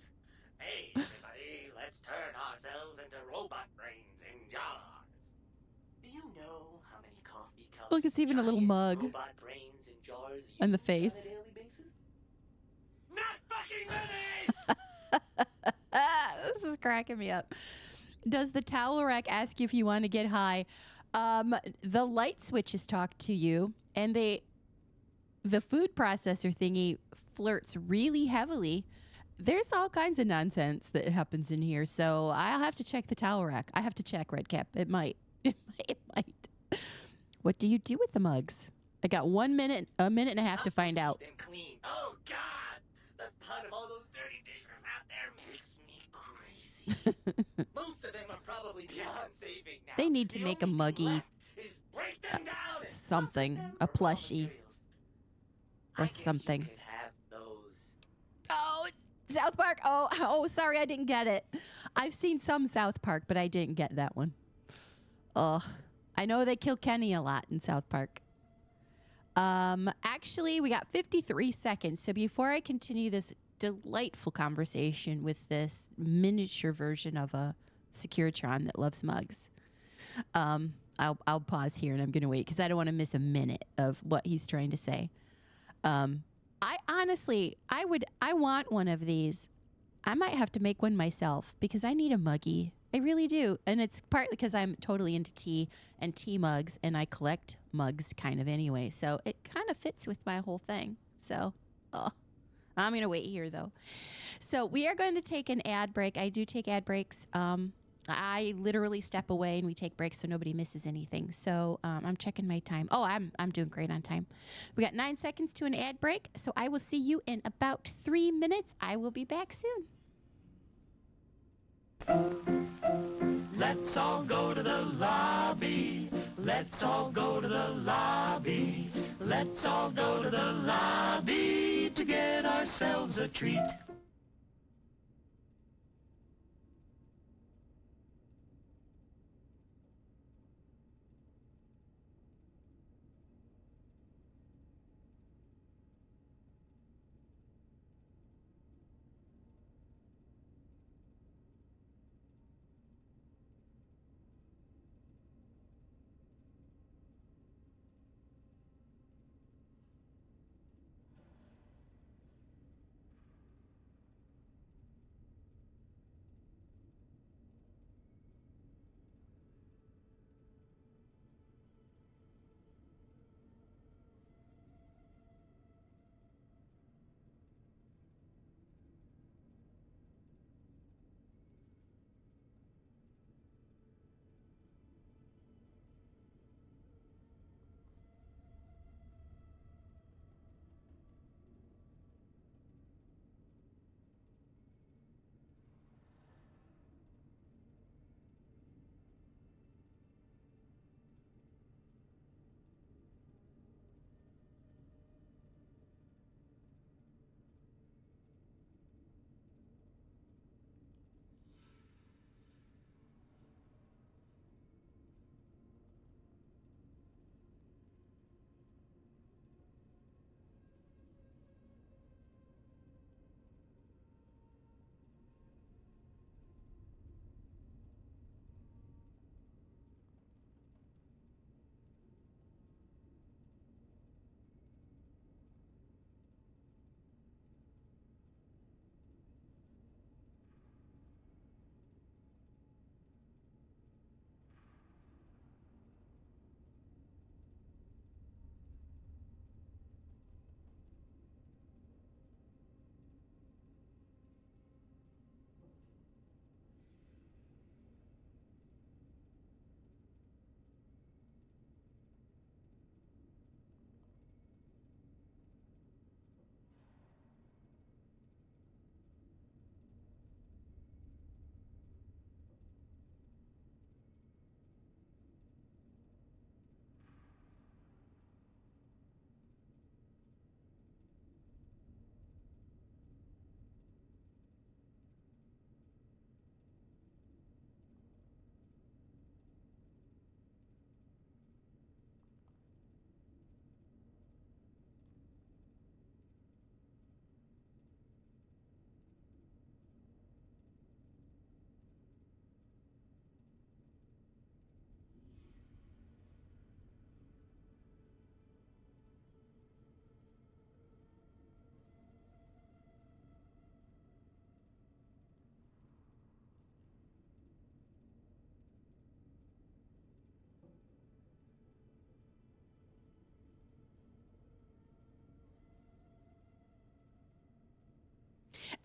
[SPEAKER 7] Hey, everybody, let's turn ourselves into robot brains in jars. Do you know how many coffee cups?
[SPEAKER 2] Look, it's even a little
[SPEAKER 7] giant
[SPEAKER 2] mug.
[SPEAKER 7] Robot brains in jars
[SPEAKER 2] On the
[SPEAKER 7] use
[SPEAKER 2] face.
[SPEAKER 7] On a daily basis? Not fucking many.
[SPEAKER 2] This is cracking me up. Does the towel rack ask you if you want to get high? The light switches talk to you, and the food processor thingy flirts really heavily. There's all kinds of nonsense that happens in here, so I'll have to check the towel rack. I have to check, Redcap. It might. It might. What do you do with the mugs? I got a minute and a half to find out.
[SPEAKER 7] Them clean. Oh God! The thought of all those dirty dishes out there makes me crazy. Most of them are probably beyond saving now.
[SPEAKER 2] They need to
[SPEAKER 7] The
[SPEAKER 2] make a
[SPEAKER 7] only thing
[SPEAKER 2] muggy
[SPEAKER 7] left is break them down and
[SPEAKER 2] something,
[SPEAKER 7] process them
[SPEAKER 2] a
[SPEAKER 7] for raw
[SPEAKER 2] plushie,
[SPEAKER 7] materials.
[SPEAKER 2] or
[SPEAKER 7] I guess
[SPEAKER 2] something.
[SPEAKER 7] You could have those.
[SPEAKER 2] Oh, South Park. Oh, sorry, I didn't get it. I've seen some South Park, but I didn't get that one. Ugh. I know they kill Kenny a lot in South Park. Actually, we got 53 seconds. So before I continue this delightful conversation with this miniature version of a Securitron that loves mugs, I'll pause here and I'm going to wait because I don't want to miss a minute of what he's trying to say. I honestly, I want one of these. I might have to make one myself because I need a muggy. I really do. And it's partly because I'm totally into tea and tea mugs, and I collect mugs kind of anyway. So it kind of fits with my whole thing. So, I'm going to wait here, though. So we are going to take an ad break. I do take ad breaks. I literally step away and we take breaks so nobody misses anything. So I'm checking my time. Oh, I'm doing great on time. We got 9 seconds to an ad break. So I will see you in about 3 minutes. I will be back soon.
[SPEAKER 11] Let's all go to the lobby. Let's all go to the lobby. Let's all go to the lobby to get ourselves a treat.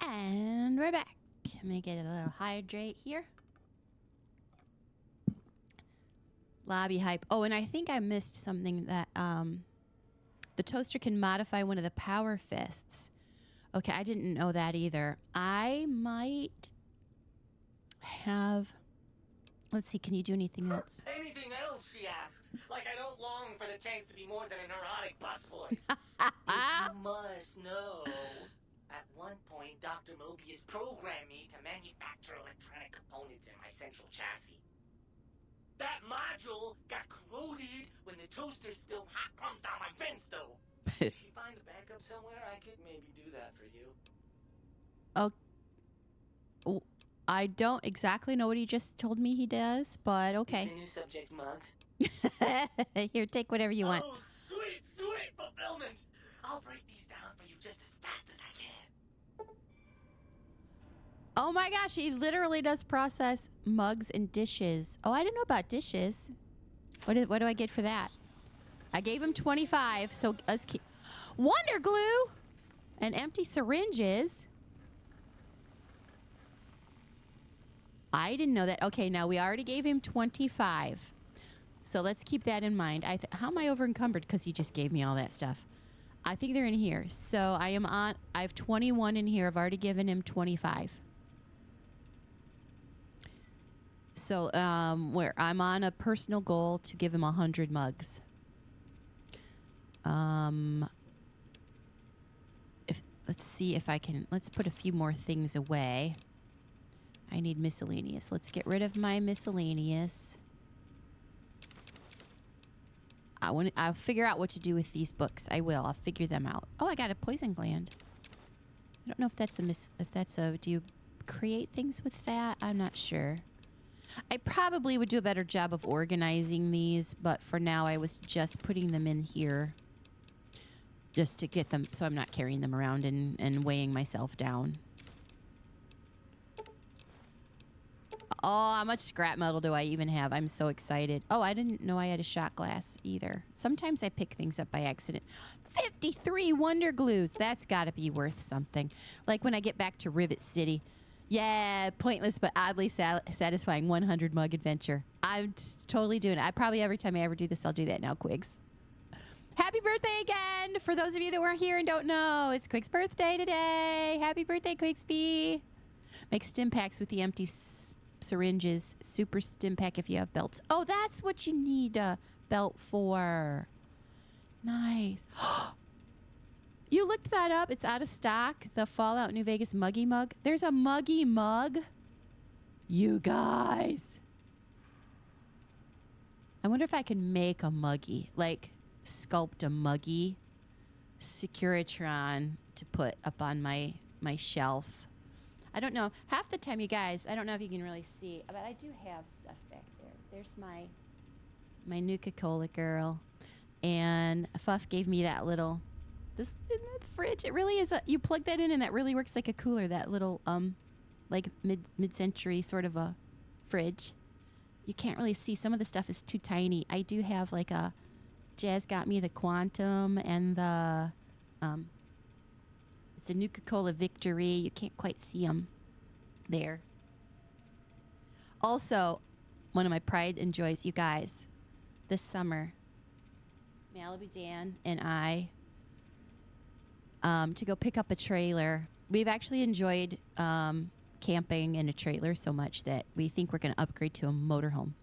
[SPEAKER 2] And we're back. Let me get a little hydrate here. Lobby hype. Oh, and I think I missed something that the toaster can modify one of the power fists. Okay, I didn't know that either. I might have... Let's see, can you do anything else?
[SPEAKER 7] Anything else, she asks. Like I don't long for the chance to be more than a neurotic busboy. You must know. At one point, Dr. Mobius programmed me to manufacture electronic components in my central chassis. That module got corroded when the toaster spilled hot crumbs down my fence, though. If you find a backup somewhere, I could maybe do that for you.
[SPEAKER 2] Oh, I don't exactly know what he just told me he does, but okay.
[SPEAKER 7] It's a new subject, Mugs.
[SPEAKER 2] Here, take whatever you want.
[SPEAKER 7] Oh, sweet, sweet fulfillment! I'll break these down for you just as fast as I can.
[SPEAKER 2] Oh my gosh, he literally does process mugs and dishes. Oh, I didn't know about dishes. What do I get for that? I gave him 25, so let's keep... Wonder glue! And empty syringes. I didn't know that. Okay, now we already gave him 25. So let's keep that in mind. How am I over encumbered? Because he just gave me all that stuff. I think they're in here. So I have 21 in here. I've already given him 25. So where I'm on a personal goal to give him 100 mugs. Let's see if I can. Let's put a few more things away. I need miscellaneous. Let's get rid of my miscellaneous. I'll figure out what to do with these books. I will. I'll figure them out. Oh, I got a poison gland. I don't know if that's a. Do you create things with that? I'm not sure. I probably would do a better job of organizing these, but for now I was just putting them in here just to get them so I'm not carrying them around and weighing myself down. Oh, how much scrap metal do I even have? I'm so excited. Oh, I didn't know I had a shot glass either. Sometimes I pick things up by accident. 53 Wonder Glues. That's got to be worth something. Like when I get back to Rivet City. Yeah, pointless but oddly satisfying 100 mug adventure. I'm totally doing it. Probably every time I ever do this, I'll do that now, Quigs. Happy birthday again! For those of you that weren't here and don't know, it's Quig's birthday today. Happy birthday, Quigsby. Make stim packs with the empty syringes. Super stim pack if you have belts. Oh, that's what you need a belt for. Nice. You looked that up. It's out of stock. The Fallout New Vegas Muggy Mug. There's a Muggy Mug. You guys. I wonder if I can make a Muggy. Like, sculpt a Muggy Securitron to put up on my shelf. I don't know. Half the time, you guys, I don't know if you can really see, but I do have stuff back there. There's my Nuka-Cola girl. And Fuff gave me that little... This in the fridge. It really is you plug that in and that really works like a cooler. That little like mid-century sort of a fridge. You can't really see. Some of the stuff is too tiny. I do have like a Jazz got me the Quantum and the it's a Nuka-Cola Victory. You can't quite see them there. Also, one of my pride and joys, you guys, this summer, Malibu Dan and I to go pick up a trailer. We've actually enjoyed camping in a trailer so much that we think we're going to upgrade to a motorhome.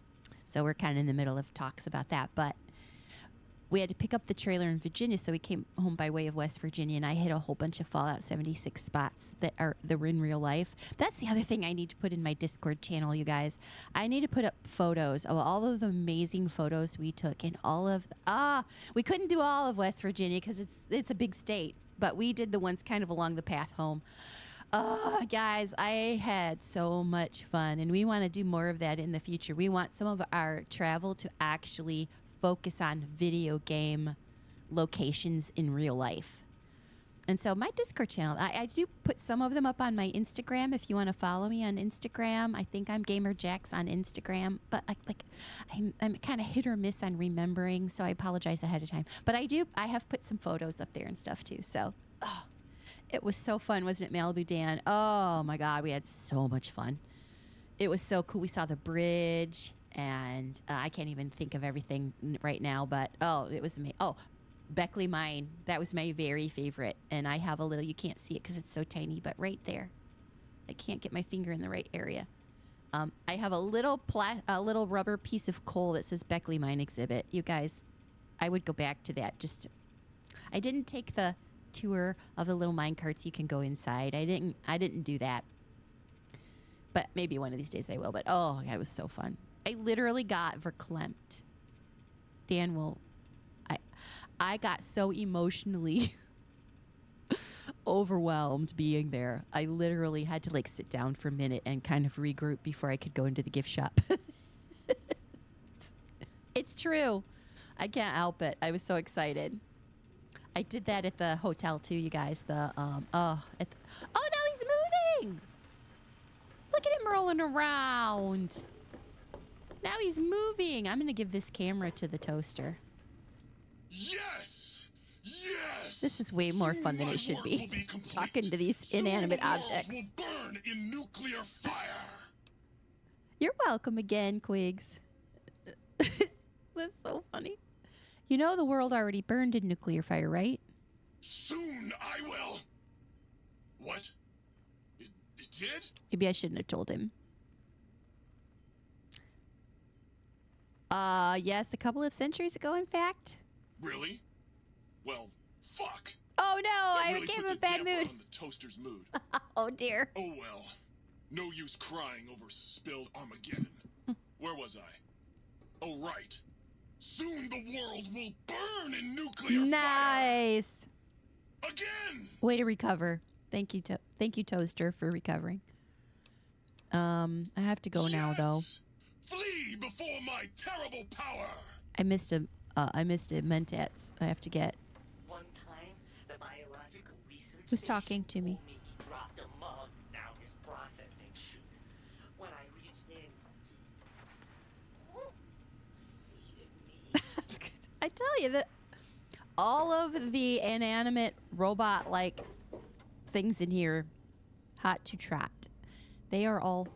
[SPEAKER 2] So we're kind of in the middle of talks about that. But we had to pick up the trailer in Virginia, so we came home by way of West Virginia, and I hit a whole bunch of Fallout 76 spots that were in real life. That's the other thing I need to put in my Discord channel, you guys. I need to put up photos of all of the amazing photos we took in all of... we couldn't do all of West Virginia because it's a big state. But we did the ones kind of along the path home. Oh, guys, I had so much fun. And we want to do more of that in the future. We want some of our travel to actually focus on video game locations in real life. And so my Discord channel, I do put some of them up on my Instagram. If you want to follow me on Instagram, I think I'm GamerJax on Instagram. But I'm kind of hit or miss on remembering, so I apologize ahead of time. But I have put some photos up there and stuff too. So, it was so fun, wasn't it, Malibu Dan? Oh my God, we had so much fun. It was so cool. We saw the bridge, and I can't even think of everything right now. But it was amazing. Oh. Beckley Mine, that was my very favorite, and I have a little, you can't see it because it's so tiny, but right there, I can't get my finger in the right area. I have a little rubber piece of coal that says Beckley Mine exhibit. You guys, I would go back to that. I didn't take the tour of the little mine carts you can go inside. I didn't do that, but maybe one of these days I will. But oh, it was so fun. I literally got verklempt. Dan will. I got so emotionally overwhelmed being there. I literally had to sit down for a minute and kind of regroup before I could go into the gift shop. It's true. I can't help it. I was so excited. I did that at the hotel too, you guys. Oh, now he's moving. Look at him rolling around. Now he's moving. I'm going to give this camera to the toaster.
[SPEAKER 10] Yes! Yes!
[SPEAKER 2] This is way more fun than it should be. Talking to these inanimate objects.
[SPEAKER 10] Will burn in nuclear fire.
[SPEAKER 2] You're welcome again, Quigs. That's so funny. You know the world already burned in nuclear fire, right?
[SPEAKER 10] Soon I will. What? It did?
[SPEAKER 2] Maybe I shouldn't have told him. Yes, a couple of centuries ago, in fact.
[SPEAKER 10] Really? Well, fuck.
[SPEAKER 2] Oh no,
[SPEAKER 10] That
[SPEAKER 2] I
[SPEAKER 10] really
[SPEAKER 2] gave
[SPEAKER 10] puts
[SPEAKER 2] him a
[SPEAKER 10] a
[SPEAKER 2] bad
[SPEAKER 10] damper
[SPEAKER 2] mood.
[SPEAKER 10] on the toaster's mood.
[SPEAKER 2] Oh dear.
[SPEAKER 10] Oh well. No use crying over spilled Armageddon. Where was I? Oh right. Soon the world will burn in nuclear
[SPEAKER 2] Nice.
[SPEAKER 10] fire. Again.
[SPEAKER 2] Way to recover. Thank you, Toaster, for recovering. I have to go now, though.
[SPEAKER 10] Flee before my terrible power.
[SPEAKER 2] I missed a Mentats. I have to get.
[SPEAKER 7] One time, the biological research
[SPEAKER 2] Who's talking to me?
[SPEAKER 7] told me he dropped a mug down his processing chute. When I reached in, he seated me.
[SPEAKER 2] I tell you that all of the inanimate robot-like things in here, hot to trot. They are all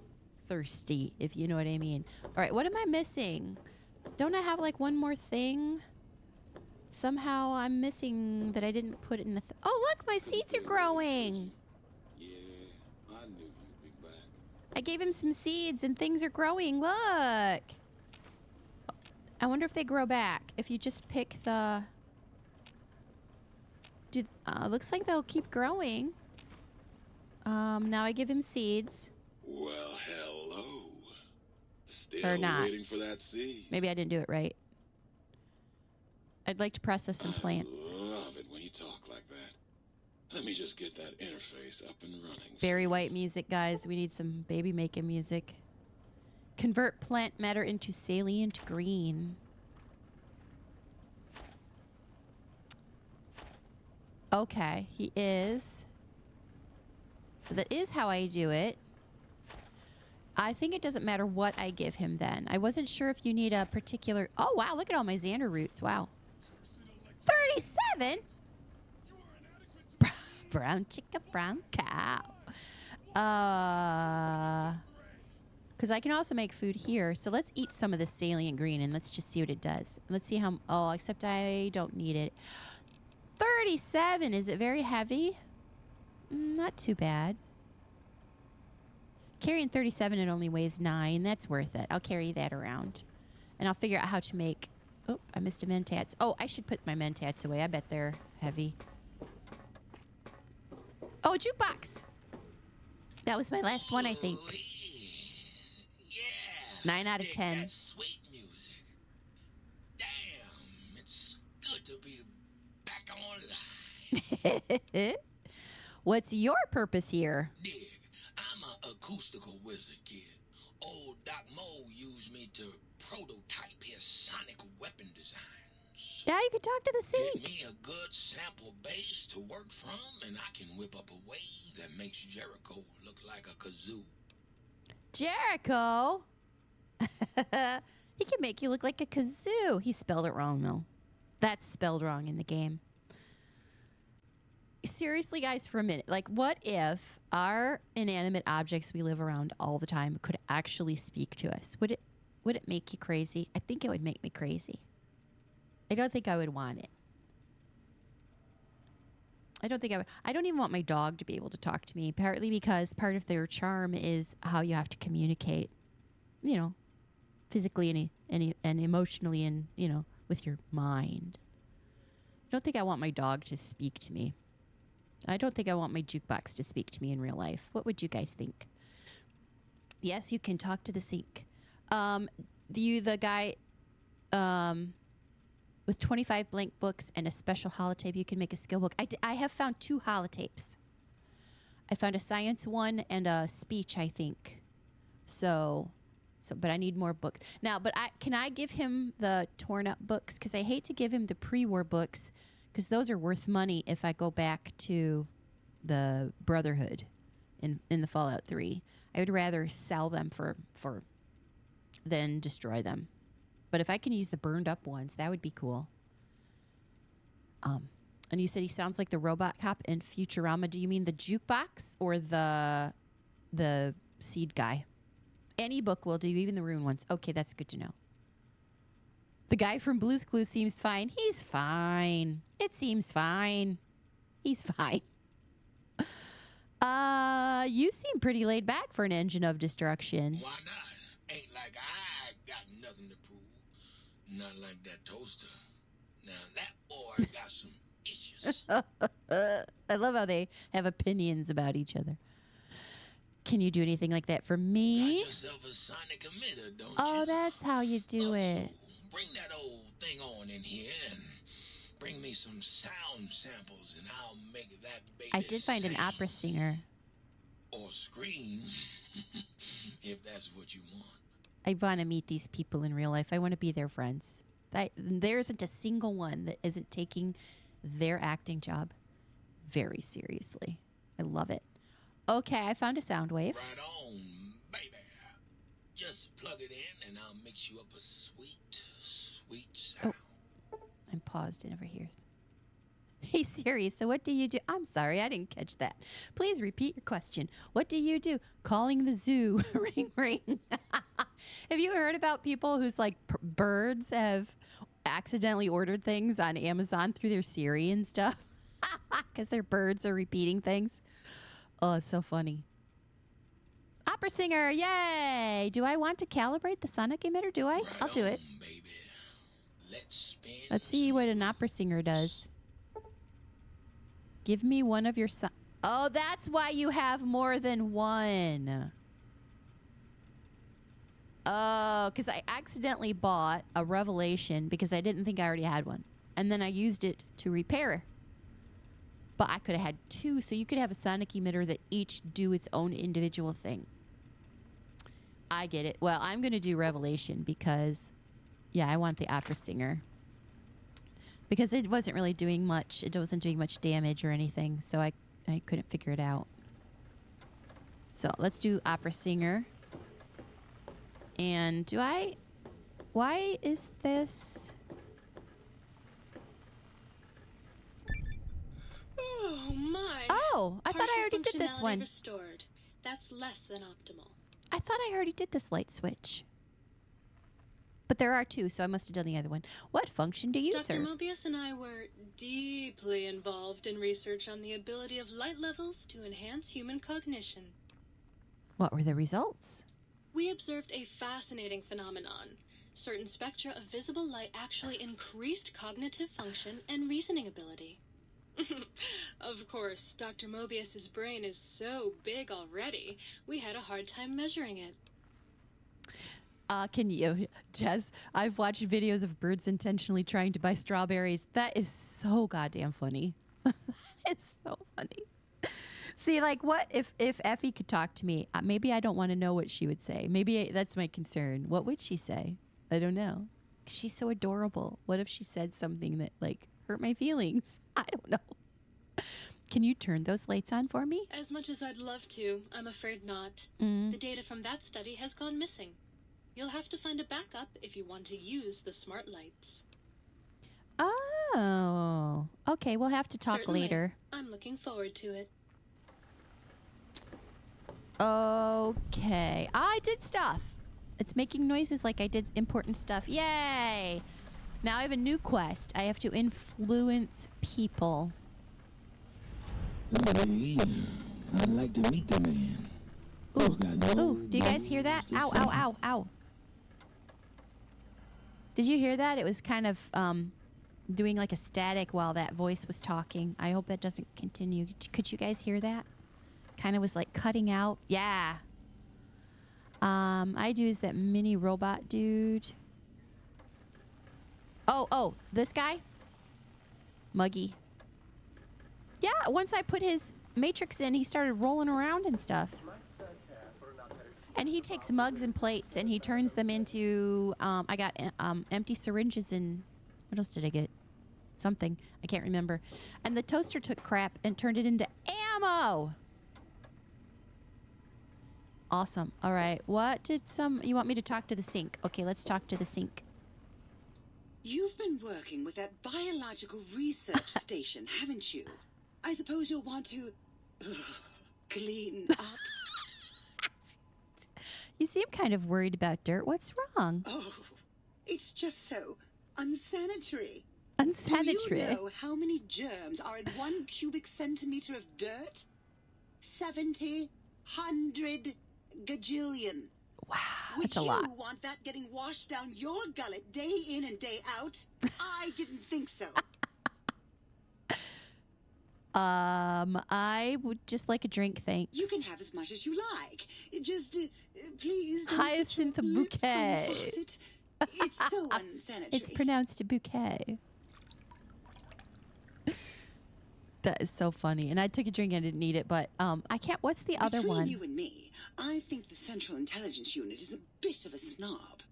[SPEAKER 2] thirsty, if you know what I mean. All right, what am I missing? Don't I have like one more thing? Somehow I'm missing that I didn't put in the... oh, look, my seeds are growing.
[SPEAKER 5] Yeah, I knew you'd be back.
[SPEAKER 2] I gave him some seeds and things are growing. Look. I wonder if they grow back. If you just pick the... looks like they'll keep growing. Now I give him seeds.
[SPEAKER 5] Well, hello. Still
[SPEAKER 2] Or not.
[SPEAKER 5] waiting for that seed.
[SPEAKER 2] Maybe I didn't do it right. I'd like to process some plants.
[SPEAKER 5] I love it when you talk like that. Let me just get that interface up and running.
[SPEAKER 2] Very white music, guys. We need some baby making music. Convert plant matter into salient green. Okay, he is. So that is how I do it. I think it doesn't matter what I give him then. I wasn't sure if you need a particular... oh, wow, look at all my Xander roots. Wow. 37? Brown chicken, brown cow. Because I can also make food here. So let's eat some of the salient green and let's just see what it does. Let's see how... oh, except I don't need it. 37. Is it very heavy? Not too bad. Carrying 37, it only weighs 9. That's worth it. I'll carry that around. And I'll figure out how to make... oh, I missed a Mentats. Oh, I should put my Mentats away. I bet they're heavy. Oh, a jukebox. That was my last one, I think.
[SPEAKER 7] Yeah.
[SPEAKER 2] 9 out of 10.
[SPEAKER 7] That sweet music. Damn, it's good to be back online.
[SPEAKER 2] What's your purpose here?
[SPEAKER 7] Dig, I'm an acoustical wizard kid. Old Doc Mo used me to prototype his sonic weapon designs.
[SPEAKER 2] Yeah, you can talk to the
[SPEAKER 7] Give
[SPEAKER 2] sink.
[SPEAKER 7] me a good sample base to work from, and I can whip up a wave that makes Jericho look like a kazoo.
[SPEAKER 2] Jericho? He can make you look like a kazoo. He spelled it wrong, though. That's spelled wrong in the game. Seriously, guys, for a minute. Like, what if our inanimate objects we live around all the time could actually speak to us? Would it make you crazy? I think it would make me crazy. I don't think I would want it. I don't think I would. I don't even want my dog to be able to talk to me, partly because part of their charm is how you have to communicate, you know, physically and emotionally and, you know, with your mind. I don't think I want my dog to speak to me. I don't think I want my jukebox to speak to me in real life. What would you guys think? Yes, you can talk to the sink. The guy with 25 blank books and a special holotape, you can make a skill book. I have found 2 holotapes. I found a science one and a speech, I think. So, but I need more books. Now, can I give him the torn up books? Because I hate to give him the pre-war books, because those are worth money if I go back to the Brotherhood in the Fallout 3. I would rather sell them for than destroy them. But if I can use the burned up ones, that would be cool. And you said he sounds like the robot cop in Futurama. Do you mean the jukebox or the seed guy? Any book will do, even the Rune ones. Okay, that's good to know. The guy from Blue's Clues seems fine. He's fine. It seems fine. He's fine. You seem pretty laid back for an engine of destruction.
[SPEAKER 10] Why not? Ain't like I got nothing to prove. Not like that toaster. Now that boy got some issues.
[SPEAKER 2] I love how they have opinions about each other. Can you do anything like that for me?
[SPEAKER 10] Got yourself a sonic emitter, don't
[SPEAKER 2] Oh,
[SPEAKER 10] you?
[SPEAKER 2] that's how you do it.
[SPEAKER 10] Bring that old thing on in here and bring me some sound samples and I'll make that baby
[SPEAKER 2] I did find an
[SPEAKER 10] sing
[SPEAKER 2] opera singer.
[SPEAKER 10] or scream if that's what you want.
[SPEAKER 2] I want to meet these people in real life. I want to be their friends. There isn't a single one that isn't taking their acting job very seriously. I love it. Okay, I found a sound wave.
[SPEAKER 10] Right on, baby. Just plug it in and I'll mix you up a sweet, sweet sound.
[SPEAKER 2] Oh, I'm paused. It never hears. Hey Siri, so what do you do? I'm sorry, I didn't catch that. Please repeat your question. What do you do? Calling the zoo. Ring, ring. Have you heard about people whose like birds have accidentally ordered things on Amazon through their Siri and stuff? Because their birds are repeating things. Oh, it's so funny. Opera singer, yay! Do I want to calibrate the sonic emitter? Do I?
[SPEAKER 10] Right
[SPEAKER 2] I'll do it.
[SPEAKER 10] on, baby.
[SPEAKER 2] Let's see what an opera singer does. Give me one of your Oh, that's why you have more than one. Oh, because I accidentally bought a Revelation because I didn't think I already had one. And then I used it to repair. But I could have had two, so you could have a sonic emitter that each do its own individual thing. I get it. Well, I'm going to do Revelation because, yeah, I want the opera singer. Because it wasn't really doing much. It wasn't doing much damage or anything, so I couldn't figure it out. So let's do opera singer. And why is this?
[SPEAKER 1] Oh my!
[SPEAKER 2] Oh, I thought I already did this
[SPEAKER 1] Partial
[SPEAKER 2] one.
[SPEAKER 1] functionality restored. That's less than optimal.
[SPEAKER 2] I thought I already did this light switch. But there are two, so I must have done the other one. What function do you
[SPEAKER 1] Dr.
[SPEAKER 2] serve?
[SPEAKER 1] Mobius and I were deeply involved in research on the ability of light levels to enhance human cognition.
[SPEAKER 2] What were the results?
[SPEAKER 1] We observed a fascinating phenomenon. Certain spectra of visible light actually increased cognitive function and reasoning ability. Of course, Dr. Mobius's brain is so big already, we had a hard time measuring it.
[SPEAKER 2] Can you, Jess? I've watched videos of birds intentionally trying to buy strawberries. That is so goddamn funny. That is so funny. See, like, what if Effie could talk to me? Maybe I don't want to know what she would say. Maybe that's my concern. What would she say? I don't know. 'Cause she's so adorable. What if she said something that, like, hurt my feelings? I don't know. Can you turn those lights on for me?
[SPEAKER 1] As much as I'd love to, I'm afraid not.
[SPEAKER 2] Mm.
[SPEAKER 1] The data from that study has gone missing. You'll have to find a backup if you want to use the smart lights.
[SPEAKER 2] Oh, okay. We'll have to talk
[SPEAKER 1] Certainly.
[SPEAKER 2] later.
[SPEAKER 1] I'm looking forward to it.
[SPEAKER 2] Okay. I did stuff. It's making noises like I did important stuff. Yay! Now I have a new quest. I have to influence people.
[SPEAKER 12] I'd like to meet the man.
[SPEAKER 2] Ooh, do you guys hear that? Ow, ow, ow, ow. Did you hear that? It was kind of doing like a static while that voice was talking. I hope that doesn't continue. Could you guys hear that? Kind of was like cutting out. Yeah. I'd use that mini robot dude. Oh, this guy? Muggy. Yeah, once I put his matrix in, he started rolling around and stuff. And he takes mugs and plates and he turns them into, I got empty syringes and, what else did I get? Something. I can't remember. And the toaster took crap and turned it into ammo. Awesome. All right. What did you want me to talk to the sink? Okay, let's talk to the sink.
[SPEAKER 13] You've been working with that biological research station, haven't you? I suppose you'll want to clean up.
[SPEAKER 2] You seem kind of worried about dirt. What's wrong?
[SPEAKER 13] Oh, it's just so unsanitary.
[SPEAKER 2] Unsanitary?
[SPEAKER 13] Do you know how many germs are in 1 cubic centimeter of dirt? 70, 100 gajillion.
[SPEAKER 2] Wow, that's a lot.
[SPEAKER 13] Would you want that getting washed down your gullet day in and day out? I didn't think so.
[SPEAKER 2] I would just like a drink, thanks.
[SPEAKER 13] You can have as much as you like. Just, please don't
[SPEAKER 2] Hyacinth
[SPEAKER 13] put your lips on the
[SPEAKER 2] bouquet.
[SPEAKER 13] faucet. It's so unsanitary.
[SPEAKER 2] It's pronounced a bouquet. That is so funny. And I took a drink and I didn't need it, but I can't. What's the other
[SPEAKER 13] Between
[SPEAKER 2] one?
[SPEAKER 13] you and me, I think the Central Intelligence Unit is a bit of a snob.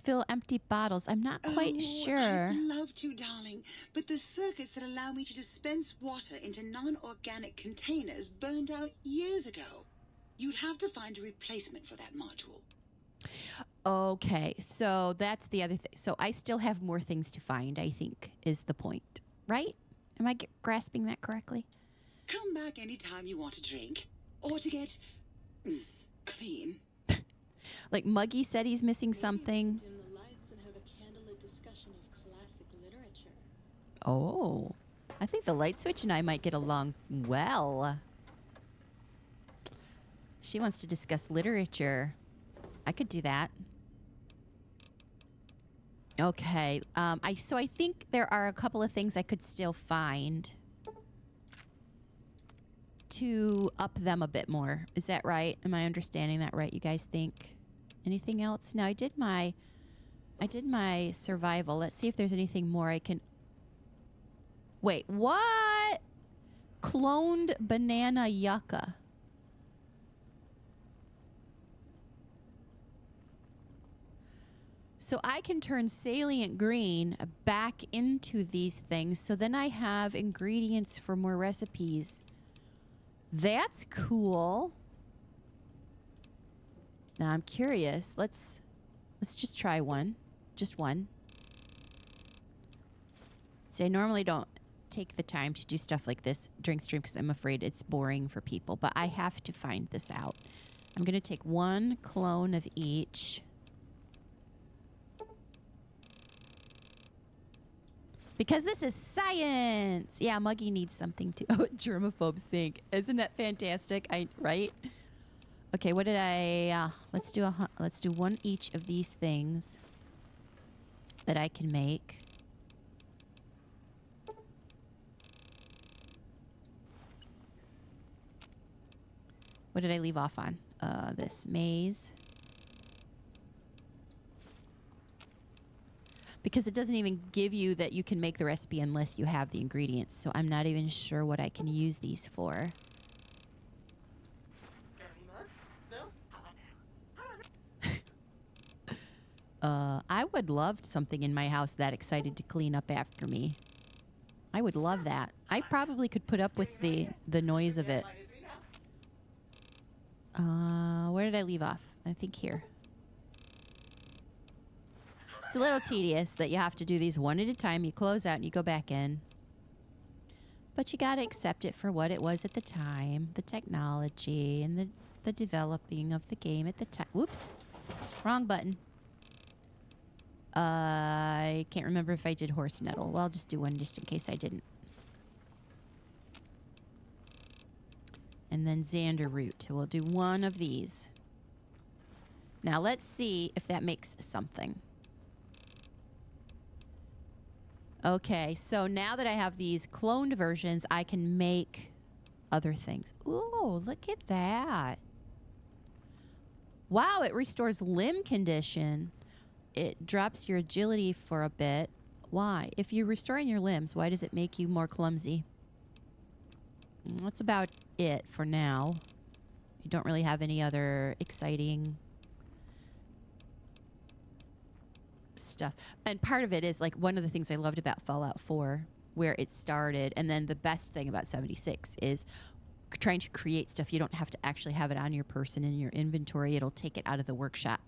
[SPEAKER 2] Fill empty bottles. I'm not quite sure.
[SPEAKER 13] I'd love to, darling, but the circuits that allow me to dispense water into non-organic containers burned out years ago. You'd have to find a replacement for that module.
[SPEAKER 2] Okay, so that's the other thing. So I still have more things to find, I think, is the point. Right? Am I grasping that correctly?
[SPEAKER 13] Come back anytime you want a drink. Or to get clean.
[SPEAKER 2] Like Muggy said he's missing something.
[SPEAKER 1] Dim the lights and have a candlelit discussion of classic literature.
[SPEAKER 2] Oh, I think the light switch and I might get along well. She wants to discuss literature. I could do that. Okay. So I think there are a couple of things I could still find to up them a bit more. Is that right? Am I understanding that right? You guys think? Anything else? No, I did my survival. Let's see if there's anything more I can. Wait, what? Cloned banana yucca. So I can turn salient green back into these things. So then I have ingredients for more recipes. That's cool. Now I'm curious. Let's just try one. Just one. See, I normally don't take the time to do stuff like this during stream because I'm afraid it's boring for people. But I have to find this out. I'm going to take one clone of each. Because this is science. Yeah, Muggy needs something too. Oh, germaphobe S.I.N.K. Isn't that fantastic? Right? Okay, what did I... let's do one each of these things that I can make. What did I leave off on? This maize. Because it doesn't even give you that you can make the recipe unless you have the ingredients. So I'm not even sure what I can use these for. I would love something in my house that excited to clean up after me. I would love that. I probably could put up with the noise of it. Where did I leave off? I think here. It's a little tedious that you have to do these one at a time. You close out and you go back in. But you got to accept it for what it was at the time. The technology and the developing of the game at the time. Whoops. Wrong button. I can't remember if I did horse nettle. Well, I'll just do one just in case I didn't. And then Xander root. We'll do one of these. Now let's see if that makes something. Okay, so now that I have these cloned versions, I can make other things. Ooh, look at that. Wow, it restores limb condition. It drops your agility for a bit. Why? If you're restoring your limbs, why does it make you more clumsy? That's about it for now. You don't really have any other exciting stuff. And part of it is like one of the things I loved about Fallout 4, where it started, and then the best thing about 76 is trying to create stuff. You don't have to actually have it on your person in your inventory. It'll take it out of the workshop.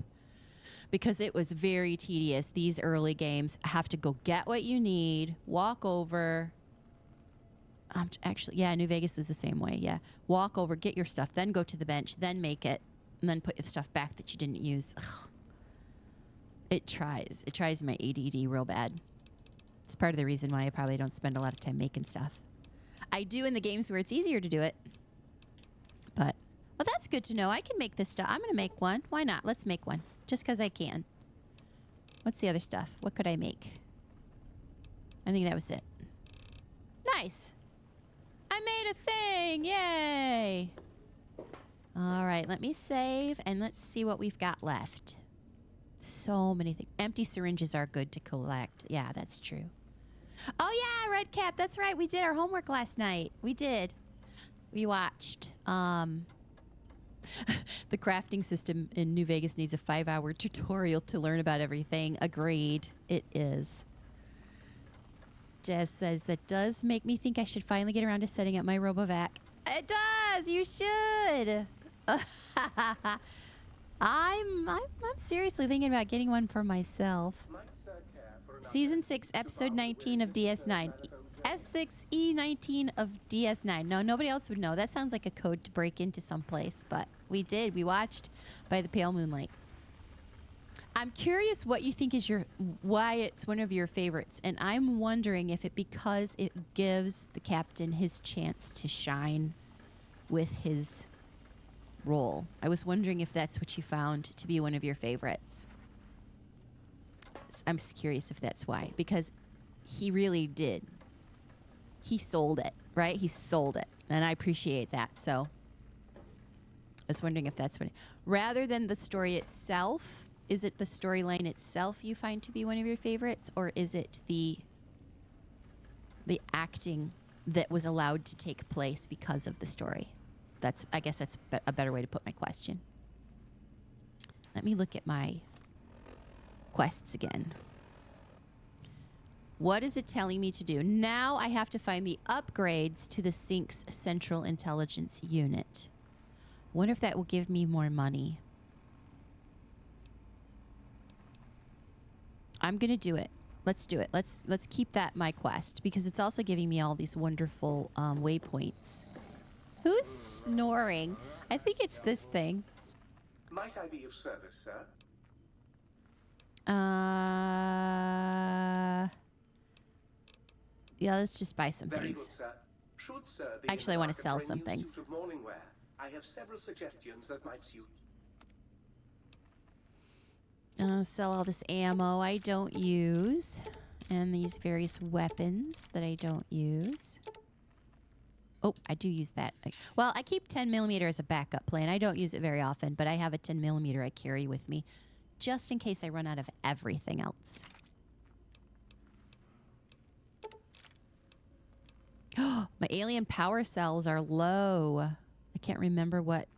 [SPEAKER 2] because it was very tedious. These early games have to go get what you need, walk over. Actually, yeah, New Vegas is the same way. Yeah. Walk over, get your stuff, then go to the bench, then make it, and then put your stuff back that you didn't use. Ugh. It tries my ADD real bad. It's part of the reason why I probably don't spend a lot of time making stuff. I do in the games where it's easier to do it. But, well, that's good to know. I can make this stuff. I'm going to make one. Why not? Let's make one. Just because I can. What's the other stuff? What could I make? I think that was it. Nice. I made a thing. Yay. All right. Let me save and let's see what we've got left. So many things. Empty syringes are good to collect. Yeah, that's true. Oh, yeah, Red Cap. That's right. We did our homework last night. We did. We watched. The crafting system in New Vegas needs a 5-hour tutorial to learn about everything. Agreed. It is. Des says, that does make me think I should finally get around to setting up my RoboVac. It does. You should. I'm seriously thinking about getting one for myself. Season 6, Episode 19 of DS9. S6E19 of DS9. No, nobody else would know. That sounds like a code to break into someplace, but we did. We watched By the Pale Moonlight. I'm curious what you think is why it's one of your favorites, and I'm wondering if it because it gives the captain his chance to shine with his role. I was wondering if that's what you found to be one of your favorites. I'm curious if that's why, because he really did. He sold it, right? He sold it, and I appreciate that. So I was wondering if that's what, rather than the story itself, is it the storyline itself you find to be one of your favorites, or is it the acting that was allowed to take place because of the story? I guess that's a better way to put my question. Let me look at my quests again. What is it telling me to do? Now I have to find the upgrades to the S.I.N.K's Central Intelligence Unit. Wonder if that will give me more money. I'm going to do it. Let's do it. Let's keep that my quest, because it's also giving me all these wonderful waypoints. Who's snoring? I think it's this thing.
[SPEAKER 14] Might I be of service, sir?
[SPEAKER 2] Yeah, let's just buy some
[SPEAKER 14] Very
[SPEAKER 2] things.
[SPEAKER 14] good, sir. Should, sir, be
[SPEAKER 2] Actually, I want to sell some
[SPEAKER 14] new
[SPEAKER 2] things.
[SPEAKER 14] suit of morning wear. I have several suggestions that might suit.
[SPEAKER 2] Sell all this ammo I don't use, and these various weapons that I don't use. Oh, I do use that. Well, I keep 10mm as a backup plan. I don't use it very often, but I have a 10mm I carry with me just in case I run out of everything else. My alien power cells are low. I can't remember what.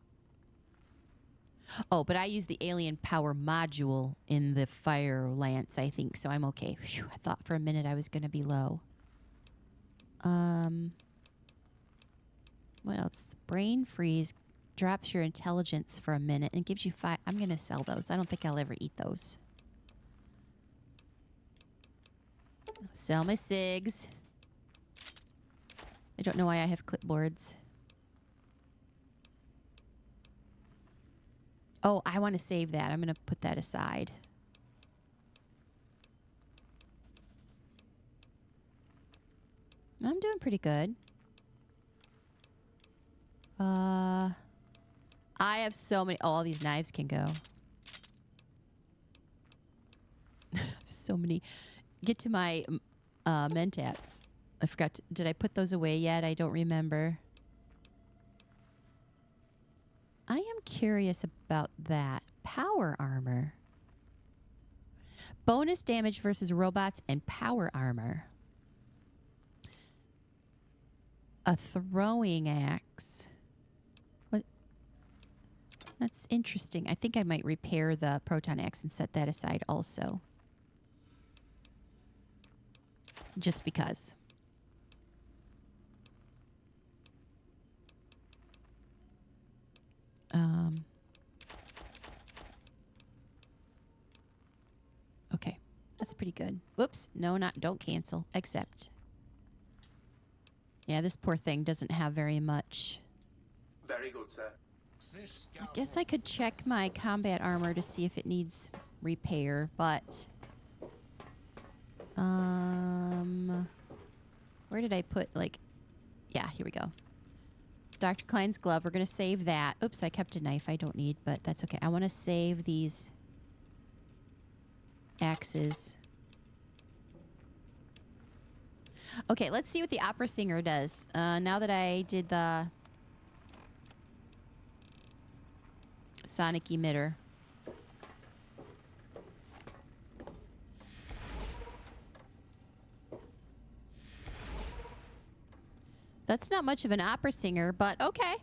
[SPEAKER 2] Oh, but I use the alien power module in the Fire Lance, I think, so I'm okay. Whew, I thought for a minute I was going to be low. What else? Brain freeze drops your intelligence for a minute and gives you 5. I'm going to sell those. I don't think I'll ever eat those. Sell my SIGs. I don't know why I have clipboards. Oh, I want to save that. I'm going to put that aside. I'm doing pretty good. I have so many. Oh, all these knives can go. So many. Get to my mentats. I forgot. Did I put those away yet? I don't remember. I am curious about that. Power armor. Bonus damage versus robots and power armor. A throwing axe. What? That's interesting. I think I might repair the proton axe and set that aside also. Just because. pretty good. Whoops. No, don't cancel. Accept. Yeah, this poor thing doesn't have very much.
[SPEAKER 14] Very good, sir.
[SPEAKER 2] I guess I could check my combat armor to see if it needs repair, but... Where did I put, like... Yeah, here we go. Dr. Klein's glove. We're going to save that. Oops, I kept a knife I don't need, but that's okay. I want to save these axes. Okay, let's see what the opera singer does. Now that I did the sonic emitter. That's not much of an opera singer, but okay.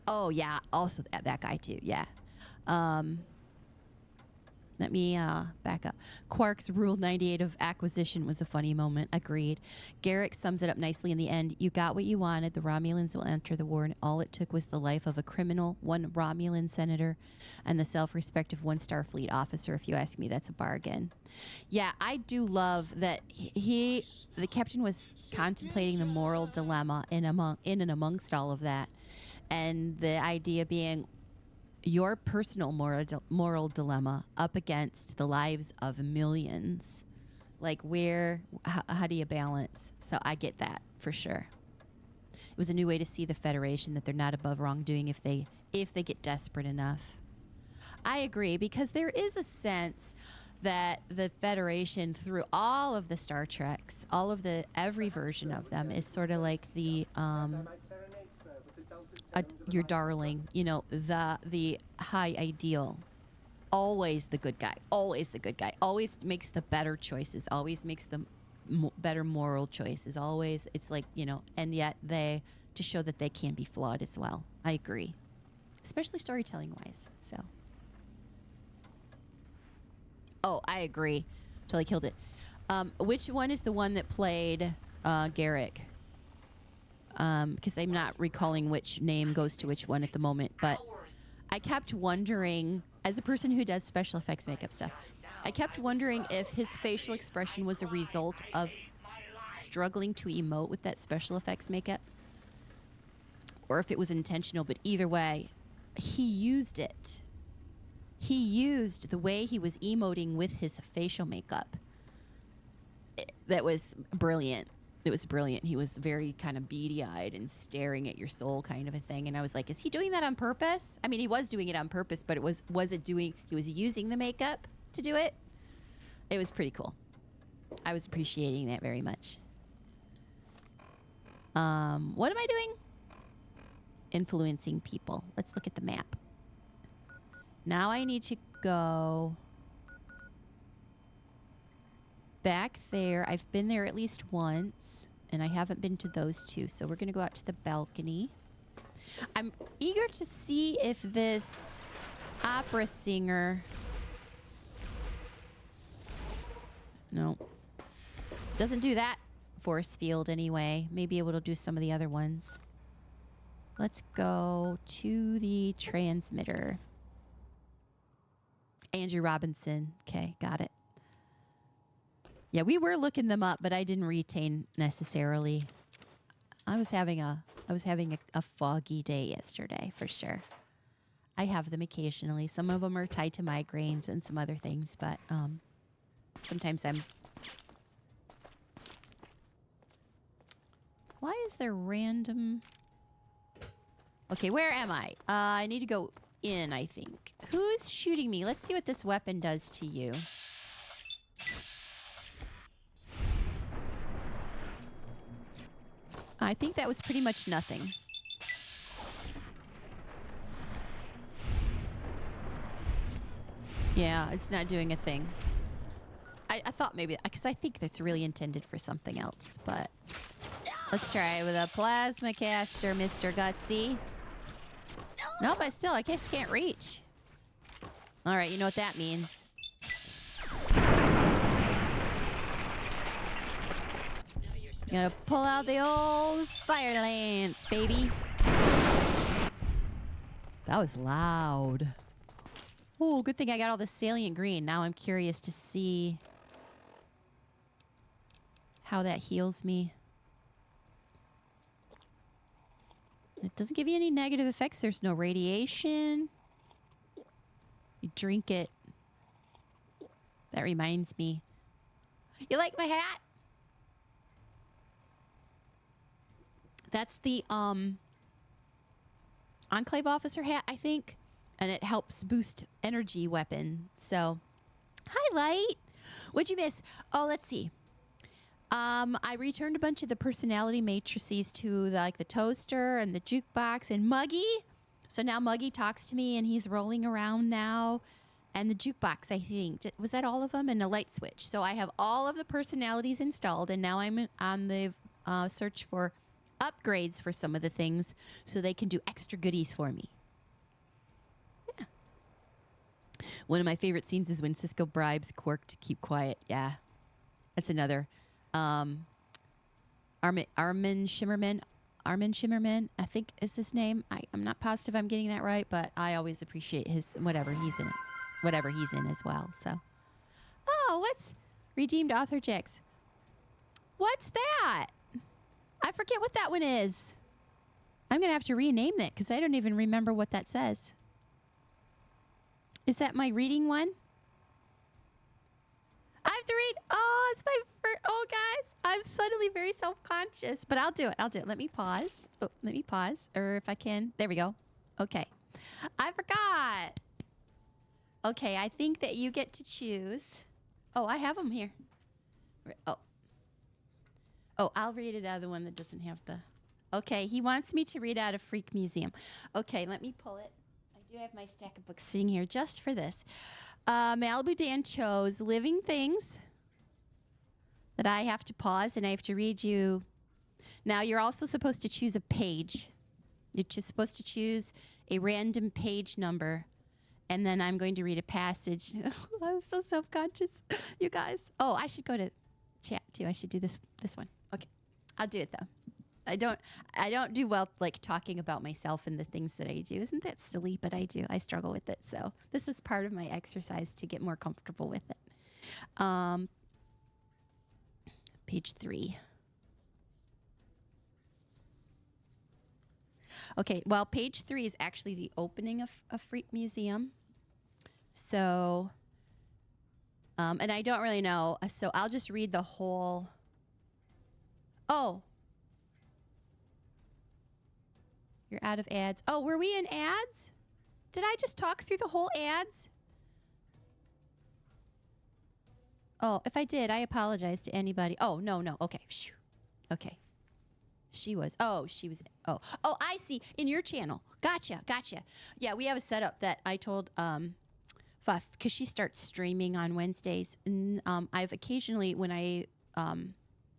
[SPEAKER 2] Oh, yeah. Also, that guy, too. Yeah. Let me back up. Quark's Rule 98 of acquisition was a funny moment. Agreed. Garrick sums it up nicely in the end. You got what you wanted. The Romulans will enter the war, and all it took was the life of a criminal, one Romulan senator, and the self-respect of one Starfleet officer. If you ask me, that's a bargain. Yeah, I do love that the captain was contemplating the moral dilemma in and amongst all of that. And the idea being your personal moral dilemma up against the lives of millions. Like how do you balance? So I get that for sure. It was a new way to see the Federation, that they're not above wrongdoing if they get desperate enough. I agree, because there is a sense that the Federation, through all of the Star Treks, every version of them, is sort of like the your darling, the high ideal. Always the good guy. Always the good guy. Always makes the better choices. Always makes the better moral choices. Always, it's like, and yet to show that they can be flawed as well. I agree. Especially storytelling wise. So. Oh, I agree. Totally killed it. Which one is the one that played Garrick? Because I'm not recalling which name goes to which one at the moment, but I kept wondering, as a person who does special effects makeup stuff, I kept wondering if his facial expression was a result of struggling to emote with that special effects makeup, or if it was intentional. But either way, he used it. He used the way he was emoting with his facial makeup. That was brilliant. It was brilliant. He was very kind of beady-eyed and staring at your soul kind of a thing. And I was like, is he doing that on purpose? I mean, he was doing it on purpose, but he was using the makeup to do it? It was pretty cool. I was appreciating that very much. What am I doing? Influencing people. Let's look at the map. Now I need to go back there. I've been there at least once, and I haven't been to those two. So we're going to go out to the balcony. I'm eager to see if this opera singer... No. Doesn't do that force field anyway. Maybe it'll do some of the other ones. Let's go to the transmitter. Andrew Robinson. Okay, got it. Yeah, we were looking them up, but I didn't retain necessarily. I was having a foggy day yesterday for sure. I have them occasionally. Some of them are tied to migraines and some other things, but sometimes I'm... Why is there random... Okay, where am I? I need to go in, I think. Who's shooting me? Let's see what this weapon does to you. I think that was pretty much nothing. Yeah, it's not doing a thing. I thought maybe, because I think that's really intended for something else, but let's try it with a plasma caster, Mr. Gutsy. No, but still, I guess can't reach. All right, you know what that means. Gotta pull out the old fire lance, baby. That was loud. Oh, good thing I got all the salient green. Now I'm curious to see how that heals me. It doesn't give you any negative effects. There's no radiation. You drink it. That reminds me. You like my hat? That's the Enclave officer hat, I think. And it helps boost energy weapon. So, hi, Light. What'd you miss? Oh, let's see. I returned a bunch of the personality matrices to the toaster and the jukebox and Muggy. So now Muggy talks to me and he's rolling around now. And the jukebox, I think. Was that all of them? And a light switch. So I have all of the personalities installed. And now I'm on the search for upgrades for some of the things so they can do extra goodies for me. Yeah. One of my favorite scenes is when Cisco bribes Quark to keep quiet. Yeah. That's another. Armin Shimmerman, I think is his name. I'm not positive I'm getting that right, but I always appreciate his whatever he's in as well. So, oh, what's redeemed author Jax? What's that? I forget what that one is. I'm gonna have to rename it because I don't even remember what that says. Is that my reading one? I have to read. Oh, it's my first. Oh, guys, I'm suddenly very self-conscious, but I'll do it. Let me pause. Oh, let me pause, or if I can. There we go. Okay. I forgot. Okay, I think that you get to choose. Oh, I have them here. Oh, I'll read it out of the one that doesn't have the. Okay, he wants me to read out of Freak Museum. Okay, let me pull it. I do have my stack of books sitting here just for this. Malibu Dan chose Living Things that I have to pause and I have to read you. Now, you're also supposed to choose a page. You're just supposed to choose a random page number. And then I'm going to read a passage. I'm so self-conscious, you guys. Oh, I should go to chat too. I should do this one. Okay, I'll do it though. I don't do well talking about myself and the things that I do. Isn't that silly? But I do. I struggle with it. So this was part of my exercise to get more comfortable with it. Page 3. Okay, well, page 3 is actually the opening of Freak Museum. So, and I don't really know. So I'll just read the whole. Oh. You're out of ads. Oh, were we in ads? Did I just talk through the whole ads? Oh, if I did, I apologize to anybody. Oh, no. Okay. Okay. She was. Oh, I see. In your channel. Gotcha. Yeah, we have a setup that I told Fuff, because she starts streaming on Wednesdays. And I've occasionally, when I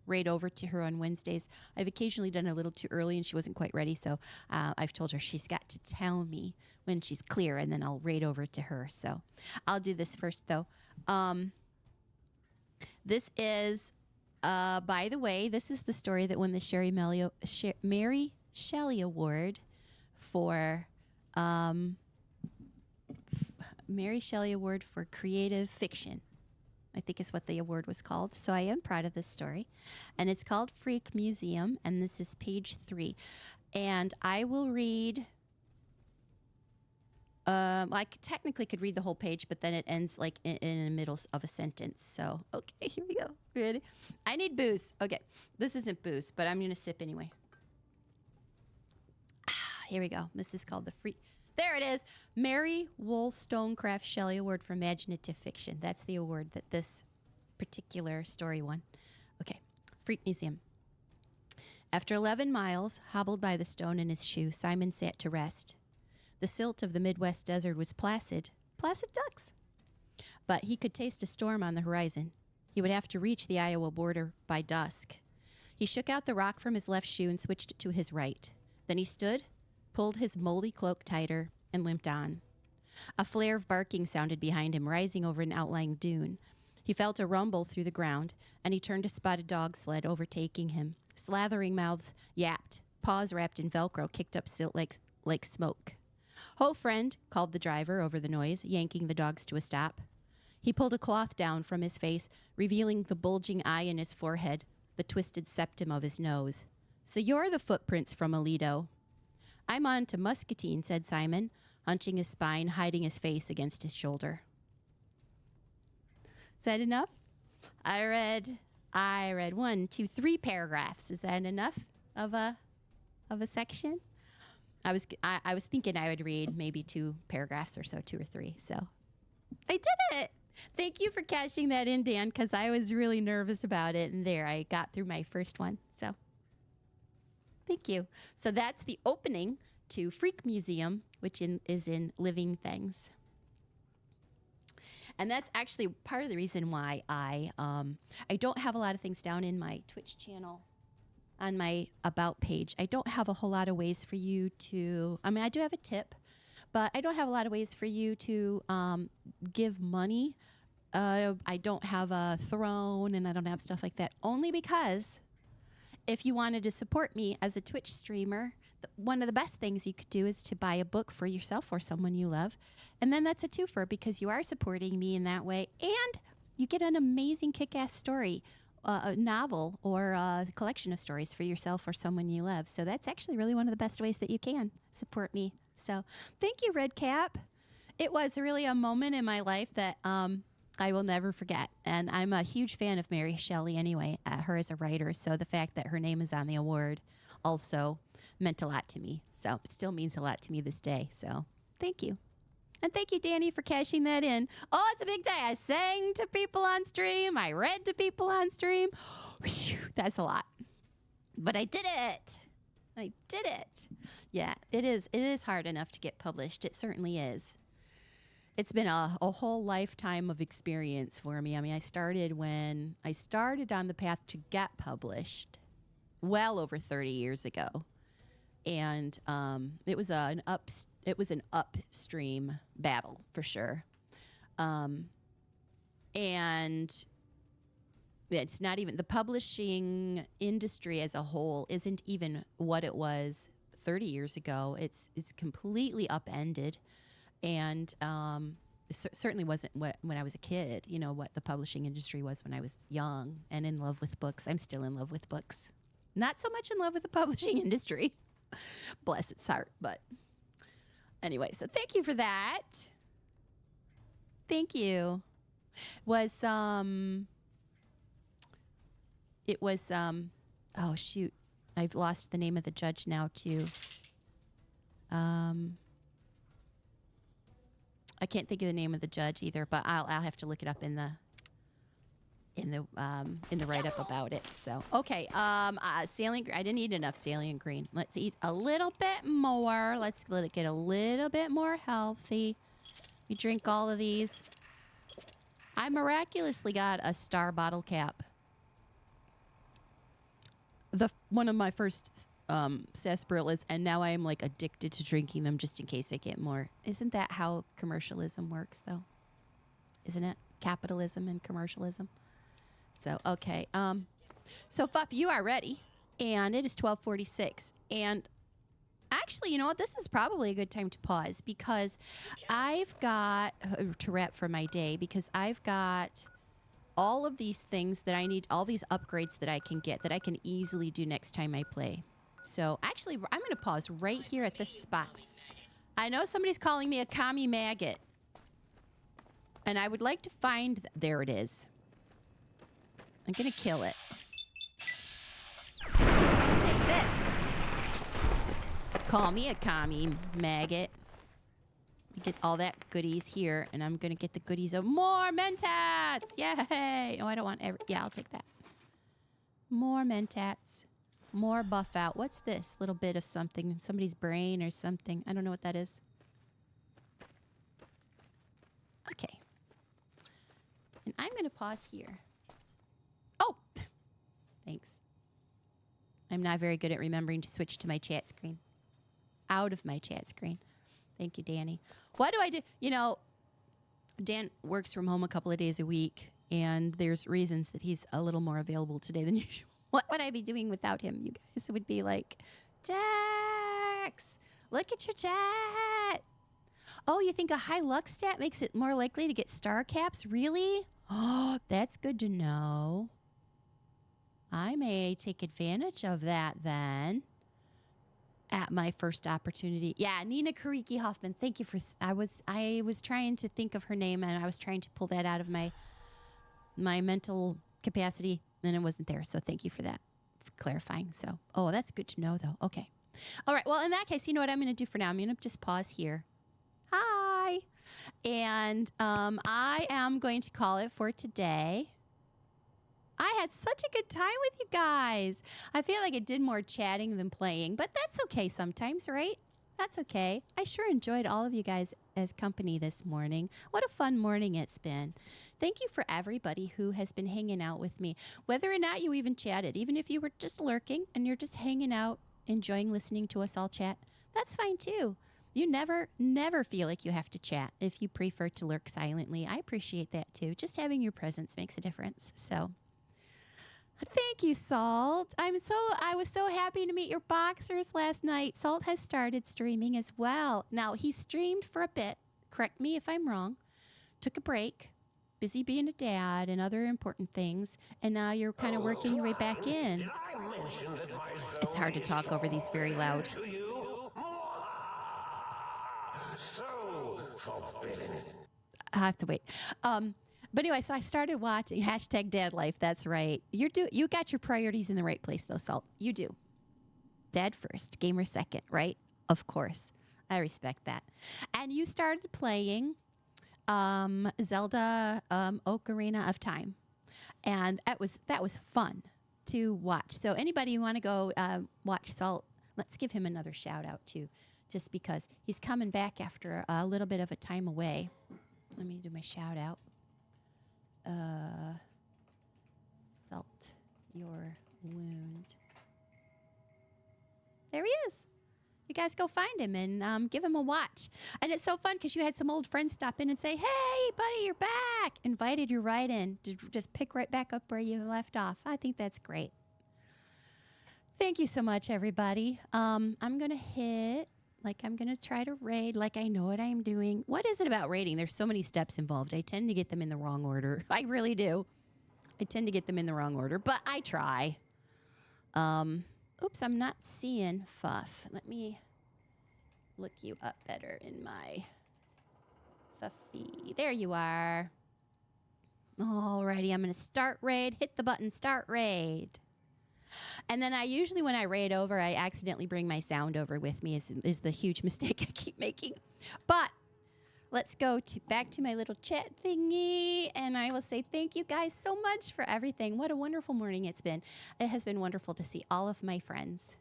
[SPEAKER 2] raid over to her on Wednesdays, I've occasionally done a little too early and she wasn't quite ready. So I've told her she's got to tell me when she's clear and then I'll raid over to her. So I'll do this first though. This is, by the way, this is the story that won the Mary Shelley Award for Mary Shelley Award for Creative Fiction, I think is what the award was called. So I am proud of this story. And it's called Freak Museum, and this is page 3. And I will read, I technically could read the whole page, but then it ends in the middle of a sentence. So, okay, here we go. Ready? I need booze. Okay, this isn't booze, but I'm going to sip anyway. Here we go. This is called the Freak. There it is. Mary Wollstonecraft Shelley Award for Imaginative Fiction. That's the award that this particular story won. Okay. Freak Museum. After 11 miles, hobbled by the stone in his shoe, Simon sat to rest. The silt of the Midwest desert was placid ducks. But he could taste a storm on the horizon. He would have to reach the Iowa border by dusk. He shook out the rock from his left shoe and switched it to his right. Then he stood, pulled his moldy cloak tighter, and limped on. A flare of barking sounded behind him, rising over an outlying dune. He felt a rumble through the ground, and he turned to spot a dog sled overtaking him. Slathering mouths yapped. Paws wrapped in Velcro kicked up silt like smoke. "Ho, friend," called the driver over the noise, yanking the dogs to a stop. He pulled a cloth down from his face, revealing the bulging eye in his forehead, the twisted septum of his nose. "So you're the footprints from Aledo." "I'm on to Muscatine," said Simon, hunching his spine, hiding his face against his shoulder. Is that enough? I read 1, 2, 3 paragraphs. Is that enough of a section? I was thinking I would read maybe 2 paragraphs or so, 2 or 3. So I did it. Thank you for cashing that in, Dan, because I was really nervous about it. And there, I got through my first one. So thank you. So that's the opening to Freak Museum, which is in Living Things. And that's actually part of the reason why I don't have a lot of things down in my Twitch channel on my About page. I don't have a whole lot of ways for you to, I mean, I do have a tip, but I don't have a lot of ways for you to give money. I don't have a throne and I don't have stuff like that, only because if you wanted to support me as a Twitch streamer, one of the best things you could do is to buy a book for yourself or someone you love. And then that's a twofer because you are supporting me in that way. And you get an amazing kick-ass story, a novel or a collection of stories for yourself or someone you love. So that's actually really one of the best ways that you can support me. So thank you, Red Cap. It was really a moment in my life that I will never forget. And I'm a huge fan of Mary Shelley anyway, her as a writer. So the fact that her name is on the award also meant a lot to me. So it still means a lot to me this day. So thank you. And thank you, Danny, for cashing that in. Oh, it's a big day. I sang to people on stream. I read to people on stream. Whew, that's a lot. But I did it. I did it. Yeah, it is. It is hard enough to get published. It certainly is. It's been a whole lifetime of experience for me. I mean, I started on the path to get published well over 30 years ago. And it was an upstream battle for sure. And it's not even, the publishing industry as a whole isn't even what it was 30 years ago. It's completely upended. And it certainly wasn't when I was a kid, you know, what the publishing industry was when I was young and in love with books. I'm still in love with books. Not so much in love with the publishing industry. Bless its heart. But anyway, so thank you for that. Thank you. It was oh shoot. I've lost the name of the judge now too. I can't think of the name of the judge either, but I'll have to look it up in the write-up about it. So okay, salient. I didn't eat enough salient green. Let's eat a little bit more. Let's let it get a little bit more healthy. You drink all of these. I miraculously got a star bottle cap. One of my first sarsaparillas, and now I am like addicted to drinking them just in case I get more. Isn't that how commercialism works, though? Isn't it? Capitalism and commercialism. So, okay. So, Fuff, you are ready. And it is 12:46. And actually, you know what? This is probably a good time to pause because I've got, to wrap for my day, because I've got all of these things that I need, all these upgrades that I can get that I can easily do next time I play. So, actually, I'm going to pause right here at this spot. I know somebody's calling me a commie maggot. And I would like to find... there it is. I'm going to kill it. Take this. Call me a commie maggot. Get all that goodies here, and I'm going to get the goodies of more mentats. Yay. Oh, I don't want every... yeah, I'll take that. More mentats. More buff out. What's this? Little bit of something. Somebody's brain or something. I don't know what that is. Okay. And I'm going to pause here. Oh! Thanks. I'm not very good at remembering to switch to my chat screen. Out of my chat screen. Thank you, Danny. What do I do? You know, Dan works from home a couple of days a week, and there's reasons that he's a little more available today than usual. What would I be doing without him? You guys would be like, Dax! Look at your chat. Oh, you think a high luck stat makes it more likely to get star caps? Really? Oh, that's good to know. I may take advantage of that then at my first opportunity. Yeah, Nina Kariki Hoffman. Thank you for. I was trying to think of her name and I was trying to pull that out of my mental capacity and it wasn't there. So thank you for that, for clarifying. So, oh, that's good to know though. Okay. All right. Well, in that case, you know what I'm going to do for now? I'm going to just pause here. Hi. And I am going to call it for today. I had such a good time with you guys. I feel like I did more chatting than playing, but that's okay sometimes, right? That's okay. I sure enjoyed all of you guys as company this morning. What a fun morning it's been. Thank you for everybody who has been hanging out with me, whether or not you even chatted, even if you were just lurking and you're just hanging out, enjoying listening to us all chat. That's fine too. You never feel like you have to chat if you prefer to lurk silently. I appreciate that too. Just having your presence makes a difference. So thank you, Salt. I was so happy to meet your boxers last night. Salt has started streaming as well. Now, he streamed for a bit. Correct me if I'm wrong. Took a break. Busy being a dad and other important things. And now you're kind of working your way back in. It's hard to talk over these very loud.
[SPEAKER 4] So forbidden.
[SPEAKER 2] I have to wait. But anyway, so I started watching #DadLife. That's right. You got your priorities in the right place, though, Salt. You do. Dad first, gamer second, right? Of course. I respect that. And you started playing Zelda Ocarina of Time. And that was fun to watch. So anybody who want to go watch Salt, let's give him another shout out, too, just because he's coming back after a little bit of a time away. Let me do my shout out. Salt your wound. There he is. You guys go find him and give him a watch. And it's so fun because you had some old friends stop in and say, hey, buddy, you're back. Invited you right in to just pick right back up where you left off. I think that's great. Thank you so much, everybody. I'm going to hit, I'm going to try to raid like I know what I'm doing. What is it about raiding? There's so many steps involved. I tend to get them in the wrong order. I really do. I tend to get them in the wrong order, but I try. Oops, I'm not seeing Fuff. Let me look you up better in my Fuffy. There you are. Alrighty, I'm going to start raid. Hit the button, start raid. And then I usually, when I raid over, I accidentally bring my sound over with me is the huge mistake I keep making. But let's go back to my little chat thingy. And I will say thank you guys so much for everything. What a wonderful morning it's been. It has been wonderful to see all of my friends.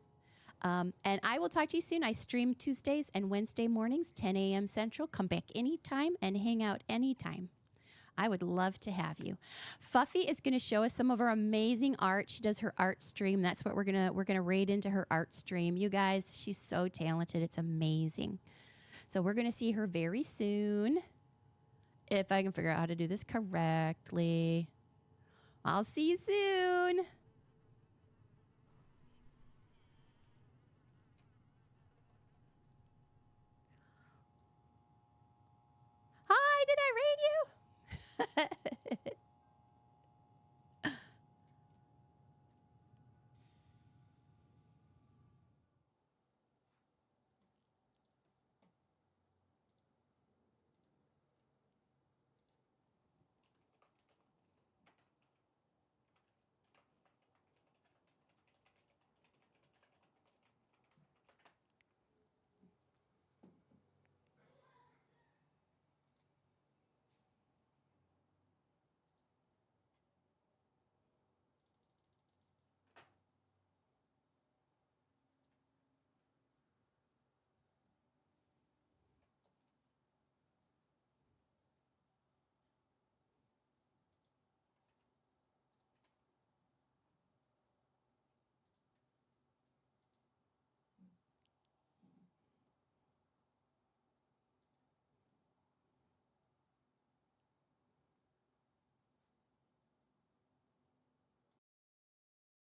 [SPEAKER 2] And I will talk to you soon. I stream Tuesdays and Wednesday mornings, 10 a.m. Central. Come back anytime and hang out anytime. I would love to have you. Fuffy is going to show us some of her amazing art. She does her art stream. That's what we're gonna raid into her art stream. You guys, she's so talented. It's amazing. So we're going to see her very soon. If I can figure out how to do this correctly. I'll see you soon. Hi, did I raid you?